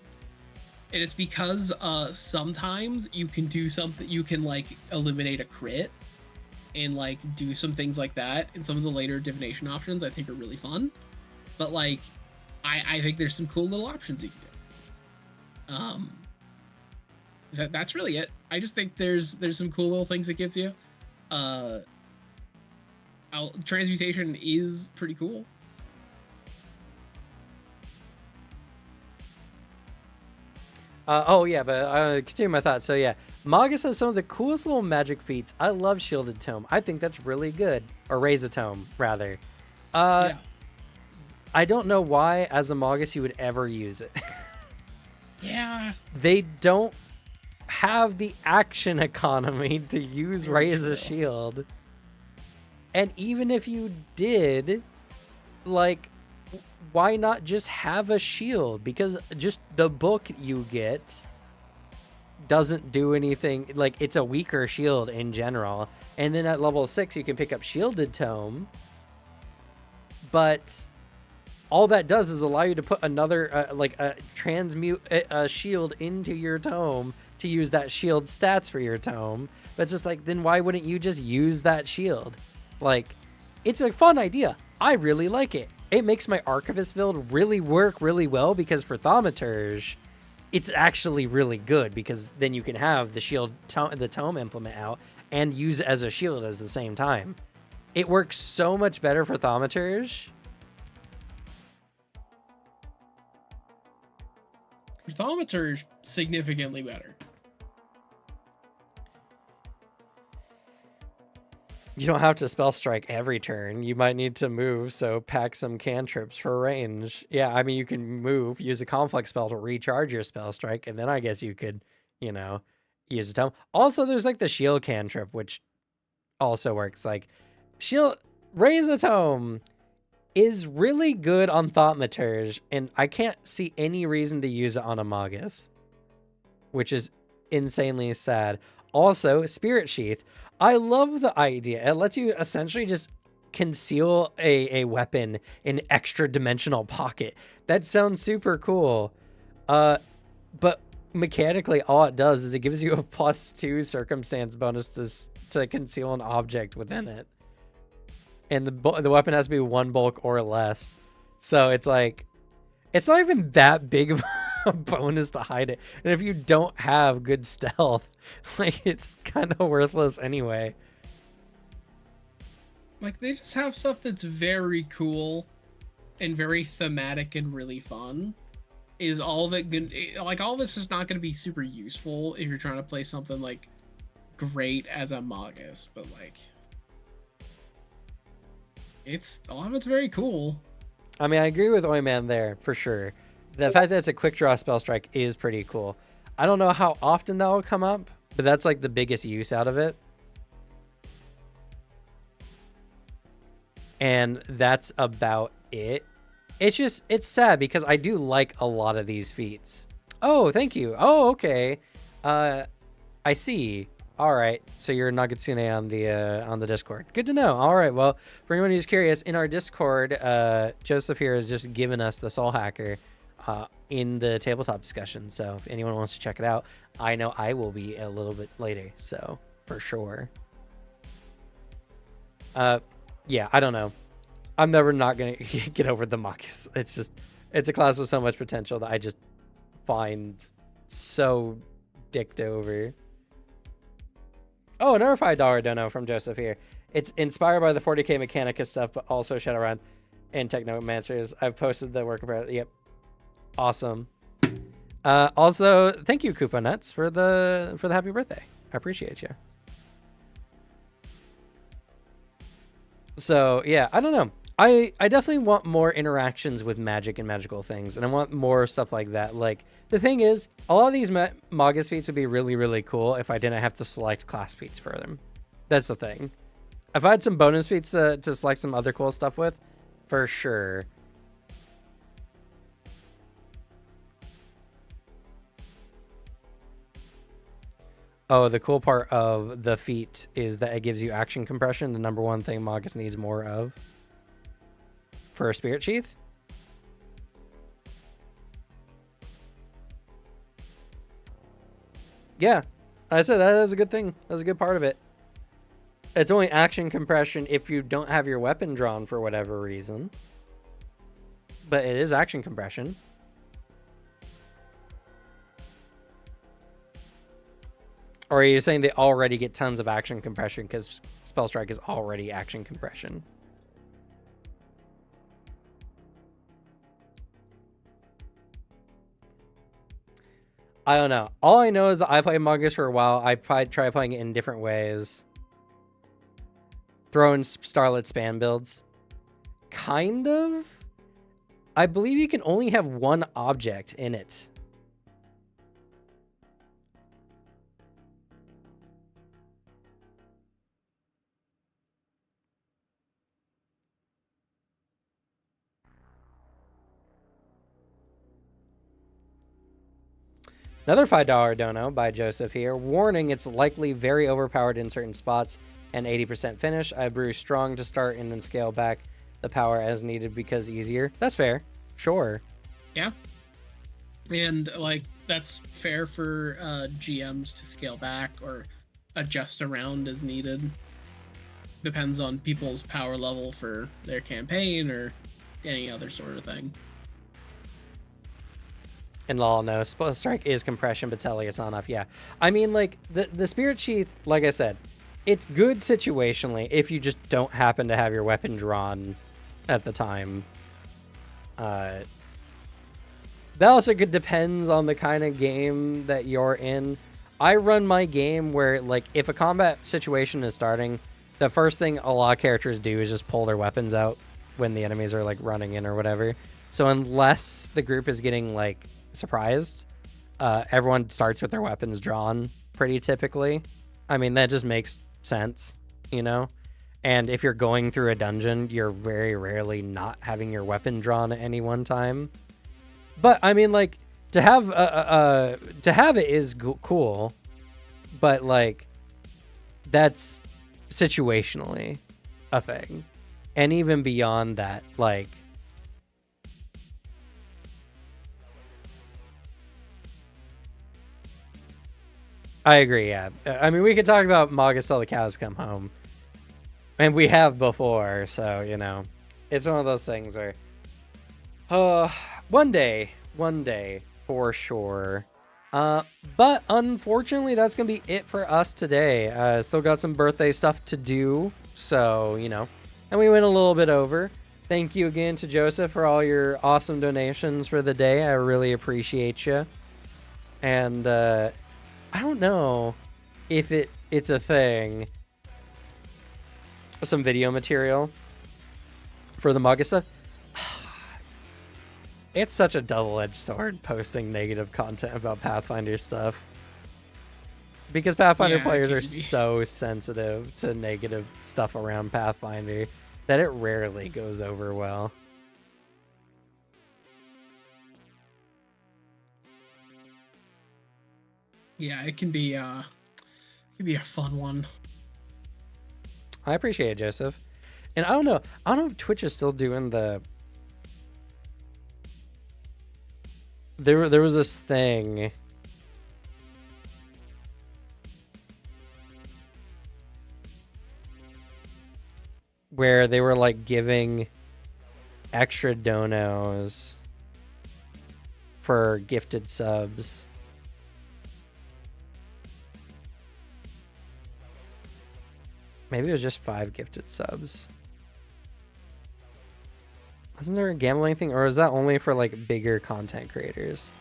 And it's because sometimes you can do something, you can like eliminate a crit and like do some things like that. And some of the later Divination options I think are really fun. But like I think there's some cool little options you can do. That's really it. I just think there's some cool little things it gives you. Transmutation is pretty cool. Oh yeah, but continue my thoughts. So yeah, Magus has some of the coolest little magic feats. I love Shielded Tome. I think that's really good. Or Raise a Tome, rather. Yeah. I don't know why, as a Magus, you would ever use it. Yeah. They don't have the action economy to use Very Raise a true. Shield. And even if you did, like, why not just have a shield? Because just the book you get doesn't do anything. Like, it's a weaker shield in general. And then at level 6, you can pick up Shielded Tome. But all that does is allow you to put another, transmute a shield into your tome to use that shield stats for your tome. But it's just like, then why wouldn't you just use that shield? Like, it's a fun idea. I really like it. It makes my Archivist build really work really well, because for Thaumaturge, it's actually really good, because then you can have the shield, the tome implement out and use it as a shield at the same time. It works so much better for Thaumaturge. Thaumaturge significantly better. You don't have to spell strike every turn. You might need to move, so pack some cantrips for range. Yeah, I mean, you can move, use a conflict spell to recharge your spell strike, and then I guess you could, use a tome. Also, there's like the shield cantrip, which also works. Like, shield Raise a Tome is really good on Thaumaturge, and I can't see any reason to use it on a Magus, which is insanely sad. Also, Spirit Sheath. I love the idea. It lets you essentially just conceal a weapon in extra dimensional pocket. That sounds super cool. But mechanically, all it does is it gives you a +2 circumstance bonus to conceal an object within it. And the weapon has to be 1 bulk or less. So it's like, it's not even that big of a bonus to hide it. And if you don't have good stealth, like, it's kind of worthless anyway. Like, they just have stuff that's very cool and very thematic and really fun. Is all of it like, all of this is not going to be super useful if you're trying to play something like great as a Magus, but like, a lot of it's very cool. I mean, I agree with Oyman there for sure. The fact that it's a quick draw spell strike is pretty cool. I don't know how often that will come up, but that's like the biggest use out of it. And that's about it. It's sad because I do like a lot of these feats. Oh, thank you. Oh, okay. I see. All right. So you're Nagatsune on the Discord. Good to know. All right. Well, for anyone who's curious, in our Discord, Joseph here has just given us the Soul Hacker in the tabletop discussion. So if anyone wants to check it out, I know I will be a little bit later. So for sure. Yeah, I don't know. I'm never not going to get over the Magus. It's a class with so much potential that I just find so dicked over. Oh, another $5 dono from Joseph here. It's inspired by the 40k Mechanica stuff, but also Shadowrun and Technomancers. I've posted the work about it. Yep. Awesome. Also, thank you, Koopa Nuts, for the happy birthday. I appreciate you. So, yeah, I don't know. I definitely want more interactions with magic and magical things, and I want more stuff like that. Like, the thing is, a lot of these Magus feats would be really, really cool if I didn't have to select class feats for them. That's the thing. If I had some bonus feats to select some other cool stuff with, for sure. Oh, the cool part of the feat is that it gives you action compression, the number one thing Magus needs more of. For a Spirit Sheath? Yeah, I said that is a good thing. That's a good part of it. It's only action compression if you don't have your weapon drawn for whatever reason. but it is action compression. Or are you saying they already get tons of action compression because Spell Strike is already action compression? I don't know. All I know is that I played Magus for a while. I tried playing it in different ways. Throw in Starlit Span builds. Kind of. I believe you can only have one object in it. Another $5 dono by Joseph here. Warning, it's likely very overpowered in certain spots and 80% finish. I brew strong to start and then scale back the power as needed because easier. That's fair. Sure. Yeah. And like that's fair for GMs to scale back or adjust around as needed. Depends on people's power level for their campaign or any other sort of thing. And lol, no, Spell Strike is compression, but sadly it's not enough. Yeah. I mean, like, the Spirit Sheath, like I said, it's good situationally if you just don't happen to have your weapon drawn at the time. That also depends on the kind of game that you're in. I run my game where, like, if a combat situation is starting, the first thing a lot of characters do is just pull their weapons out when the enemies are, like, running in or whatever. So unless the group is getting, like, surprised, everyone starts with their weapons drawn pretty typically. I mean, that just makes sense, you know? And if you're going through a dungeon, you're very rarely not having your weapon drawn at any one time. But I mean, like, to have it is cool, but like that's situationally a thing. And even beyond that, like, I agree, yeah. I mean, we could talk about Magus till the cows come home. And we have before, so, you know. It's one of those things where... one day, for sure. But unfortunately, that's going to be it for us today. Still got some birthday stuff to do, so, you know. And we went a little bit over. Thank you again to Joseph for all your awesome donations for the day. I really appreciate you. And, I don't know if it's a thing. Some video material for the Magus stuff. It's such a double-edged sword posting negative content about Pathfinder stuff. Because Pathfinder players are so sensitive to negative stuff around Pathfinder that it rarely goes over well. Yeah, it can be a fun one. I appreciate it, Joseph. And I don't know if Twitch is still doing the... There was this thing where they were like giving extra donos for gifted subs. Maybe it was just 5 gifted subs. Wasn't there a gambling thing, or is that only for like bigger content creators?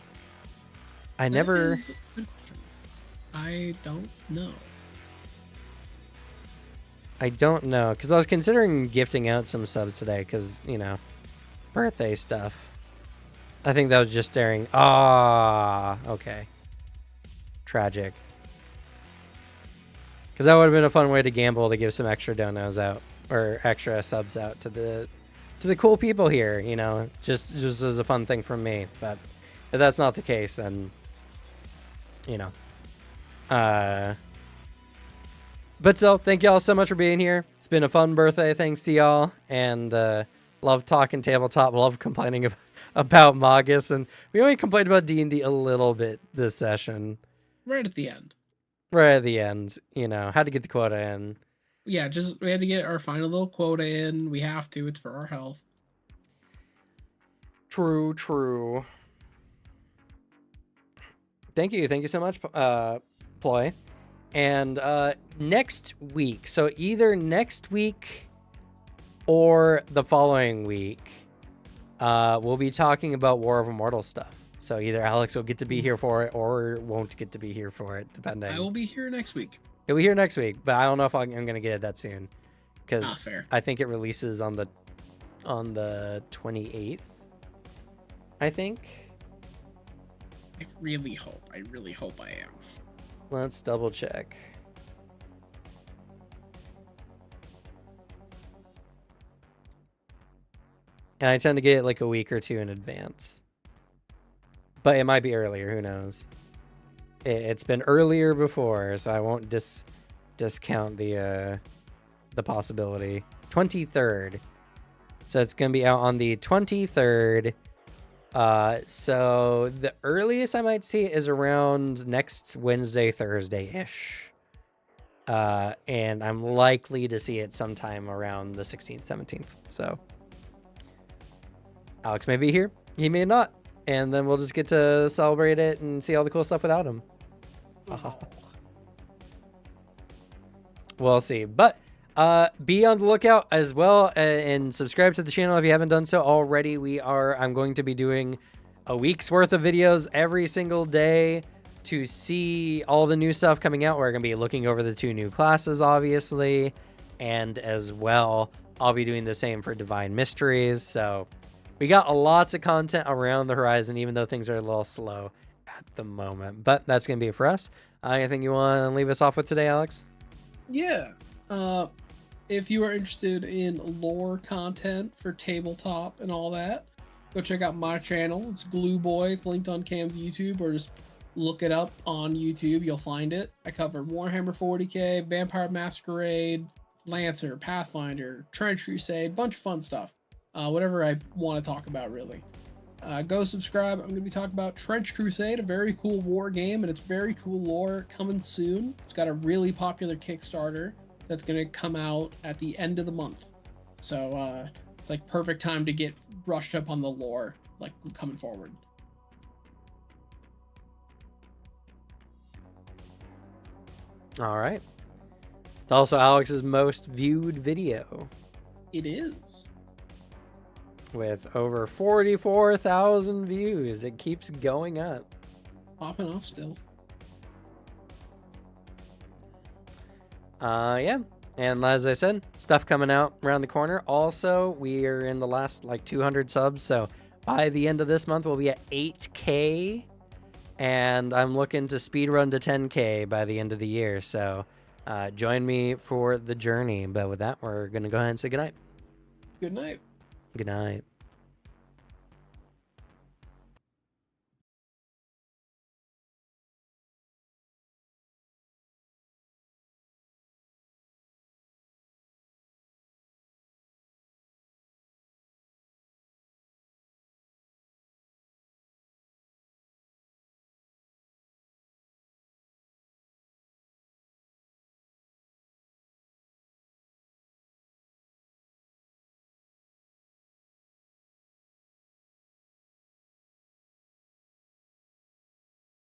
I never. I don't know. I don't know, because I was considering gifting out some subs today, because, you know, birthday stuff. I think that was just staring. Ah, okay. Tragic. Because that would have been a fun way to gamble to give some extra donos out, or extra subs out to the cool people here, you know, just as a fun thing from me. But if that's not the case, then, you know. But still, thank y'all so much for being here. It's been a fun birthday. Thanks to y'all. And love talking tabletop. Love complaining about Magus. And we only complained about D&D a little bit this session. Right at the end. Right at the end. You know, had to get the quota in. Yeah, we had to get our final little quota in. We have to. It's for our health. True. Thank you so much, Ploy. And next week, so either next week or the following week, we'll be talking about War of Immortals stuff. So either Alex will get to be here for it or won't get to be here for it, depending. I will be here next week. He'll be here next week, but I don't know if I'm going to get it that soon. Because fair. I think it releases on the 28th, I think. I really hope I am. Let's double check. And I tend to get it like a week or two in advance. But it might be earlier, who knows? It's been earlier before, so I won't discount the possibility. 23rd. So it's going to be out on the 23rd. So the earliest I might see it is around next Wednesday, Thursday-ish. And I'm likely to see it sometime around the 16th, 17th. So Alex may be here. He may not. And then we'll just get to celebrate it and see all the cool stuff without him. We'll see. But be on the lookout as well and subscribe to the channel if you haven't done so already. I'm going to be doing a week's worth of videos every single day to see all the new stuff coming out. We're going to be looking over the 2 new classes, obviously. And as well, I'll be doing the same for Divine Mysteries. So we got lots of content around the horizon, even though things are a little slow at the moment. But that's going to be it for us. Anything you want to leave us off with today, Alex? Yeah. If you are interested in lore content for tabletop and all that, go check out my channel. It's Glue Boy. It's linked on Cam's YouTube, or just look it up on YouTube. You'll find it. I cover Warhammer 40k, Vampire Masquerade, Lancer, Pathfinder, Trench Crusade, bunch of fun stuff. Whatever I want to talk about, really. Go subscribe. I'm going to be talking about Trench Crusade, a very cool war game, and it's very cool lore coming soon. It's got a really popular Kickstarter that's going to come out at the end of the month. So it's like perfect time to get brushed up on the lore, like coming forward. All right. It's also Alex's most viewed video. It is. With over 44,000 views. It keeps going up. Popping off still. Yeah. And as I said, stuff coming out around the corner. Also, we are in the last like 200 subs. So by the end of this month, we'll be at 8K. And I'm looking to speedrun to 10K by the end of the year. So join me for the journey. But with that, we're going to go ahead and say goodnight. Good night. Good night.